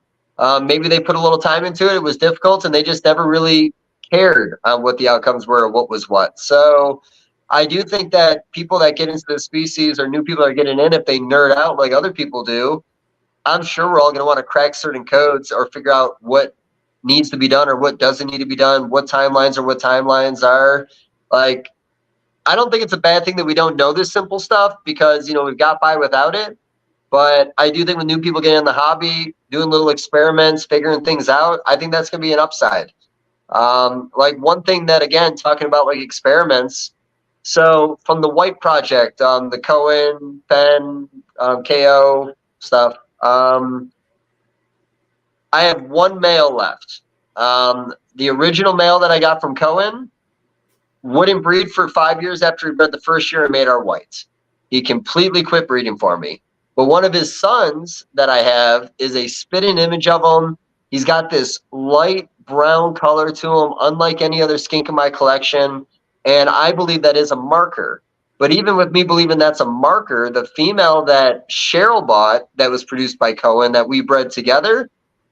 Maybe they put a little time into it. It was difficult, and they just never really cared on what the outcomes were or what was what. So I do think that people that get into the species or new people that are getting in, if they nerd out like other people do, I'm sure we're all going to want to crack certain codes or figure out what needs to be done or what doesn't need to be done, what timelines are. Like, I don't think it's a bad thing that we don't know this simple stuff because, we've got by without it. But I do think when new people get in the hobby, doing little experiments, figuring things out, I think that's going to be an upside. Like one thing that, again, talking about like experiments. So from the White Project, the Cohen, Penn, KO stuff, I have one male left. The original male that I got from Cohen wouldn't breed for 5 years after he bred the first year and made our whites. He completely quit breeding for me. But one of his sons that I have is a spit-in image of him. He's got this light brown color to him, unlike any other skink in my collection. And I believe that is a marker. But even with me believing that's a marker, the female that Cheryl bought that was produced by Cohen that we bred together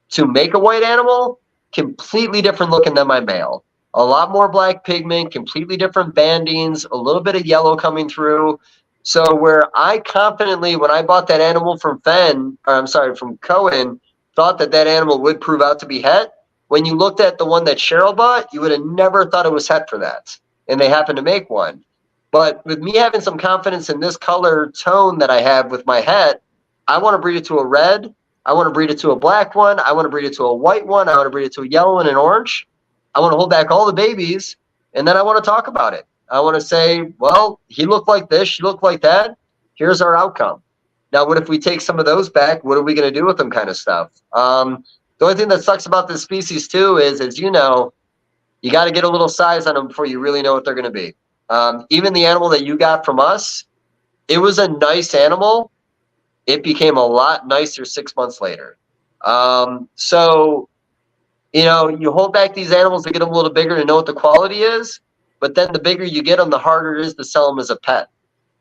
to make a white animal completely different looking than my male. A lot more black pigment, completely different bandings, a little bit of yellow coming through. So where I confidently, when I bought that animal from from Cohen, thought that that animal would prove out to be het. When you looked at the one that Cheryl bought, you would have never thought it was het for that. And they happened to make one. But with me having some confidence in this color tone that I have with my het, I want to breed it to a red. I want to breed it to a black one. I want to breed it to a white one. I want to breed it to a yellow and an orange. I want to hold back all the babies, and then I want to talk about it. I want to say, well, he looked like this, she looked like that. Here's our outcome. Now, what if we take some of those back? What are we going to do with them kind of stuff? The only thing that sucks about this species, too, is, as you know, you got to get a little size on them before you really know what they're going to be. Even the animal that you got from us, it was a nice animal. It became a lot nicer 6 months later. So, you know, you hold back these animals to get them a little bigger to know what the quality is, but then the bigger you get them, the harder it is to sell them as a pet.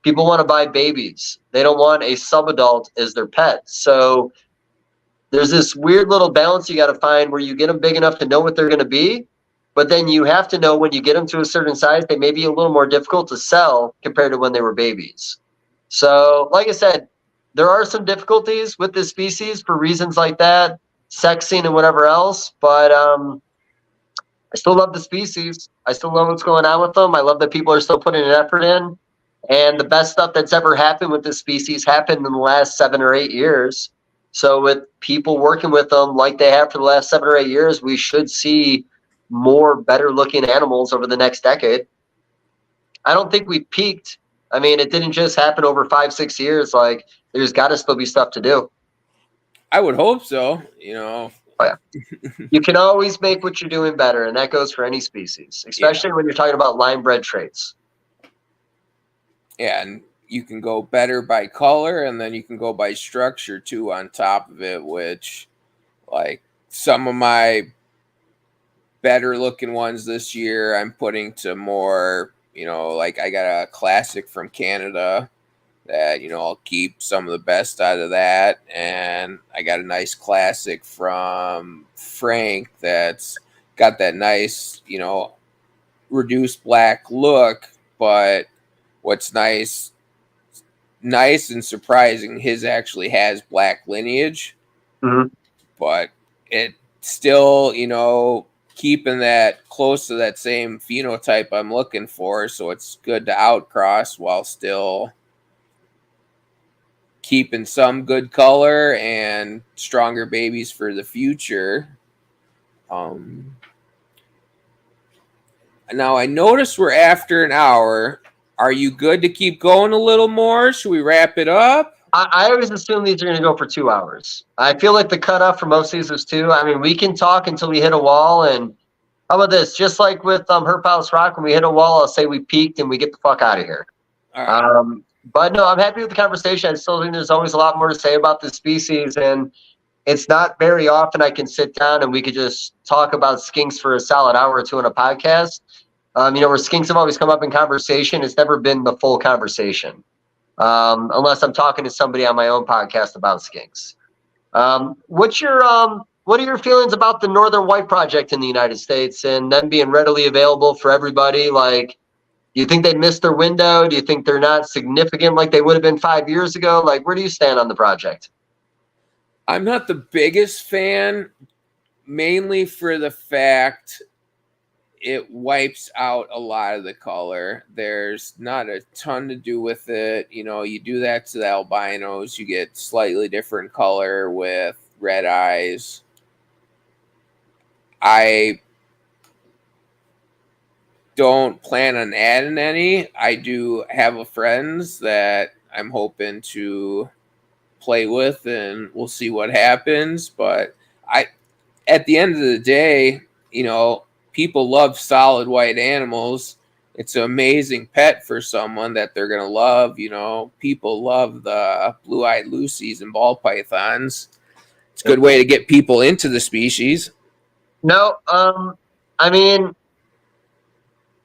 People want to buy babies. They don't want a sub-adult as their pet. So there's this weird little balance you got to find where you get them big enough to know what they're going to be, but then you have to know when you get them to a certain size, they may be a little more difficult to sell compared to when they were babies. So, like I said, there are some difficulties with this species for reasons like that, sexing and whatever else, but I still love the species. I still love what's going on with them. I love that people are still putting an effort in. And the best stuff that's ever happened with this species happened in the last 7 or 8 years. So with people working with them like they have for the last 7 or 8 years, we should see more better looking animals over the next decade. I don't think we peaked. I mean, it didn't just happen over 5, 6 years. Like, there's got to still be stuff to do. I would hope so, you know. Oh, yeah. You can always make what you're doing better, and that goes for any species, especially when you're talking about line bred traits. Yeah, and you can go better by color, and then you can go by structure too on top of it, which, like, some of my better looking ones this year I'm putting to more, you know, like I got a classic from Canada that, you know, I'll keep some of the best out of that, and I got a nice classic from Frank that's got that nice, you know, reduced black look, but what's nice and surprising, his actually has black lineage, but it still, you know, keeping that close to that same phenotype I'm looking for, so it's good to outcross while still keeping some good color and stronger babies for the future. Now I notice we're after an hour. Are you good to keep going a little more? Should we wrap it up? I always assume these are going to go for 2 hours. I feel like the cutoff for most of these is 2. I mean, we can talk until we hit a wall. And how about this? Just like with Herb Palace Rock, when we hit a wall, I'll say we peaked and we get the fuck out of here. All right. But no, I'm happy with the conversation. I still think there's always a lot more to say about this species. And it's not very often I can sit down and we could just talk about skinks for a solid hour or two on a podcast. You know, where skinks have always come up in conversation, it's never been the full conversation. Unless I'm talking to somebody on my own podcast about skinks. What are your feelings about the Northern White Project in the United States and them being readily available for everybody? Like, do you think they missed their window? Do you think they're not significant like they would have been 5 years ago? Like, where do you stand on the project? I'm not the biggest fan, mainly for the fact it wipes out a lot of the color. There's not a ton to do with it. You know, you do that to the albinos, you get slightly different color with red eyes. I don't plan on adding any. I do have a friends that I'm hoping to play with, and we'll see what happens. But at the end of the day, you know, people love solid white animals. It's an amazing pet for someone that they're going to love. You know, people love the blue-eyed Lucies and ball pythons. It's a good way to get people into the species. No, I mean,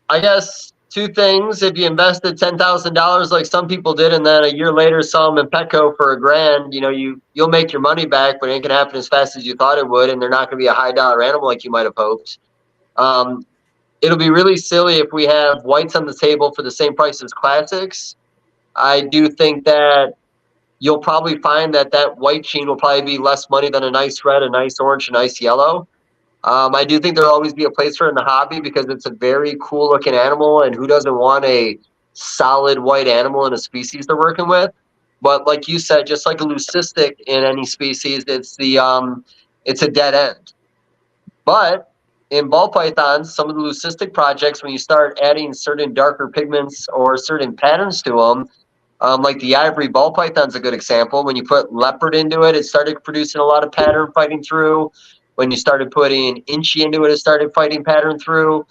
I guess two things. If you invested $10,000 like some people did, and then a year later sell them in Petco for $1,000, you'll make your money back, but it ain't gonna happen as fast as you thought it would, and they're not gonna be a high dollar animal like you might have hoped. It'll be really silly if we have whites on the table for the same price as classics. I do think that you'll probably find that white sheen will probably be less money than a nice red, a nice orange, a nice yellow. I do think there'll always be a place for it in the hobby because it's a very cool looking animal, and who doesn't want a solid white animal in a species they're working with? But like you said, just like a leucistic in any species, it's a dead end. But in ball pythons, some of the leucistic projects, when you start adding certain darker pigments or certain patterns to them, like the ivory ball python's a good example. When you put leopard into it, it started producing a lot of pattern fighting through. When you started putting inchy into it, it started fighting pattern through.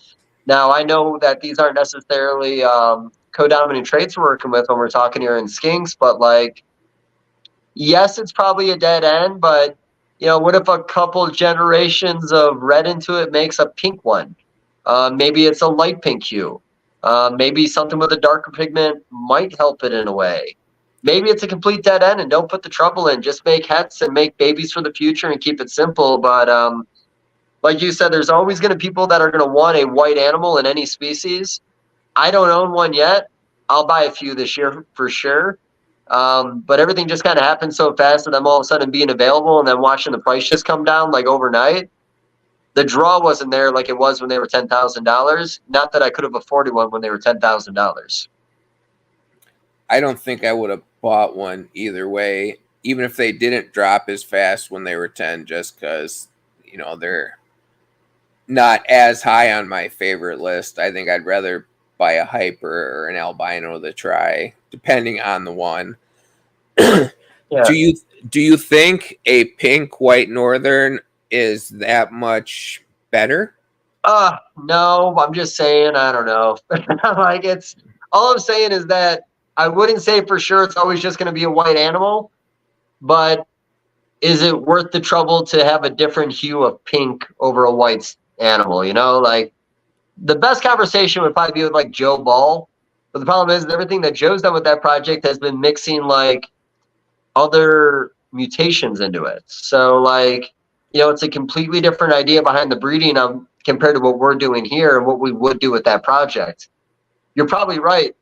Now, I know that these aren't necessarily codominant traits we're working with when we're talking here in skinks, but like, yes, it's probably a dead end, but what if a couple generations of red into it makes a pink one? Maybe it's a light pink hue. Maybe something with a darker pigment might help it in a way. Maybe it's a complete dead end and don't put the trouble in. Just make hets and make babies for the future and keep it simple. But like you said, there's always going to be people that are going to want a white animal in any species. I don't own one yet. I'll buy a few this year for sure. But everything just kind of happened so fast, and them all of a sudden being available and then watching the price just come down like overnight. The draw wasn't there like it was when they were $10,000. Not that I could have afforded one when they were $10,000. I don't think I would have bought one either way, even if they didn't drop as fast when they were 10, just because, they're not as high on my favorite list. I think I'd rather buy a hyper or an albino to try, depending on the one. Yeah. Do you think a pink white northern is that much better? No, I'm just saying, I don't know. Like, it's all I'm saying is that I wouldn't say for sure it's always just going to be a white animal, but is it worth the trouble to have a different hue of pink over a white animal? Like, the best conversation would probably be with like Joe Ball, but the problem is everything that Joe's done with that project has been mixing like other mutations into it. So like, it's a completely different idea behind the breeding compared to what we're doing here and what we would do with that project. You're probably right.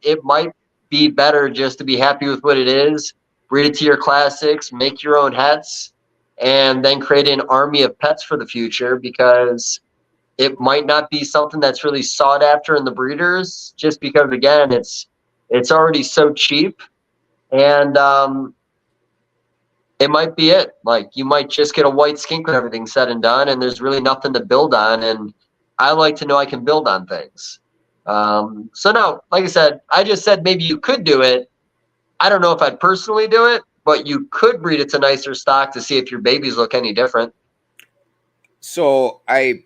It might be better just to be happy with what it is, breed it to your classics, make your own hets, and then create an army of pets for the future, because it might not be something that's really sought after in the breeders, just because, again, it's already so cheap. And it might be it. Like, you might just get a white skink when everything's said and done, and there's really nothing to build on. And I like to know I can build on things. So no, like I said, I just said maybe you could do it. I don't know if I'd personally do it, but you could breed it to nicer stock to see if your babies look any different. So I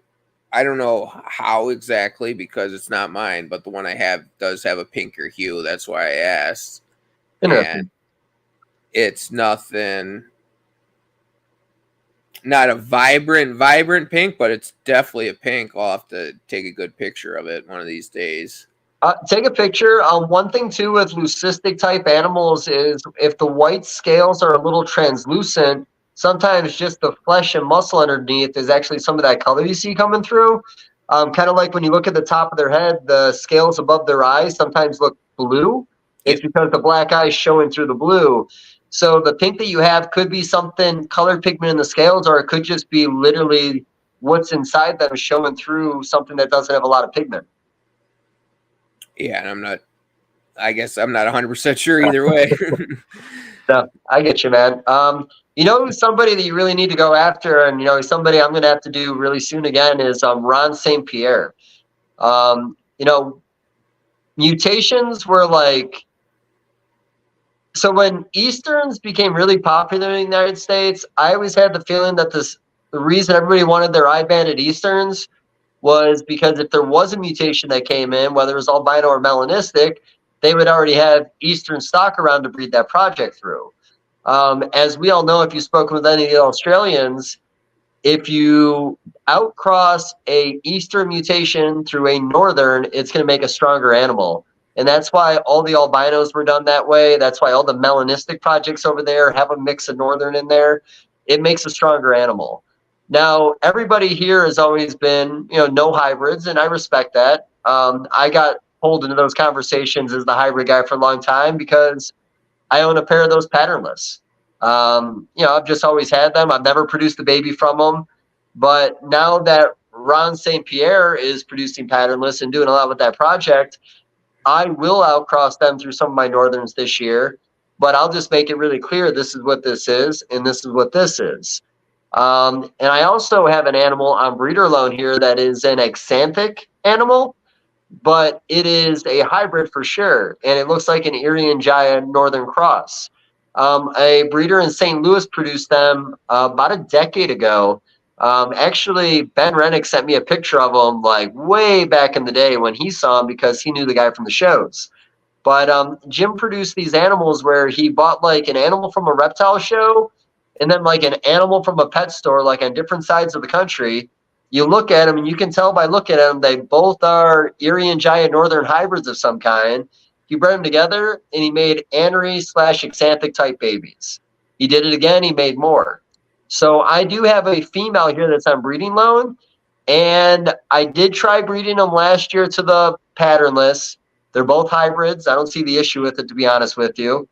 don't know how exactly, because it's not mine, but the one I have does have a pinker hue. That's why I asked. And it's nothing, not a vibrant pink, but it's definitely a pink. I'll have to take a good picture of it one of these days. Take a picture. One thing too with leucistic type animals is if the white scales are a little translucent, sometimes just the flesh and muscle underneath is actually some of that color you see coming through. Kind of like when you look at the top of their head, the scales above their eyes sometimes look blue. It's because the black eye is showing through the blue. So the pink that you have could be something colored pigment in the scales, or it could just be literally what's inside them showing through something that doesn't have a lot of pigment. Yeah, and I guess I'm not 100% sure either way. No, I get you, man. Somebody that you really need to go after, and somebody I'm going to have to do really soon again is Ron St. Pierre. Mutations were like, so when Easterns became really popular in the United States, I always had the feeling that the reason everybody wanted their eye-banded Easterns was because if there was a mutation that came in, whether it was albino or melanistic, they would already have Eastern stock around to breed that project through. As we all know, if you've spoken with any of the Australians, if you outcross a Eastern mutation through a Northern, it's going to make a stronger animal. And that's why all the albinos were done that way. That's why all the melanistic projects over there have a mix of Northern in there. It makes a stronger animal. Now, everybody here has always been, no hybrids, and I respect that. I got pulled into those conversations as the hybrid guy for a long time because I own a pair of those patternless. I've just always had them. I've never produced a baby from them. But now that Ron St. Pierre is producing patternless and doing a lot with that project, I will outcross them through some of my Northerns this year. But I'll just make it really clear this is what this is, and this is what this is. And I also have an animal on breeder loan here that is an axanthic animal, but it is a hybrid for sure, and it looks like an Irian Jaya Northern Cross. A breeder in St. Louis produced them about a decade ago. Actually, Ben Rennick sent me a picture of them like way back in the day when he saw them because he knew the guy from the shows. But Jim produced these animals where he bought like an animal from a reptile show and then like an animal from a pet store, like on different sides of the country. You look at them and you can tell by looking at them, they both are Irian Giant Northern hybrids of some kind. He bred them together and he made anery/axanthic type babies. He did it again, he made more. So I do have a female here that's on breeding loan, and I did try breeding them last year to the patternless. They're both hybrids. I don't see the issue with it, to be honest with you.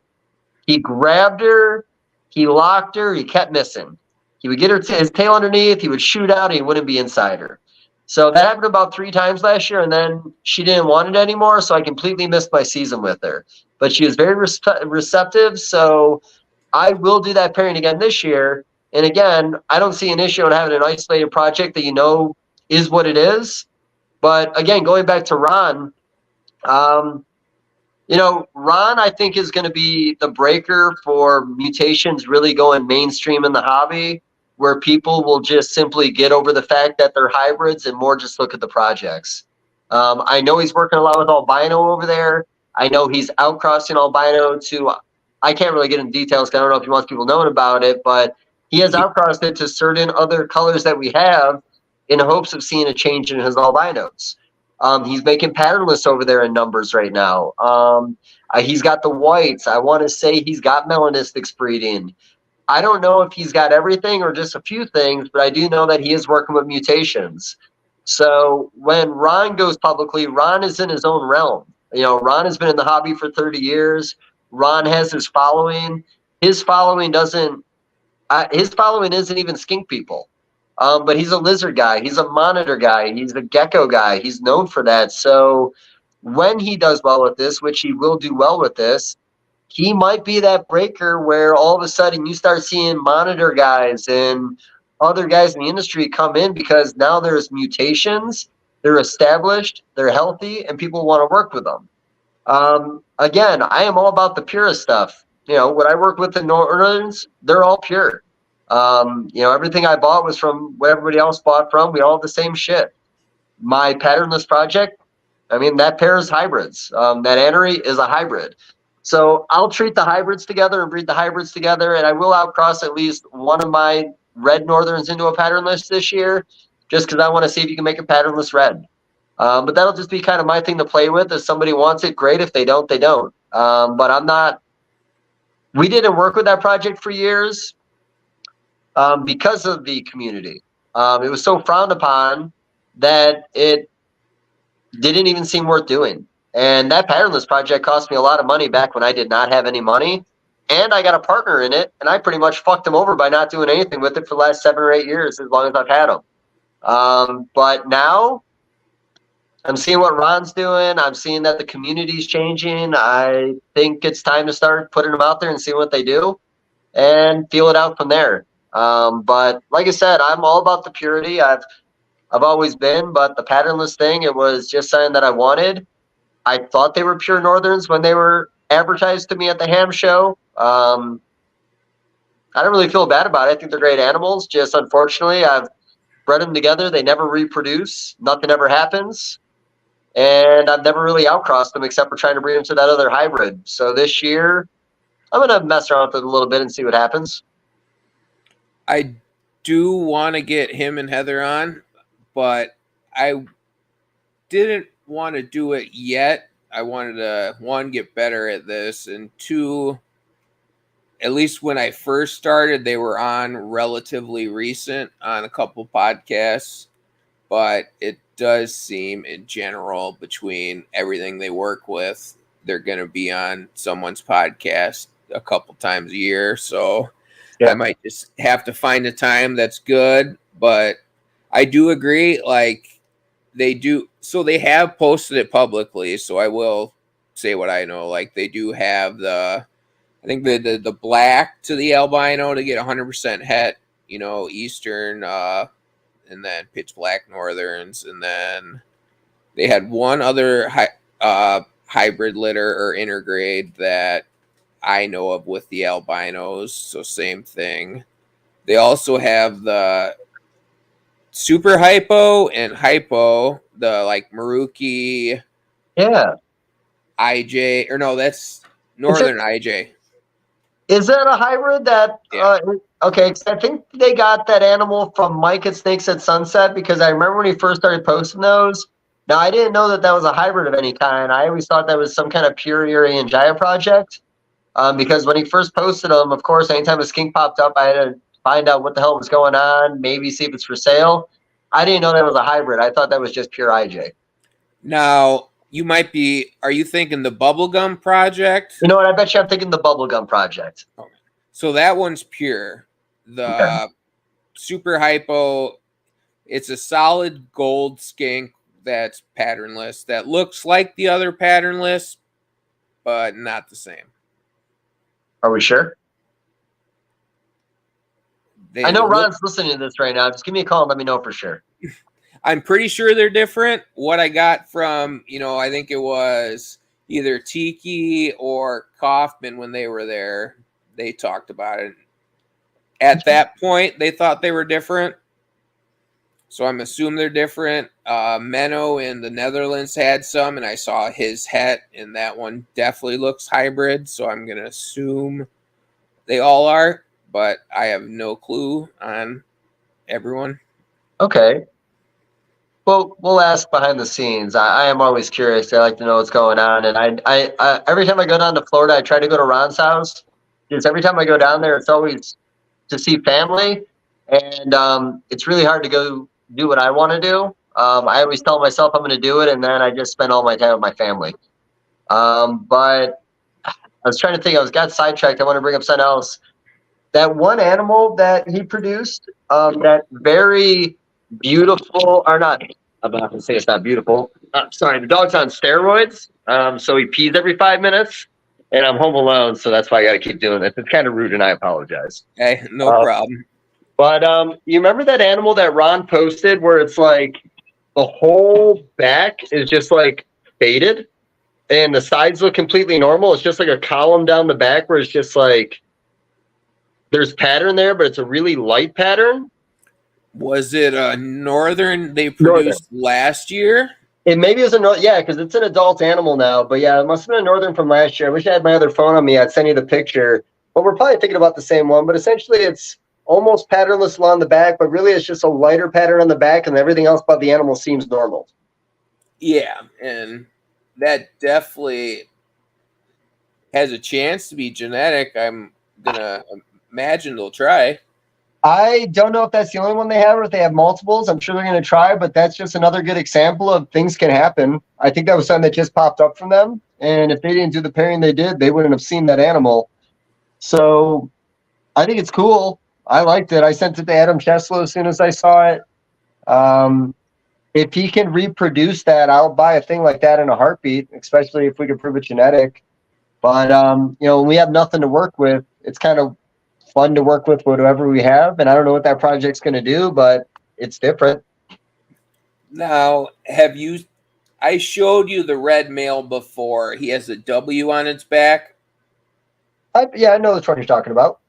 He grabbed her, he locked her, he kept missing. He would get his tail underneath, he would shoot out, and he wouldn't be inside her. So that happened about 3 times last year, and then she didn't want it anymore, so I completely missed my season with her. But she was very receptive, so I will do that pairing again this year. And again, I don't see an issue in having an isolated project that is what it is. But again, going back to Ron, Ron, I think is going to be the breaker for mutations really going mainstream in the hobby, where people will just simply get over the fact that they're hybrids and more just look at the projects. I know he's working a lot with albino over there. I know he's outcrossing albino to, I can't really get into details because I don't know if he wants people knowing about it, but he has outcrossed it to certain other colors that we have in hopes of seeing a change in his albinos. He's making patternless over there in numbers right now. He's got the whites. I want to say he's got melanistics breeding. I don't know if he's got everything or just a few things, but I do know that he is working with mutations. So when Ron goes publicly, Ron is in his own realm. Ron has been in the hobby for 30 years. Ron has his following. His following isn't even skink people. But he's a lizard guy. He's a monitor guy. He's a gecko guy. He's known for that. So when he does well with this, which he will do well with this, he might be that breaker where all of a sudden you start seeing monitor guys and other guys in the industry come in because now there's mutations, they're established, they're healthy, and people want to work with them. Again, I am all about the purest stuff. When I work with the Northerns, they're all pure. Everything I bought was from what everybody else bought from. We all have the same shit. My patternless project, that pair is hybrids. That anery is a hybrid. So I'll treat the hybrids together and breed the hybrids together, and I will outcross at least one of my red Northerns into a patternless this year, just because I want to see if you can make a patternless red. But that'll just be kind of my thing to play with. If somebody wants it, great. If they don't, they don't. But I'm not. We didn't work with that project for years. Because of the community. It was so frowned upon that it didn't even seem worth doing. And that patternless project cost me a lot of money back when I did not have any money. And I got a partner in it, and I pretty much fucked him over by not doing anything with it for the last 7 or 8 years, as long as I've had them. But now I'm seeing what Ron's doing. I'm seeing that the community's changing. I think it's time to start putting them out there and see what they do and feel it out from there. But like I said, I'm all about the purity. I've always been, but the patternless thing, it was just something that I wanted. I thought they were pure Northerns when they were advertised to me at the ham show. I don't really feel bad about it. I think they're great animals. Just unfortunately, I've bred them together. They never reproduce. Nothing ever happens. And I've never really outcrossed them except for trying to breed them to that other hybrid. So this year, I'm going to mess around with it a little bit and see what happens. I do want to get him and Heather on, but I didn't want to do it yet. I wanted to, one, get better at this, and two, at least when I first started, they were on relatively recent on a couple podcasts, but it does seem in general between everything they work with, they're going to be on someone's podcast a couple times a year. So I might just have to find a time that's good. But I do agree, like they do. So they have posted it publicly. So I will say what I know. Like they do have I think the black to the albino to get 100% het, Eastern, and then pitch black northerns, and then they had one other hybrid litter or intergrade that I know of with the albinos, so same thing. They also have the super hypo and hypo, the like Maruki, IJ, or no, that's northern IJ. Is that a hybrid that? Yeah. Okay, cause I think they got that animal from Mike at Snakes at Sunset, because I remember when he first started posting those. Now, I didn't know that was a hybrid of any kind. I always thought that was some kind of pure Yuri and Jaya project, because when he first posted them, of course, anytime a skink popped up, I had to find out what the hell was going on, maybe see if it's for sale. I didn't know that was a hybrid. I thought that was just pure IJ. Now, you might be, are you thinking the Bubblegum Project? You know what? I bet you I'm thinking the Bubblegum Project. Okay. So that one's pure. The super hypo, it's a solid gold skink that's patternless, that looks like the other patternless, but not the same. Are we sure? I know Ron's listening to this right now. Just give me a call and let me know for sure. I'm pretty sure they're different. What I got from, I think it was either Tiki or Kaufman when they were there, they talked about it. At that point, they thought they were different. So I'm assuming they're different. Menno in the Netherlands had some, and I saw his het, and that one definitely looks hybrid. So I'm going to assume they all are, but I have no clue on everyone. Okay. Well, we'll ask behind the scenes. I am always curious. I like to know what's going on. And I every time I go down to Florida, I try to go to Ron's house. Because every time I go down there, it's always to see family. And it's really hard to go do what I want to do. I always tell myself I'm going to do it, and then I just spend all my time with my family. But I was trying to think. I got sidetracked. I want to bring up something else. That one animal that he produced, that very beautiful, or not, I'm not going to say it's not beautiful. Sorry, the dog's on steroids, so he pees every 5 minutes, and I'm home alone, so that's why I got to keep doing this. It's kind of rude, and I apologize. Hey, no problem. But you remember that animal that Ron posted where it's like the whole back is just like faded, and the sides look completely normal? It's just like a column down the back where it's just like there's pattern there, but it's a really light pattern. Was it a northern they produced last year? It maybe was because it's an adult animal now. But yeah, it must have been a northern from last year. I wish I had my other phone on me. I'd send you the picture. But we're probably thinking about the same one. But essentially, it's almost patternless along the back, but really it's just a lighter pattern on the back, and everything else about the animal seems normal. Yeah, and that definitely has a chance to be genetic. I'm gonna imagine they'll try. I don't know if that's the only one they have or if they have multiples. I'm sure they're going to try, but that's just another good example of things can happen. I think that was something that just popped up from them. And if they didn't do the pairing they did, they wouldn't have seen that animal. So I think it's cool. I liked it. I sent it to Adam Cheslow as soon as I saw it. If he can reproduce that, I'll buy a thing like that in a heartbeat, especially if we can prove it genetic. But, when we have nothing to work with, it's kind of fun to work with whatever we have. And I don't know what that project's going to do, but it's different. Now, I showed you the red male before. He has a W on its back. I know which one you're talking about.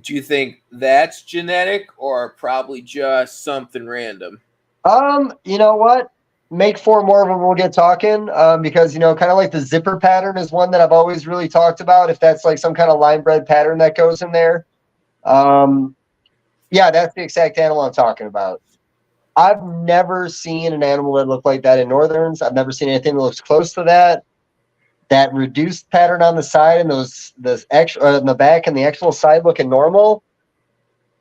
Do you think that's genetic or probably just something random? You know what? Make 4 more of them, we'll get talking. Because, kind of like the zipper pattern is one that I've always really talked about. If that's like some kind of line bred pattern that goes in there. Yeah, that's the exact animal I'm talking about. I've never seen an animal that looked like that in Northerns. I've never seen anything that looks close to that. That reduced pattern on the side and those extra in the back and the actual side looking normal.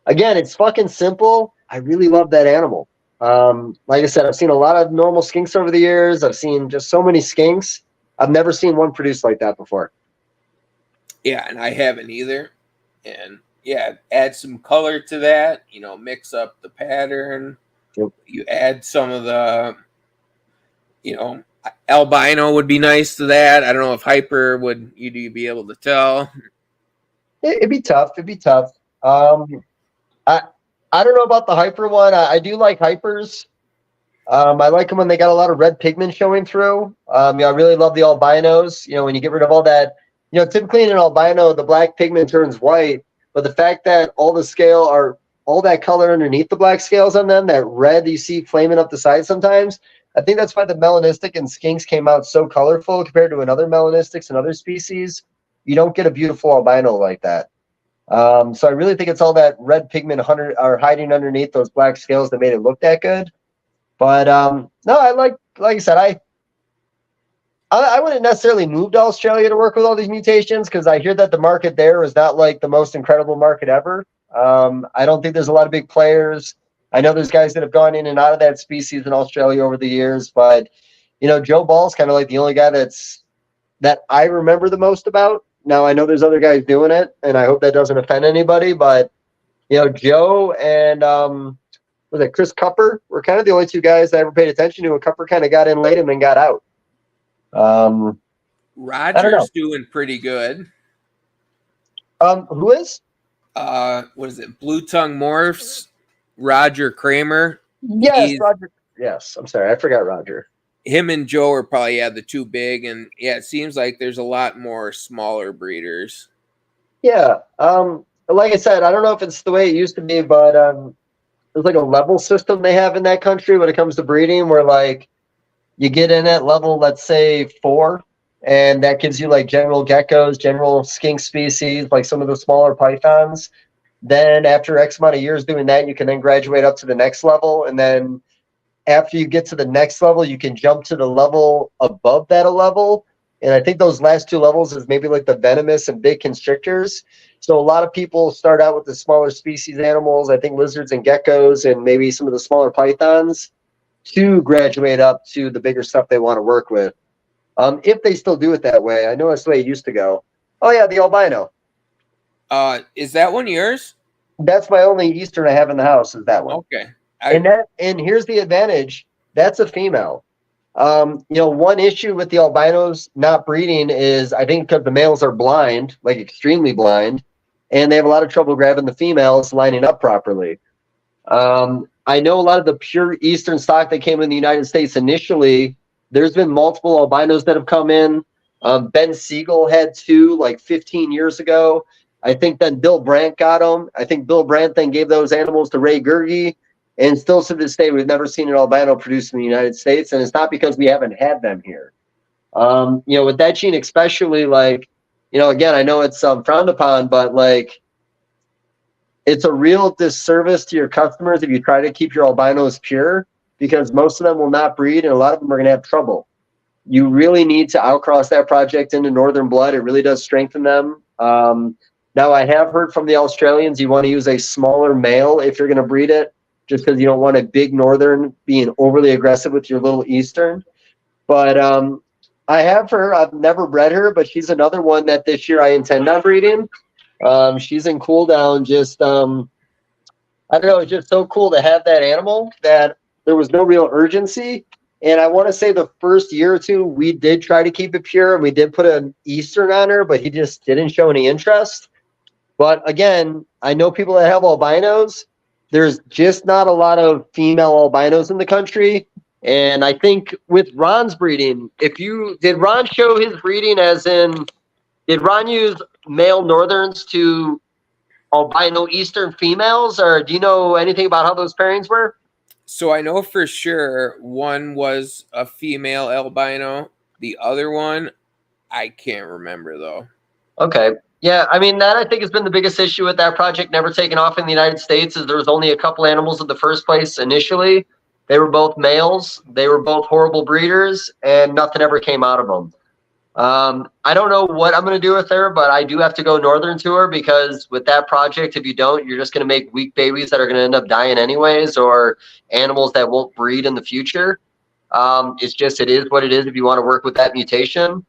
Again, it's fucking simple. I really love that animal. Like I said, I've seen a lot of normal skinks over the years. I've seen just so many skinks. I've never seen one produced like that before. Yeah, and I haven't either. And yeah, add some color to that, mix up the pattern. Yep. You add some of the, you know, albino would be nice to that. I don't know if hyper would you be able to tell. It'd be tough. It'd be tough. I I don't know about the hyper one. I do like hypers. I like them when they got a lot of red pigment showing through. I really love the albinos. When you get rid of all that, typically in an albino, the black pigment turns white, but the fact that all that color underneath the black scales on them, that red you see flaming up the side sometimes, I think that's why the melanistic and skinks came out so colorful compared to another melanistics and other species. You don't get a beautiful albino like that. So I really think it's all that red pigment hiding underneath those black scales that made it look that good. But no, like I said, I wouldn't necessarily move to Australia to work with all these mutations because I hear that the market there is not like the most incredible market ever. I don't think there's a lot of big players. I know there's guys that have gone in and out of that species in Australia over the years, but Joe Ball's kind of like the only guy that I remember the most about. Now I know there's other guys doing it, and I hope that doesn't offend anybody, but Joe and was it Chris Cupper? Were kind of the only two guys I ever paid attention to, and Cupper kind of got in late and then got out. I don't know. Roger's doing pretty good. Who is? What is it? Blue Tongue Morphs, Roger Kramer. Yes, Roger. Yes, I'm sorry, I forgot Roger. Him and Joe are probably the two big, and it seems like there's a lot more smaller breeders. Yeah. Like I said, I don't know if it's the way it used to be, but there's like a level system they have in that country when it comes to breeding, where like you get in at level, let's say 4, and that gives you like general geckos, general skink species, like some of the smaller pythons. Then after X amount of years doing that, you can then graduate up to the next level, and then after you get to the next level, you can jump to the level above that level. And I think those last 2 levels is maybe like the venomous and big constrictors. So a lot of people start out with the smaller species animals, I think lizards and geckos and maybe some of the smaller pythons, to graduate up to the bigger stuff they want to work with. If they still do it that way. I know that's the way it used to go. Oh yeah, the albino. Is that one yours? That's my only Eastern I have in the house is that one. Okay. And here's the advantage. That's a female. One issue with the albinos not breeding is I think because the males are blind, like extremely blind, and they have a lot of trouble grabbing the females lining up properly. I know a lot of the pure Eastern stock that came in the United States initially, there's been multiple albinos that have come in. Ben Siegel had 2 like 15 years ago. I think then Bill Brandt got them. I think Bill Brandt then gave those animals to Ray Gurgey. And still to this day, we've never seen an albino produced in the United States. And it's not because we haven't had them here. With that gene, especially again, I know it's frowned upon, but it's a real disservice to your customers if you try to keep your albinos pure, because most of them will not breed and a lot of them are going to have trouble. You really need to outcross that project into Northern blood. It really does strengthen them. Now, I have heard from the Australians you want to use a smaller male if you're going to breed it, just because you don't want a big Northern being overly aggressive with your little Eastern. But I have her. I've never bred her, but she's another one that this year I intend on breeding. She's in cool down. Just, I don't know. It's just so cool to have that animal that there was no real urgency. And I want to say the first year or 2, we did try to keep it pure, and we did put an Eastern on her, but he just didn't show any interest. But again, I know people that have albinos. There's just not a lot of female albinos in the country. And I think with Ron's breeding, did Ron show his breeding as in, did Ron use male Northerns to albino Eastern females, or do you know anything about how those pairings were? So I know for sure one was a female albino. The other one, I can't remember though. Okay. Yeah, I mean, that I think has been the biggest issue with that project never taking off in the United States is there was only a couple animals in the first place initially. They were both males. They were both horrible breeders, and nothing ever came out of them. I don't know what I'm going to do with her, but I do have to go northern to her because with that project, if you don't, you're just going to make weak babies that are going to end up dying anyways, or animals that won't breed in the future. It is what it is if you want to work with that mutation.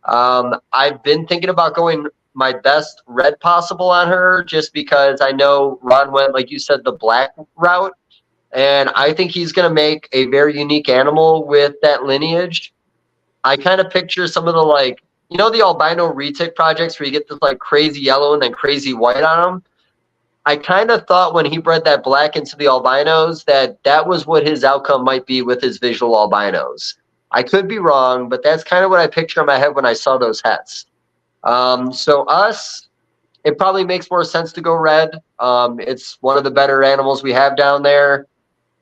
I've been thinking about going my best red possible on her just because I know Ron went, like you said, the black route. And I think he's going to make a very unique animal with that lineage. I kind of picture some of the the albino retic projects where you get this like crazy yellow and then crazy white on them. I kind of thought when he bred that black into the albinos that was what his outcome might be with his visual albinos. I could be wrong, but that's kind of what I picture in my head when I saw those hets. So us, it probably makes more sense to go red. It's one of the better animals we have down there.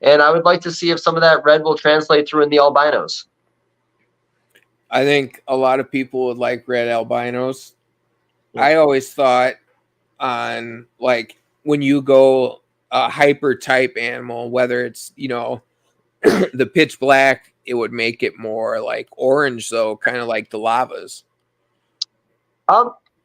And I would like to see if some of that red will translate through in the albinos. I think a lot of people would like red albinos. Yeah. I always thought on like when you go a hyper type animal, whether it's, the pitch black, it would make it more like orange though, kind of like the lavas.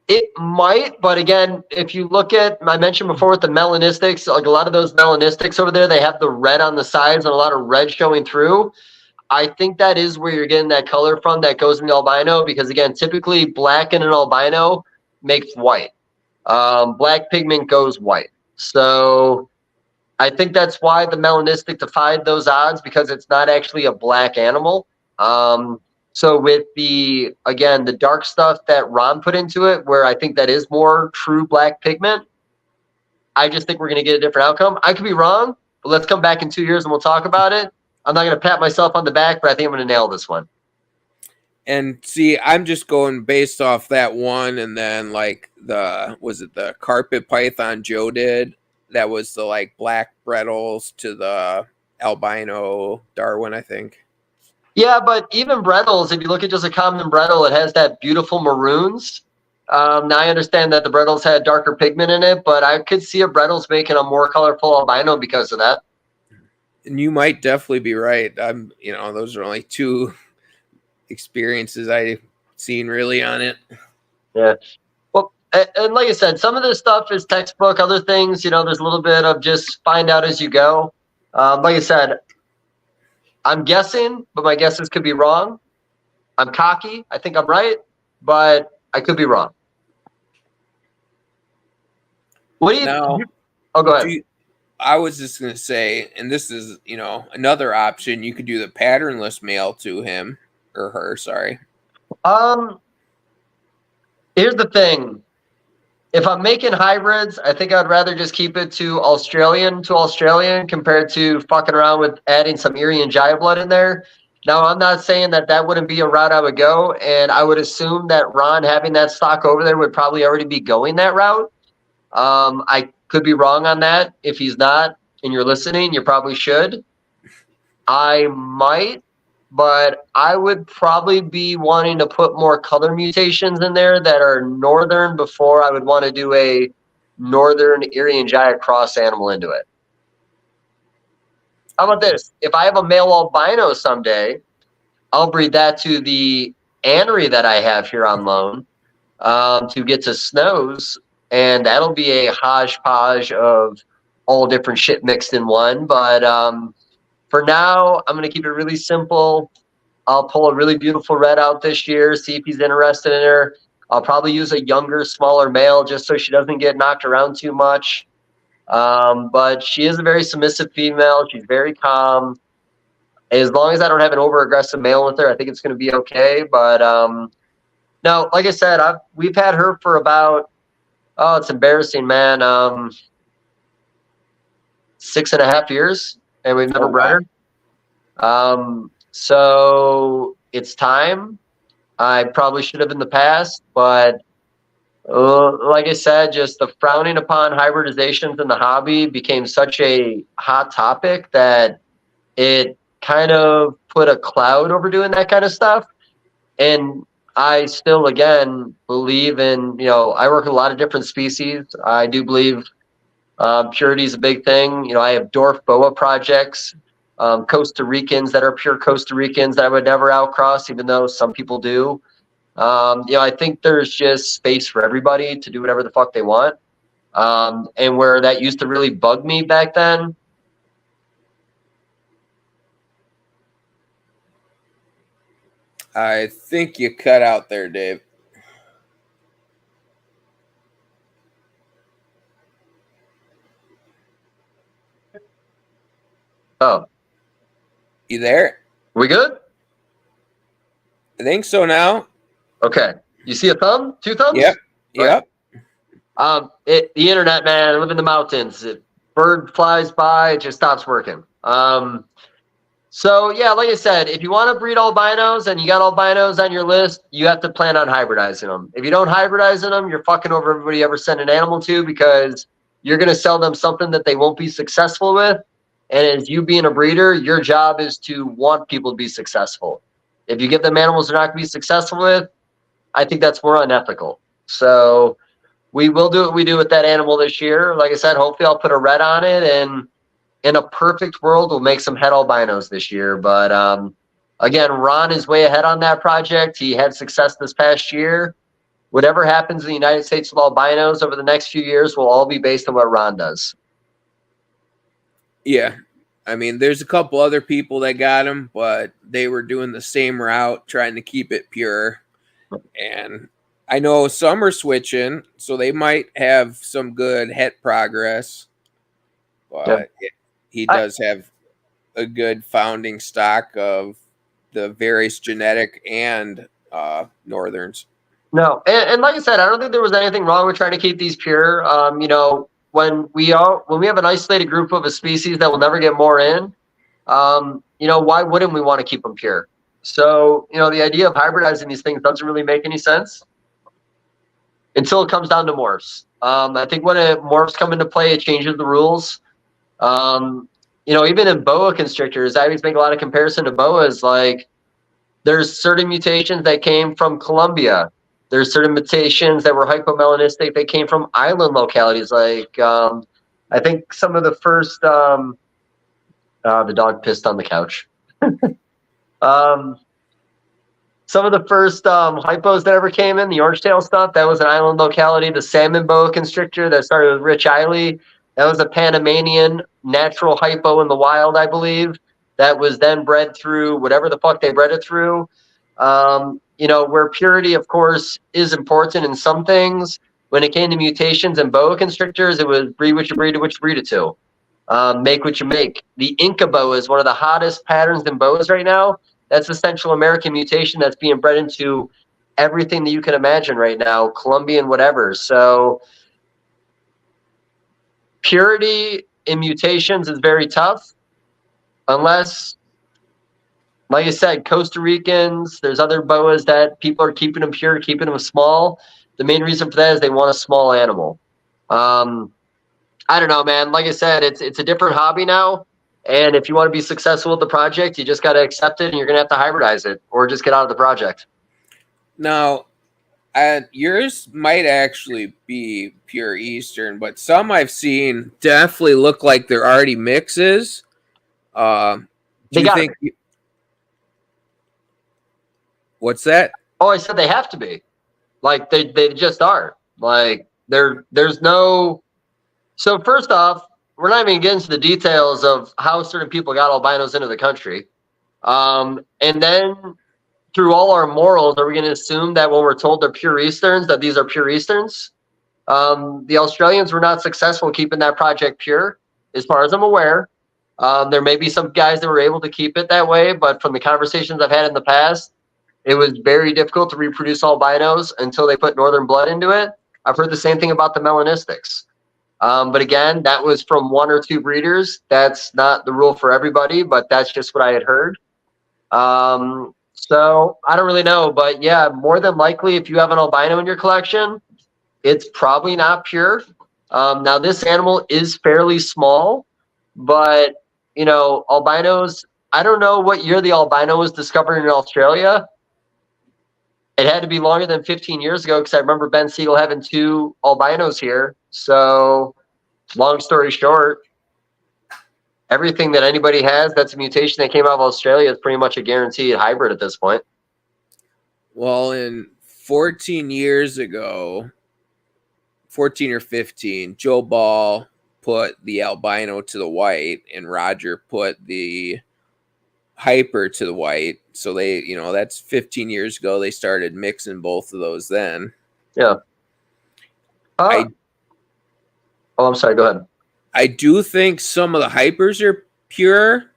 It might, but again, if you look at, I mentioned before with the melanistics, like a lot of those melanistics over there, they have the red on the sides and a lot of red showing through. I think that is where you're getting that color from that goes in the albino because, again, typically black in an albino makes white. Black pigment goes white. So I think that's why the melanistic defied those odds because it's not actually a black animal. So with the dark stuff that Ron put into it, where I think that is more true black pigment, I just think we're going to get a different outcome. I could be wrong, but let's come back in 2 years and we'll talk about it. I'm not going to pat myself on the back, but I think I'm going to nail this one. And see, I'm just going based off that one, and then like the carpet python Joe did? That was the like black Brettles to the albino Darwin, I think. Yeah, but even Brettles, if you look at just a common Brettle, it has that beautiful maroons. Now I understand that the Brettles had darker pigment in it, but I could see a Brettles making a more colorful albino because of that. And you might definitely be right. Those are only two experiences I've seen really on it. Yeah. Well, and like I said, some of this stuff is textbook. Other things, there's a little bit of just find out as you go. Like I said, I'm guessing, but my guesses could be wrong. I'm cocky. I think I'm right, but I could be wrong. What do you? Now, go ahead. I was just going to say, and this is, another option. You could do the patternless male to him or her. Sorry. Here's the thing. If I'm making hybrids, I think I'd rather just keep it to Australian compared to fucking around with adding some Erie and Jaya blood in there. Now, I'm not saying that wouldn't be a route I would go, and I would assume that Ron having that stock over there would probably already be going that route. I could be wrong on that. If he's not and you're listening, you probably should. I might, but I would probably be wanting to put more color mutations in there that are northern before I would want to do a northern Erie and Jaya cross animal into it. How about this? If I have a male albino someday, I'll breed that to the anery that I have here on loan to get to snows, and that'll be a hodgepodge of all different shit mixed in one. But for now, I'm going to keep it really simple. I'll pull a really beautiful red out this year, see if he's interested in her. I'll probably use a younger, smaller male just so she doesn't get knocked around too much. But she is a very submissive female. She's very calm. As long as I don't have an over-aggressive male with her, I think it's going to be okay. But no, like I said, we've had her for about, it's embarrassing, man, 6.5 years, and we've never bred her. So it's time. I probably should have in the past, but like I said, just the frowning upon hybridizations in the hobby became such a hot topic that it kind of put a cloud over doing that kind of stuff. And I still, again, believe in, I work with a lot of different species. I do believe purity is a big thing. I have dwarf boa projects, Costa Ricans that are pure Costa Ricans that I would never outcross, even though some people do. I think there's just space for everybody to do whatever the fuck they want. And where that used to really bug me back then. I think you cut out there, Dave. Oh, You there? we good? I think so now. Okay. You see a thumb? 2 thumbs? Yep. Yep. The internet, man. I live in the mountains. Bird flies by, it just stops working. So yeah, like I said, if you want to breed albinos and you got albinos on your list, you have to plan on hybridizing them. If you don't hybridize them, you're fucking over everybody you ever sent an animal to, because you're going to sell them something that they won't be successful with. And as you being a breeder, your job is to want people to be successful. If you give them animals they're not going to be successful with, I think that's more unethical. So we will do what we do with that animal this year. Like I said, hopefully I'll put a red on it, and in a perfect world, we'll make some het albinos this year. But again, Ron is way ahead on that project. He had success this past year. Whatever happens in the United States with albinos over the next few years will all be based on what Ron does. Yeah. I mean, there's a couple other people that got them, but they were doing the same route, trying to keep it pure. And I know some are switching, so they might have some good het progress. But he does have a good founding stock of the various genetic and northerns. No, and like I said, I don't think there was anything wrong with trying to keep these pure. When we have an isolated group of a species that will never get more in, why wouldn't we want to keep them pure? So, the idea of hybridizing these things doesn't really make any sense until it comes down to morphs. I think when morphs come into play, it changes the rules. Even in boa constrictors, I always make a lot of comparison to boas. Like, there's certain mutations that came from Colombia. There's certain mutations that were hypomelanistic that came from island localities. Like, I think some of the first, the dog pissed on the couch. Some of the first hypos that ever came in, the orange tail stuff, that was an island locality. The salmon boa constrictor that started with Rich Eiley, that was a Panamanian natural hypo in the wild, I believe, that was then bred through whatever the fuck they bred it through. Where purity, of course, is important in some things. When it came to mutations and boa constrictors, it was breed what you breed it to. Make what you make. The Inca boa is one of the hottest patterns in boas right now. That's a Central American mutation that's being bred into everything that you can imagine right now, Colombian, whatever. So purity in mutations is very tough, unless, like I said, Costa Ricans, there's other boas that people are keeping them pure, keeping them small. The main reason for that is they want a small animal. I don't know, man. Like I said, it's a different hobby now. And if you want to be successful with the project, you just got to accept it, and you're going to have to hybridize it or just get out of the project. Now, yours might actually be pure Eastern, but some I've seen definitely look like they're already mixes. Do you think? What's that? Oh, I said they have to be. Like, they just are. Like, there's no. So first off, we're not even getting into the details of how certain people got albinos into the country. And then through all our morals, are we going to assume that when we're told they're pure Easterns, that these are pure Easterns? The Australians were not successful keeping that project pure, as far as I'm aware. There may be some guys that were able to keep it that way, but from the conversations I've had in the past, it was very difficult to reproduce albinos until they put northern blood into it. I've heard the same thing about the melanistics. But again, that was from 1 or 2 breeders. That's not the rule for everybody, but that's just what I had heard. So I don't really know, but yeah, more than likely, if you have an albino in your collection, it's probably not pure. Now this animal is fairly small, but albinos, I don't know what year the albino was discovered in Australia. It had to be longer than 15 years ago because I remember Ben Siegel having 2 albinos here. So, long story short, everything that anybody has that's a mutation that came out of Australia is pretty much a guaranteed hybrid at this point. Well, in 14 years ago, 14 or 15, Joe Ball put the albino to the white and Roger put the hyper to the white. So they, that's 15 years ago. They started mixing both of those then. Yeah. I'm sorry. Go ahead. I do think some of the hypers are pure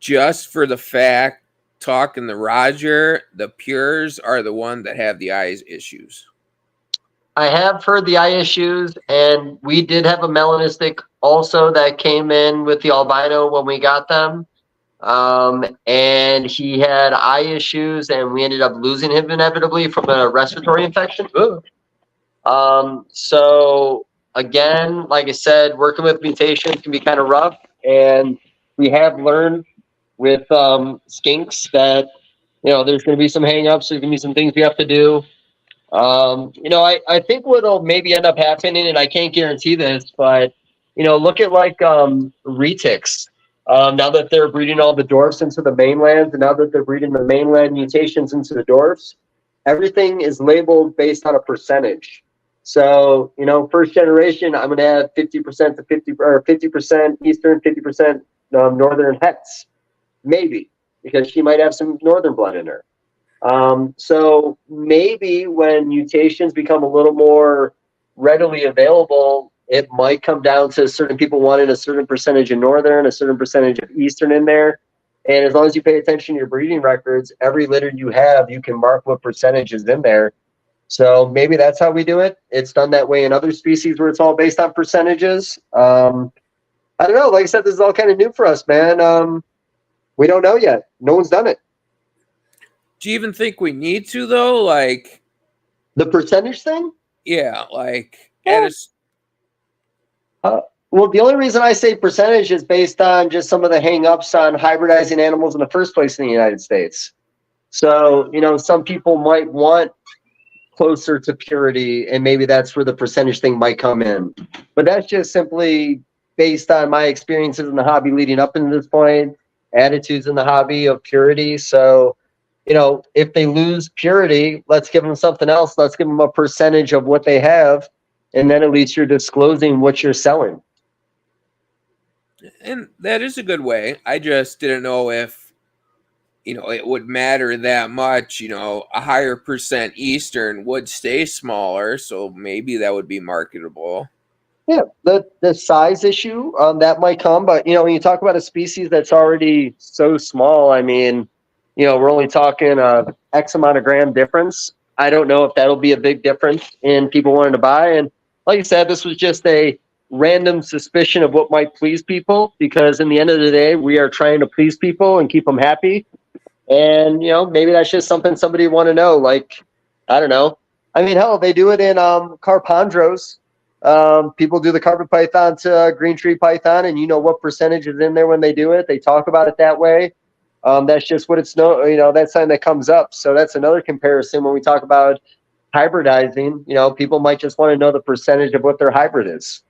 just for the fact, talking to Roger, the pures are the one that have the eyes issues. I have heard the eye issues, and we did have a melanistic also that came in with the albino when we got them. And he had eye issues, and we ended up losing him inevitably from a respiratory infection. So again, like I said, working with mutations can be kind of rough, and we have learned with skinks that there's going to be some hangups. There's going to be some things we have to do. I think what'll maybe end up happening, and I can't guarantee this, but look at like retics. Now that they're breeding all the dwarfs into the mainlands, and now that they're breeding the mainland mutations into the dwarfs, everything is labeled based on a percentage. So, first generation, I'm going to have 50% to 50 or 50% Eastern, 50% Northern hets, maybe, because she might have some Northern blood in her. So maybe when mutations become a little more readily available, it might come down to certain people wanting a certain percentage of Northern, a certain percentage of Eastern in there. And as long as you pay attention to your breeding records, every litter you have, you can mark what percentage is in there. So maybe that's how we do it. It's done that way in other species where it's all based on percentages. I don't know. Like I said, this is all kind of new for us, man. We don't know yet. No one's done it. Do you even think we need to, though? Like the percentage thing? Yeah, like well, the only reason I say percentage is based on just some of the hang-ups on hybridizing animals in the first place in the United States. So, some people might want closer to purity, and maybe that's where the percentage thing might come in. But that's just simply based on my experiences in the hobby leading up into this point, attitudes in the hobby of purity. So, if they lose purity, let's give them something else. Let's give them a percentage of what they have, and then at least you're disclosing what you're selling. And that is a good way. I just didn't know if, it would matter that much. A higher percent Eastern would stay smaller, so maybe that would be marketable. Yeah, the size issue, that might come. But, when you talk about a species that's already so small, I mean, we're only talking X amount of gram difference. I don't know if that'll be a big difference in people wanting to buy. And like I said, this was just a random suspicion of what might please people, because in the end of the day, we are trying to please people and keep them happy. And, maybe that's just something somebody want to know. Like, I don't know. I mean, hell, they do it in Carpandros. People do the carpet python to green tree python, and what percentage is in there when they do it. They talk about it that way. That's just what it's that's something that comes up. So that's another comparison when we talk about hybridizing. People might just want to know the percentage of what their hybrid is.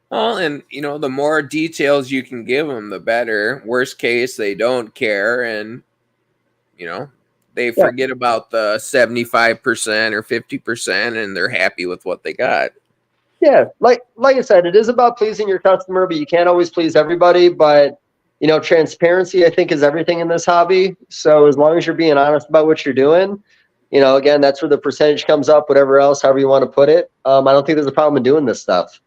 Well, and the more details you can give them, the better. Worst case, they don't care, and they forget about the 75% or 50%, and they're happy with what they got. Yeah, like I said, it is about pleasing your customer, but you can't always please everybody. But transparency, I think, is everything in this hobby. So as long as you're being honest about what you're doing, again, that's where the percentage comes up, whatever else, however you want to put it. I don't think there's a problem in doing this stuff.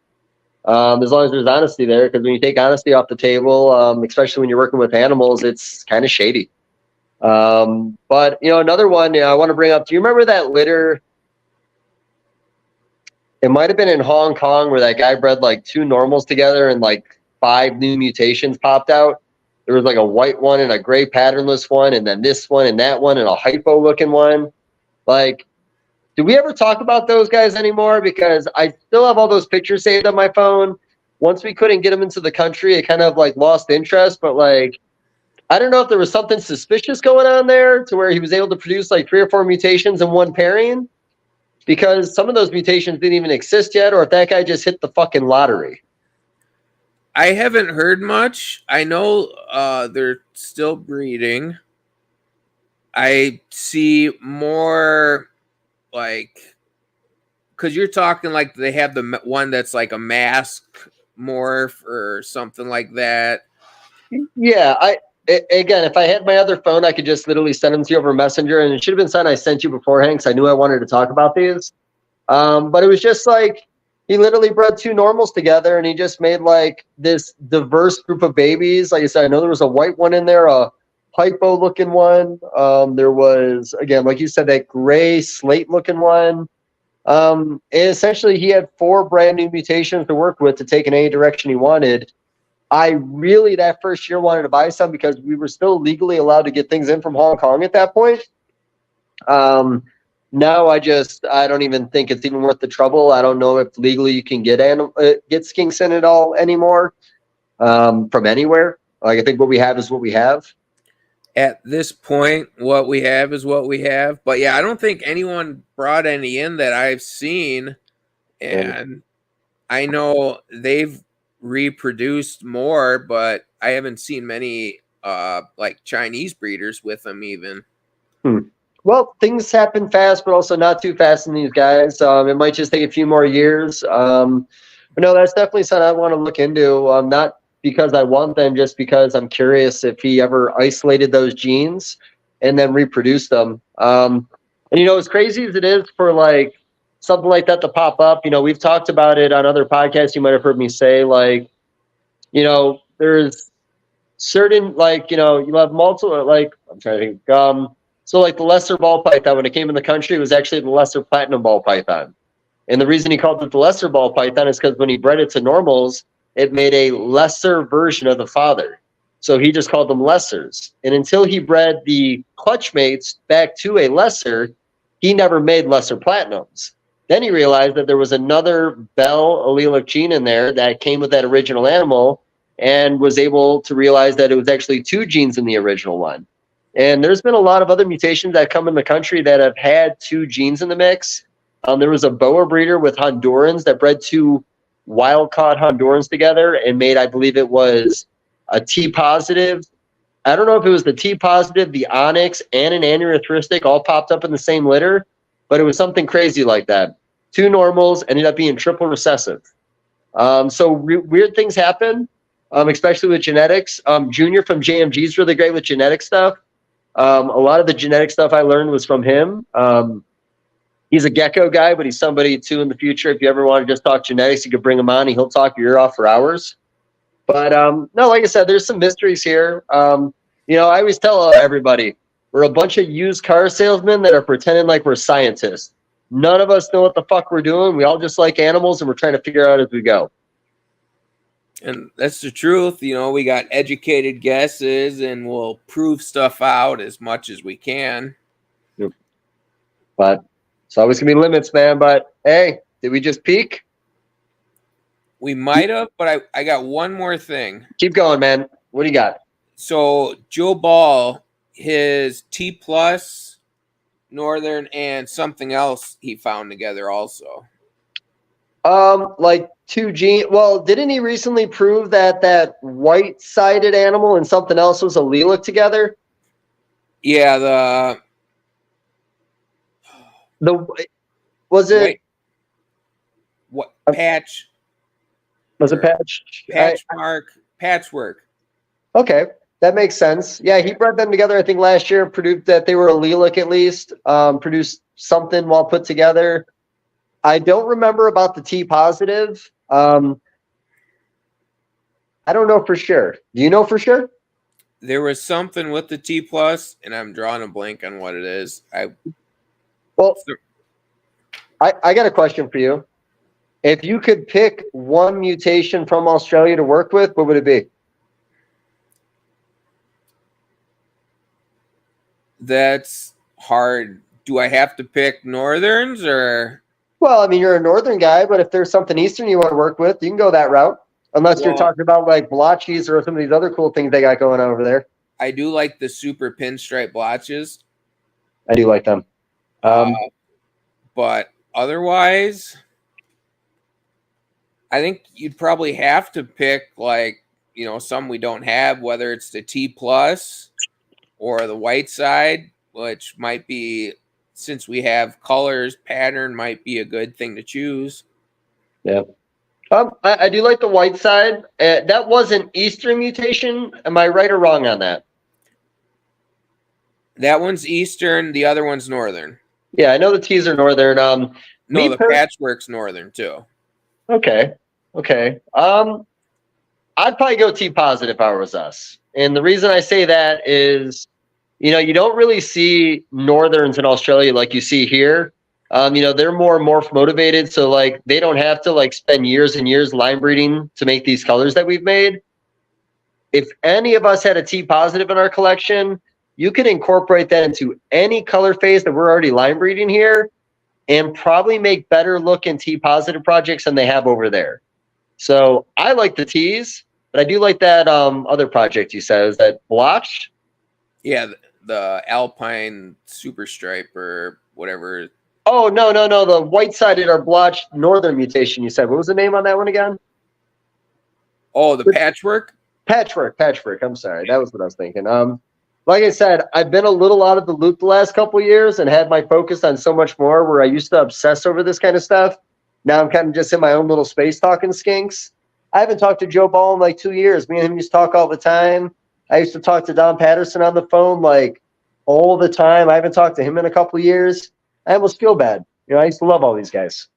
As long as there's honesty there, because when you take honesty off the table, especially when you're working with animals, it's kind of shady. But another one I want to bring up. Do you remember that litter? It might have been in Hong Kong where that guy bred like 2 normals together and like 5 new mutations popped out. There was like a white one and a gray patternless one, and then this one and that one and a hypo looking one. Like, do we ever talk about those guys anymore? Because I still have all those pictures saved on my phone. Once we couldn't get them into the country, it kind of like lost interest. But like, I don't know if there was something suspicious going on there to where he was able to produce like 3 or 4 mutations in one pairing, because some of those mutations didn't even exist yet, or if that guy just hit the fucking lottery. I haven't heard much. I know they're still breeding. I see more like, because you're talking like they have the one that's like a mask morph or something like that. Yeah, again, if I had my other phone, I could just literally send them to you over Messenger, and it should have been something I sent you beforehand because I knew I wanted to talk about these. But it was just like he literally bred 2 normals together, and he just made like this diverse group of babies. Like I said, I know there was a white one in there, a hypo-looking one. There was, again, like you said, that gray slate-looking one. And essentially, he had 4 brand new mutations to work with to take in any direction he wanted. I really, that first year, wanted to buy some because we were still legally allowed to get things in from Hong Kong at that point. Now I don't even think it's even worth the trouble. I don't know if legally you can get skinks in at all anymore from anywhere. Like, I think what we have is what we have. At this point, what we have is what we have. But yeah, I don't think anyone brought any in that I've seen. And I know they've reproduced more, but I haven't seen many like Chinese breeders with them even. Well, things happen fast, but also not too fast in these guys. It might just take a few more years. But no, that's definitely something I want to look into. Not because I want them, just because I'm curious if he ever isolated those genes and then reproduced them. And as crazy as it is for like something like that to pop up, we've talked about it on other podcasts. You might have heard me say, like, there's certain, like, you have multiple, like, I'm trying to think. So like the lesser ball python, when it came in the country, it was actually the lesser platinum ball python. And the reason he called it the lesser ball python is because when he bred it to normals, it made a lesser version of the father. So he just called them lessers. And until he bred the clutch mates back to a lesser, he never made lesser platinums. Then he realized that there was another Bell allelic gene in there that came with that original animal, and was able to realize that it was actually 2 genes in the original one. And there's been a lot of other mutations that come in the country that have had 2 genes in the mix. There was a boa breeder with Hondurans that bred 2 wild-caught Hondurans together and made, I believe it was a T positive. I don't know if it was the T positive, the onyx, and an aneurystic all popped up in the same litter, but it was something crazy like that. 2 normals ended up being triple recessive. So weird things happen, especially with genetics. Junior from JMG is really great with genetic stuff. A lot of the genetic stuff I learned was from him. He's a gecko guy, but he's somebody too in the future. If you ever want to just talk genetics, you could bring him on and he'll talk your ear off for hours. But no, like I said, there's some mysteries here. I always tell everybody, we're a bunch of used car salesmen that are pretending like we're scientists. None of us know what the fuck we're doing. We all just like animals, and we're trying to figure out as we go. And that's the truth. We got educated guesses, and we'll prove stuff out as much as we can. Yep. But it's always going to be limits, man. But, hey, did we just peak? We might have, but I got one more thing. Keep going, man. What do you got? So Joe Ball, his T plus, Northern, and something else he found together also. Like 2 gene. Well, didn't he recently prove that white-sided animal and something else was allelic together? Yeah, was it wait, what patch? Was it patch? Patchwork. Okay, that makes sense. Yeah, he bred them together, I think, last year, proved that they were allelic at least, produced something well put together. I don't remember about the T positive. I don't know for sure. Do you know for sure? There was something with the T plus, and I'm drawing a blank on what it is. I got a question for you. If you could pick one mutation from Australia to work with, what would it be? That's hard. Do I have to pick Northerns or? Well, I mean, you're a Northern guy, but if there's something Eastern you want to work with, you can go that route. Unless you're talking about like blotchies or some of these other cool things they got going on over there. I do like the super pinstripe blotches. I do like them. But otherwise, I think you'd probably have to pick like, some we don't have, whether it's the T plus or the white side, which might be, since we have colors, pattern might be a good thing to choose. Yeah. I do like the white side. That was an Eastern mutation. Am I right or wrong on that? That one's Eastern, the other one's Northern. Yeah, I know the T's are Northern. No, the patchwork's Northern too. Okay. I'd probably go T positive if I was us. And the reason I say that is, you don't really see Northerns in Australia like you see here. They're more morph motivated, so like they don't have to like spend years and years line breeding to make these colors that we've made. If any of us had a T positive in our collection, you could incorporate that into any color phase that we're already line breeding here and probably make better looking T positive projects than they have over there. So I like the T's, but I do like that other project you said. Is that Blotch? Yeah, the Alpine Super Stripe or whatever. Oh, no. The white-sided or blotched Northern mutation you said. What was the name on that one again? Oh, the patchwork? Patchwork. I'm sorry. That was what I was thinking. Like I said, I've been a little out of the loop the last couple of years and had my focus on so much more where I used to obsess over this kind of stuff. Now I'm kind of just in my own little space talking skinks. I haven't talked to Joe Ball in like 2 years. Me and him used to talk all the time. I used to talk to Don Patterson on the phone like all the time. I haven't talked to him in a couple of years. I almost feel bad. I used to love all these guys.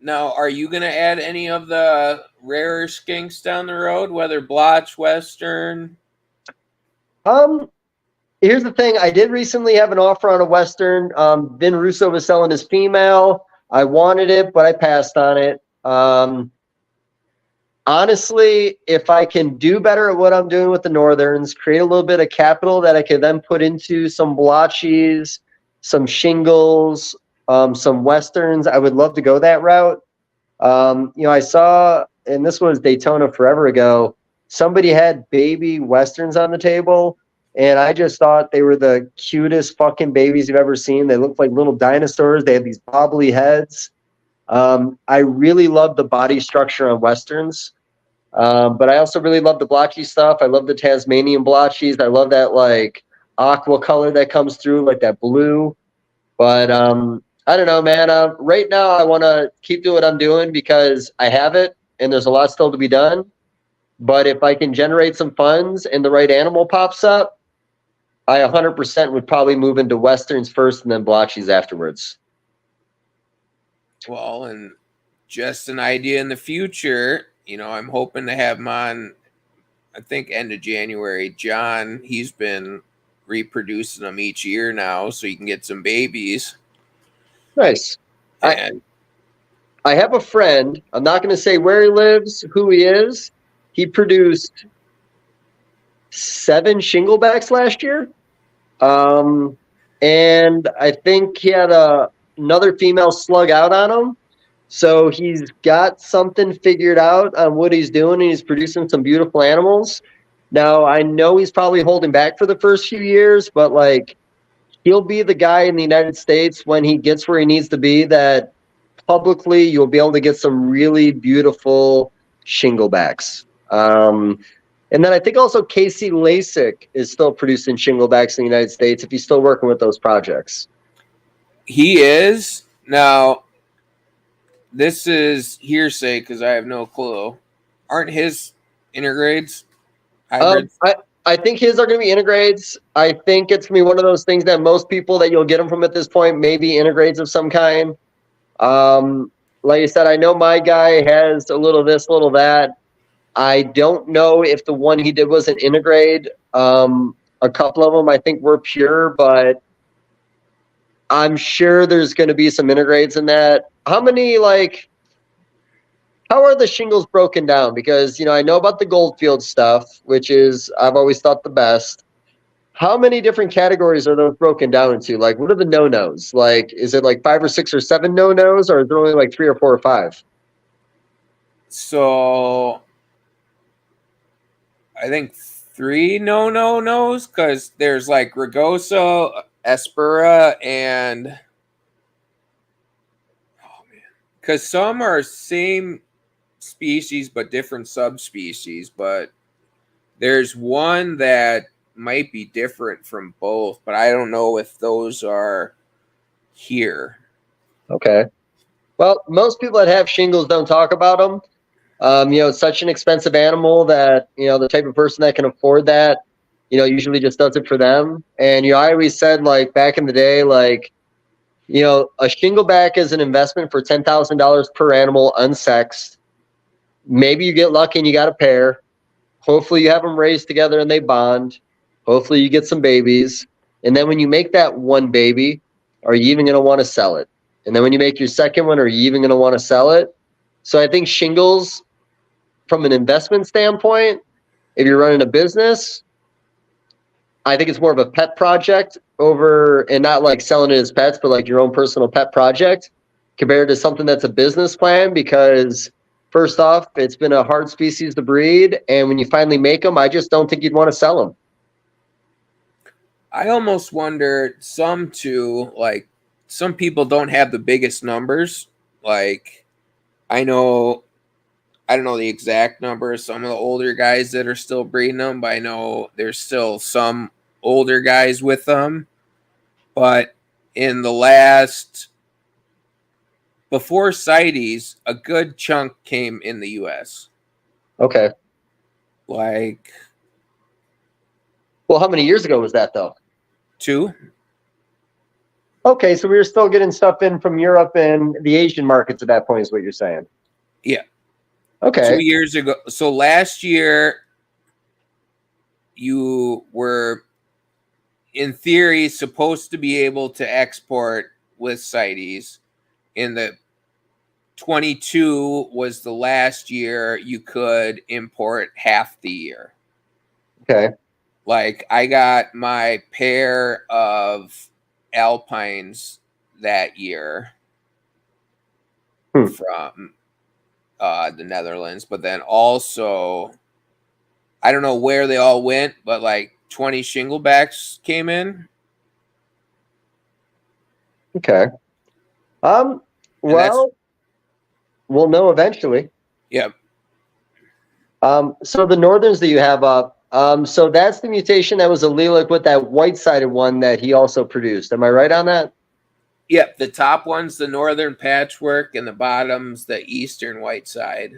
Now, are you going to add any of the rarer skinks down the road, whether blotch, western? Here's the thing. I did recently have an offer on a western. Vin Russo was selling his female. I wanted it, but I passed on it. Honestly, if I can do better at what I'm doing with the Northerns, create a little bit of capital that I can then put into some blotchies, some shingles, some westerns, I would love to go that route. I saw, and this was Daytona forever ago, somebody had baby westerns on the table, and I just thought they were the cutest fucking babies you've ever seen. They looked like little dinosaurs. They had these bobbly heads. I really love the body structure on westerns. But I also really love the blotchy stuff. I love the Tasmanian blotchies. I love that like aqua color that comes through, like that blue. But I don't know, man. Right now, I want to keep doing what I'm doing because I have it, and there's a lot still to be done. But if I can generate some funds and the right animal pops up, I 100% would probably move into westerns first and then blotchies afterwards. Well, and just an idea in the future, I'm hoping to have him on, I think, end of January. John, he's been reproducing them each year now so you can get some babies. Nice. And I have a friend. I'm not going to say where he lives, who he is. He produced 7 shinglebacks last year. And I think he had another female slug out on him. So he's got something figured out on what he's doing, and he's producing some beautiful animals. Now, I know he's probably holding back for the first few years, but like he'll be the guy in the United States when he gets where he needs to be that publicly you'll be able to get some really beautiful shinglebacks. And then I think also Casey Lasik is still producing shinglebacks in the United States if he's still working with those projects. He is. Now, this is hearsay because I have no clue. Aren't his intergrades hybrids? I think his are going to be integrades. I think it's going to be one of those things that most people that you'll get them from at this point may be integrades of some kind. Like I said, I know my guy has a little this, little that. I don't know if the one he did was an integrade. A couple of them I think were pure, but I'm sure there's going to be some integrades in that. How are the shingles broken down? Because, I know about the Goldfield stuff, which is, I've always thought the best. How many different categories are those broken down into? Like, what are the no-nos? Like, is it like 5 or 6 or 7 no-nos, or is there only like 3 or 4 or 5? So, I think 3 no-nos because there's like Rugosa, Espera, and oh man, because some are same species but different subspecies. But there's one that might be different from both, but I don't know if those are here. Okay. Well, most people that have shingles don't talk about them. It's such an expensive animal that, the type of person that can afford that, usually just does it for them. And, I always said, like, back in the day, like, a shingleback is an investment for $10,000 per animal, unsexed. Maybe you get lucky and you got a pair. Hopefully you have them raised together and they bond. Hopefully you get some babies. And then when you make that one baby, are you even going to want to sell it? And then when you make your second one, are you even going to want to sell it? So I think shingles, from an investment standpoint, if you're running a business, I think it's more of a pet project and not like selling it as pets, but like your own personal pet project compared to something that's a business plan. Because first off, it's been a hard species to breed. And when you finally make them, I just don't think you'd want to sell them. I almost wonder some too, like some people don't have the biggest numbers. Like I don't know the exact number of some of the older guys that are still breeding them, but I know there's still some older guys with them. But in the last, before CITES, a good chunk came in the U.S. Okay. Like, well, how many years ago was that though? 2. Okay, so we were still getting stuff in from Europe and the Asian markets at that point, is what you're saying? Yeah. Okay. 2 years ago. So last year, you were, in theory, supposed to be able to export with CITES. In the 22 was the last year you could import half the year. Okay. Like I got my pair of Alpines that year from the Netherlands, but then also I don't know where they all went, but like 20 shinglebacks came in. Okay. Well, we'll know eventually. Yep. So the Northerns that you have up, so that's the mutation that was allelic with that white-sided one that he also produced. Am I right on that? Yep. The top one's the northern patchwork, and the bottom's the eastern white side.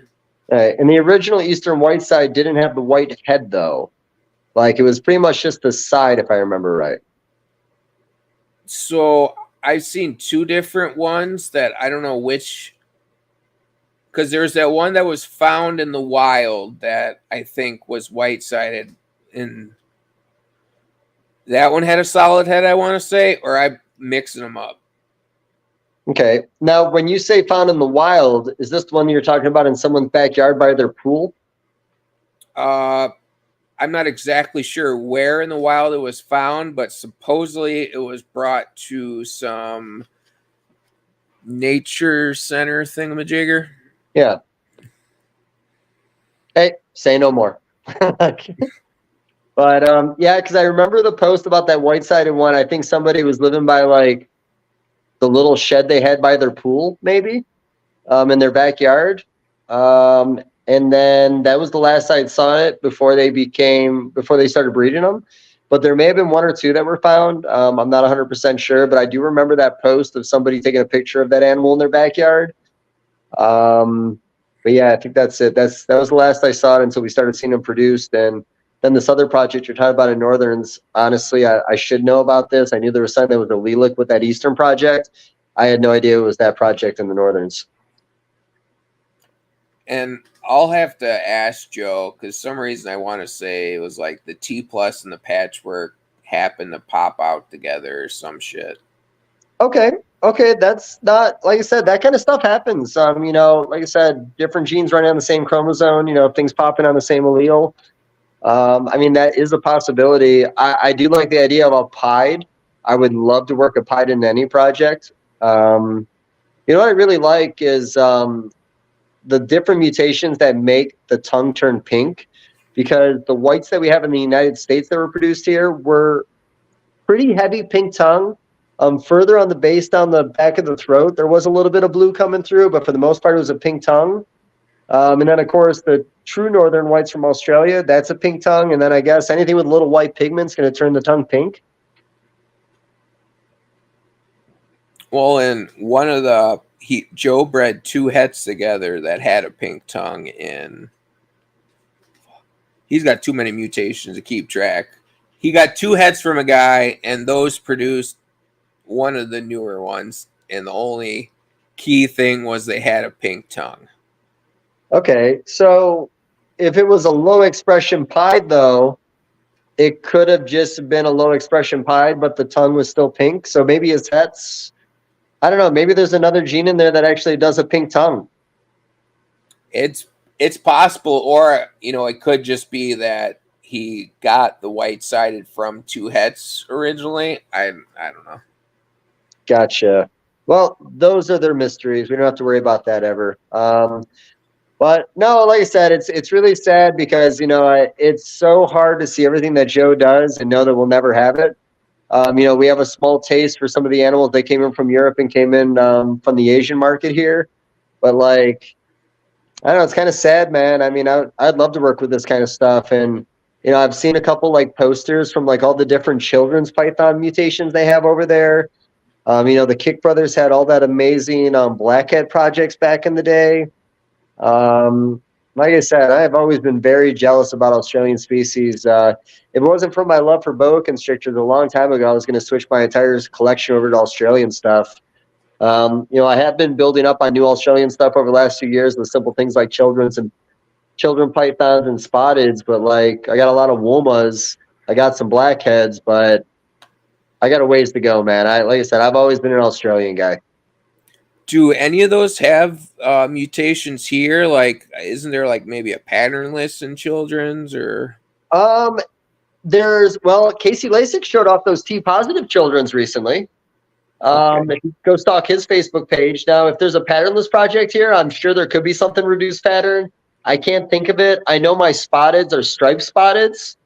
Right. And the original eastern white side didn't have the white head, though. Like, it was pretty much just the side, if I remember right. So I've seen 2 different ones that I don't know which, because there's that one that was found in the wild that I think was white-sided, and that one had a solid head, I want to say, or I'm mixing them up. Okay. Now, when you say found in the wild, is this the one you're talking about in someone's backyard by their pool? I'm not exactly sure where in the wild it was found, but supposedly it was brought to some nature center thingamajigger. Yeah. Hey, say no more. But yeah, because I remember the post about that white-sided one. I think somebody was living by like the little shed they had by their pool, maybe, in their backyard. And then that was the last I saw it before they started breeding them. But there may have been 1 or 2 that were found. I'm not 100% sure, but I do remember that post of somebody taking a picture of that animal in their backyard. But yeah, I think that's it. That was the last I saw it until we started seeing them produced. And then this other project you're talking about in Northerns, honestly, I should know about this. I knew there was something that was allelic with that Eastern project. I had no idea it was that project in the Northerns. And I'll have to ask Joe, because some reason I want to say it was like the T plus and the patchwork happened to pop out together or some shit. Okay, that's not, like I said, that kind of stuff happens. Like I said, different genes running on the same chromosome, things popping on the same allele. That is a possibility. I do like the idea of a pied. I would love to work a pied in any project. What I really like is the different mutations that make the tongue turn pink. because the whites that we have in the United States that were produced here were pretty heavy pink tongue. Further on the base down the back of the throat, there was a little bit of blue coming through, but for the most part, it was a pink tongue. And then, of course, the true northern whites from Australia, that's a pink tongue. And then I guess anything with little white pigment's going to turn the tongue pink. Well, and one of the Joe bred two hets together that had a pink tongue in. He's got too many mutations to keep track. He got two hets from a guy, and those produced one of the newer ones. And the only key thing was they had a pink tongue. Okay, so if it was a low expression pied, though, it could have just been a low expression pied, but the tongue was still pink. So maybe his hets, I don't know, maybe there's another gene in there that actually does a pink tongue. It's possible, or it could just be that he got the white-sided from two hets originally. I don't know. Gotcha. Well, those are their mysteries. We don't have to worry about that ever. But no, like I said, it's really sad because it's so hard to see everything that Joe does and know that we'll never have it. We have a small taste for some of the animals that came in from Europe and came in from the Asian market here, but like, I don't know, it's kind of sad, man. I mean, I'd love to work with this kind of stuff, and I've seen a couple like posters from like all the different children's python mutations they have over there. The Kick brothers had all that amazing blackhead projects back in the day. Like I said, I have always been very jealous about Australian species. If it wasn't for my love for boa constrictors a long time ago, I was going to switch my entire collection over to Australian stuff. I have been building up on new Australian stuff over the last few years with simple things like children pythons and spotteds, but like I got a lot of womas. I got some blackheads, but I got a ways to go, man. Like I said, I've always been an Australian guy. Do any of those have mutations here? Like, isn't there like maybe a pattern list in children's or? Casey Lasik showed off those T positive children's recently. If you go stalk his Facebook page. Now, if there's a patternless project here, I'm sure there could be something reduced pattern. I can't think of it. I know my spotteds are striped spotteds.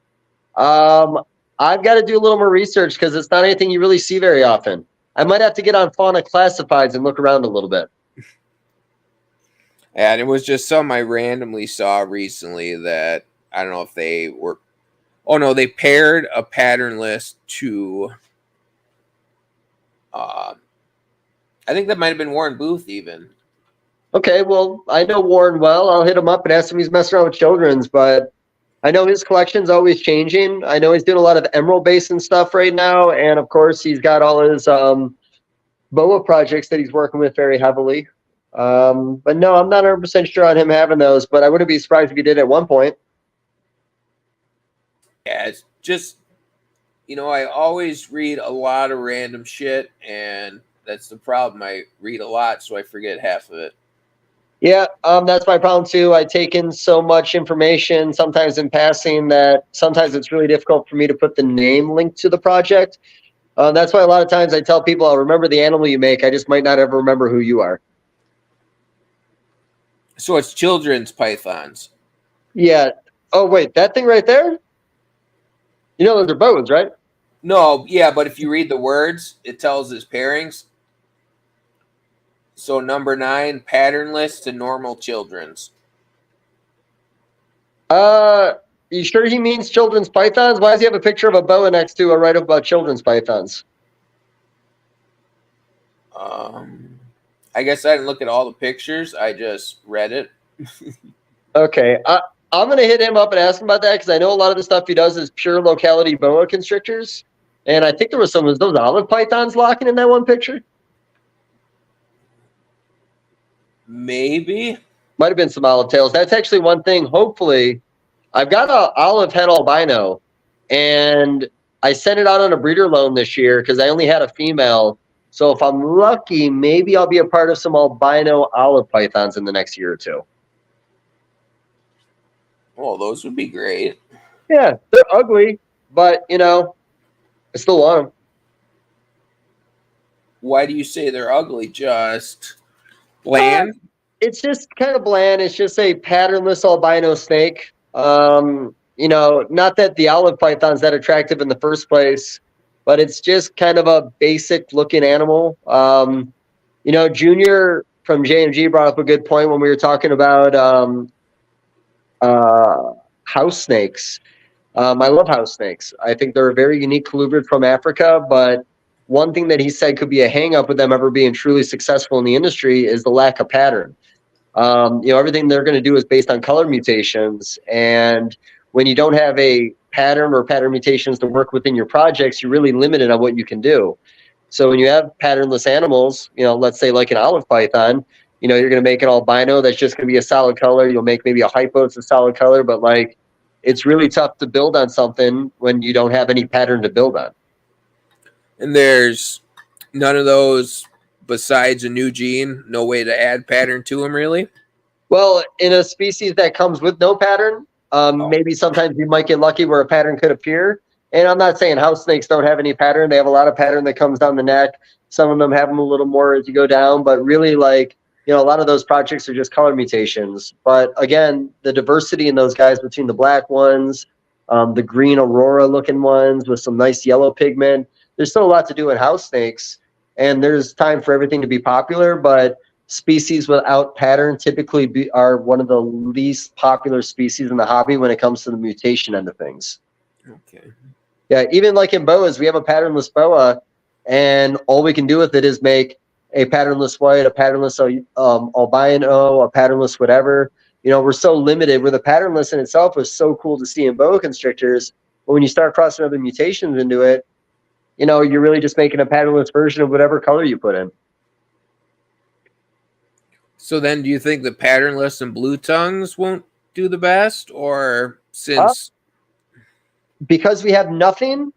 I've got to do a little more research because it's not anything you really see very often. I might have to get on Fauna Classifieds and look around a little bit. And it was just some I randomly saw recently that I don't know if they were. Oh no, they paired a pattern list to. I think that might have been Warren Booth even. Okay, well, I know Warren well. I'll hit him up and ask him. He's messing around with children's, but I know his collection's always changing. I know he's doing a lot of Emerald Basin stuff right now, and of course, he's got all his boa projects that he's working with very heavily. But no, I'm not 100% sure on him having those, but I wouldn't be surprised if he did at one point. Yeah, it's just, I always read a lot of random shit, and that's the problem. I read a lot, so I forget half of it. Yeah, that's my problem too. I take in so much information, sometimes in passing, that sometimes it's really difficult for me to put the name linked to the project. That's why a lot of times I tell people, I'll remember the animal you make. I just might not ever remember who you are. So it's children's pythons. Yeah. Oh, wait, that thing right there? Those are boas, right? No, yeah, but if you read the words, it tells his pairings. So number 9, patternless to normal children's. You sure he means children's pythons? Why does he have a picture of a boa next to a write-up about children's pythons? I guess I didn't look at all the pictures. I just read it. Okay. I'm going to hit him up and ask him about that because I know a lot of the stuff he does is pure locality boa constrictors. And I think there was some of those olive pythons locking in that one picture. Maybe. Might have been some olive tails. That's actually one thing. Hopefully, I've got an olive head albino, and I sent it out on a breeder loan this year because I only had a female. So if I'm lucky, maybe I'll be a part of some albino olive pythons in the next year or two. Well, those would be great. Yeah, they're ugly, but, I still want them. Why do you say they're ugly? Just bland? It's just kind of bland. It's just a patternless albino snake. not that the olive python's that attractive in the first place, but it's just kind of a basic looking animal. Junior from JMG brought up a good point when we were talking about house snakes. I love house snakes. I think they're a very unique colubrid from Africa, but one thing that he said could be a hang up with them ever being truly successful in the industry is the lack of pattern. Everything they're going to do is based on color mutations. And when you don't have a pattern or pattern mutations to work within your projects, you're really limited on what you can do. So when you have patternless animals, let's say like an olive python, you're going to make an albino that's just going to be a solid color. You'll make maybe a hypo that's a solid color, but like it's really tough to build on something when you don't have any pattern to build on. And there's none of those besides a new gene, no way to add pattern to them, really? Well, in a species that comes with no pattern, maybe sometimes you might get lucky where a pattern could appear. And I'm not saying house snakes don't have any pattern. They have a lot of pattern that comes down the neck. Some of them have them a little more as you go down, but really a lot of those projects are just color mutations. But again, the diversity in those guys between the black ones, the green aurora looking ones with some nice yellow pigment, there's still a lot to do in house snakes. And there's time for everything to be popular, but species without pattern typically are one of the least popular species in the hobby when it comes to the mutation end of things. Okay. Yeah, even like in boas, we have a patternless boa, and all we can do with it is make a patternless white, a patternless albino, a patternless whatever. We're so limited. Where the patternless in itself was so cool to see in boa constrictors, but when you start crossing other mutations into it, you're really just making a patternless version of whatever color you put in. So then do you think the patternless and blue tongues won't do the best? Or since... because we have nothing,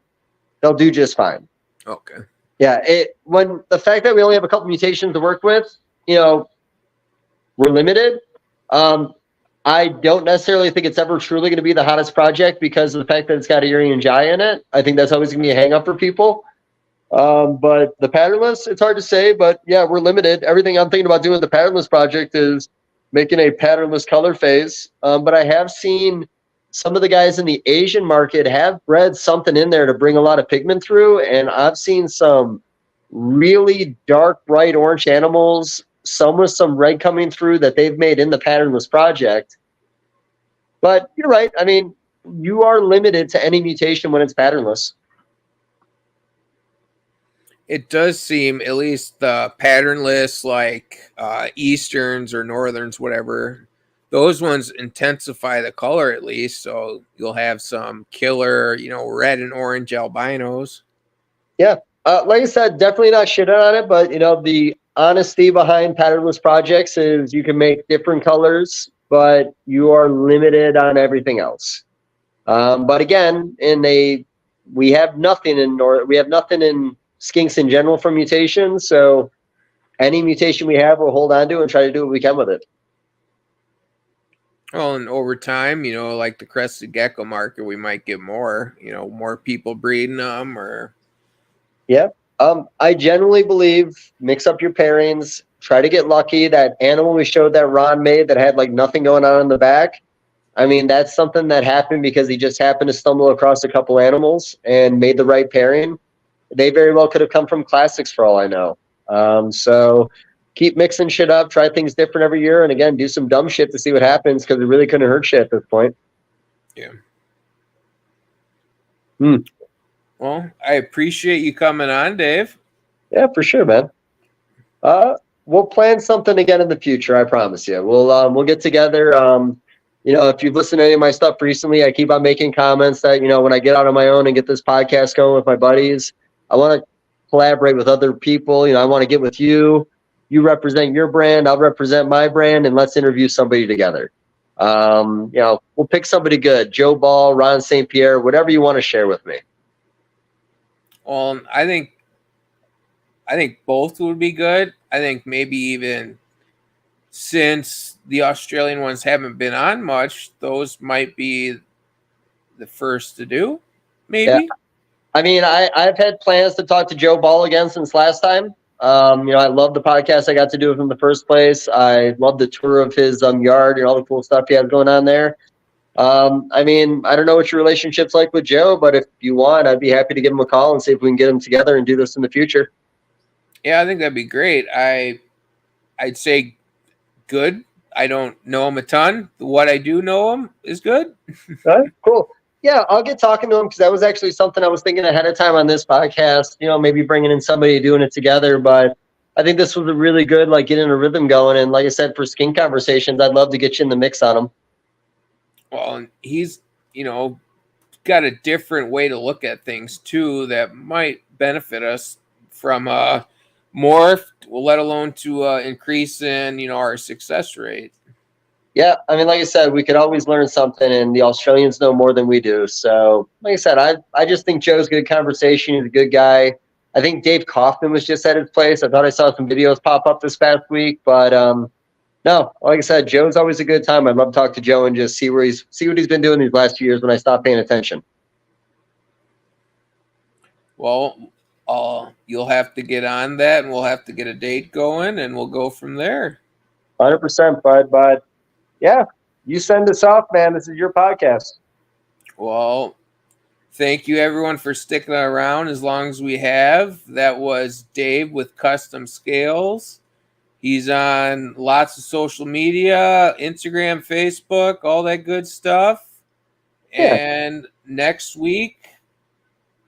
they'll do just fine. Okay. Yeah, when the fact that we only have a couple mutations to work with, we're limited. I don't necessarily think it's ever truly going to be the hottest project because of the fact that it's got Irian Jai in it. I think that's always going to be a hang up for people. But the patternless, it's hard to say, but yeah, we're limited. Everything I'm thinking about doing with the patternless project is making a patternless color phase. But I have seen some of the guys in the Asian market have bred something in there to bring a lot of pigment through. And I've seen some really dark, bright orange animals, some with some red coming through that they've made in the patternless project. But you're right. I mean, you are limited to any mutation when it's patternless. It does seem, at least the patternless, like Easterns or Northerns, whatever, those ones intensify the color at least. So you'll have some killer, red and orange albinos. Yeah. Like I said, definitely not shitting on it, but the honesty behind patternless projects is you can make different colors, but you are limited on everything else. But again, we have nothing in skinks in general for mutations. So any mutation we have, we'll hold on to and try to do what we can with it. Well, and over time, like the crested gecko market, we might get more, more people breeding them or. Yeah. I generally believe mix up your pairings, try to get lucky. That animal we showed that Ron made that had like nothing going on in the back. I mean, that's something that happened because he just happened to stumble across a couple animals and made the right pairing. They very well could have come from classics for all I know. So keep mixing shit up, try things different every year. And again, do some dumb shit to see what happens because it really couldn't hurt shit at this point. Yeah. Well, I appreciate you coming on, Dave. Yeah, for sure, man. We'll plan something again in the future. I promise you. We'll get together. If you've listened to any of my stuff recently, I keep on making comments that, when I get out on my own and get this podcast going with my buddies, I want to collaborate with other people. I want to get with you. You represent your brand. I'll represent my brand, and let's interview somebody together. We'll pick somebody good. Joe Ball, Ron St. Pierre, whatever you want to share with me. I think both would be good. I think maybe even since the Australian ones haven't been on much, those might be the first to do, maybe. Yeah. I mean, I've had plans to talk to Joe Ball again since last time. I love the podcast I got to do with him in the first place. I love the tour of his yard and all the cool stuff he has going on there. I mean, I don't know what your relationship's like with Joe, but if you want, I'd be happy to give him a call and see if we can get him together and do this in the future. Yeah, I think that'd be great. I'd say good. I don't know him a ton. What I do know him is good. All right, cool. Yeah, I'll get talking to him because that was actually something I was thinking ahead of time on this podcast. Maybe bringing in somebody doing it together. But I think this was a really good, like, getting a rhythm going. And like I said, for Skink conversations, I'd love to get you in the mix on them. Well, he's got a different way to look at things too that might benefit us from more, let alone to increase in our success rate. Yeah, I mean, like I said, we could always learn something, and the Australians know more than we do. So, like I said, I just think Joe's good conversation. He's a good guy. I think Dave Kaufman was just at his place. I thought I saw some videos pop up this past week, but no, like I said, Joe's always a good time. I'd love to talk to Joe and just see what he's been doing these last 2 years when I stopped paying attention. Well, you'll have to get on that, and we'll have to get a date going, and we'll go from there. 100%, bud. But yeah, you send us off, man. This is your podcast. Well, thank you everyone for sticking around as long as we have. That was Dave with Custom Scales. He's on lots of social media, Instagram, Facebook, all that good stuff. Yeah. And next week,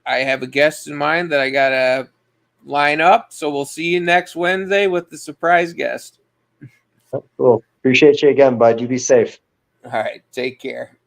I have a guest in mind that I got to line up. So we'll see you next Wednesday with the surprise guest. Cool. Appreciate you again, bud. You be safe. All right. Take care.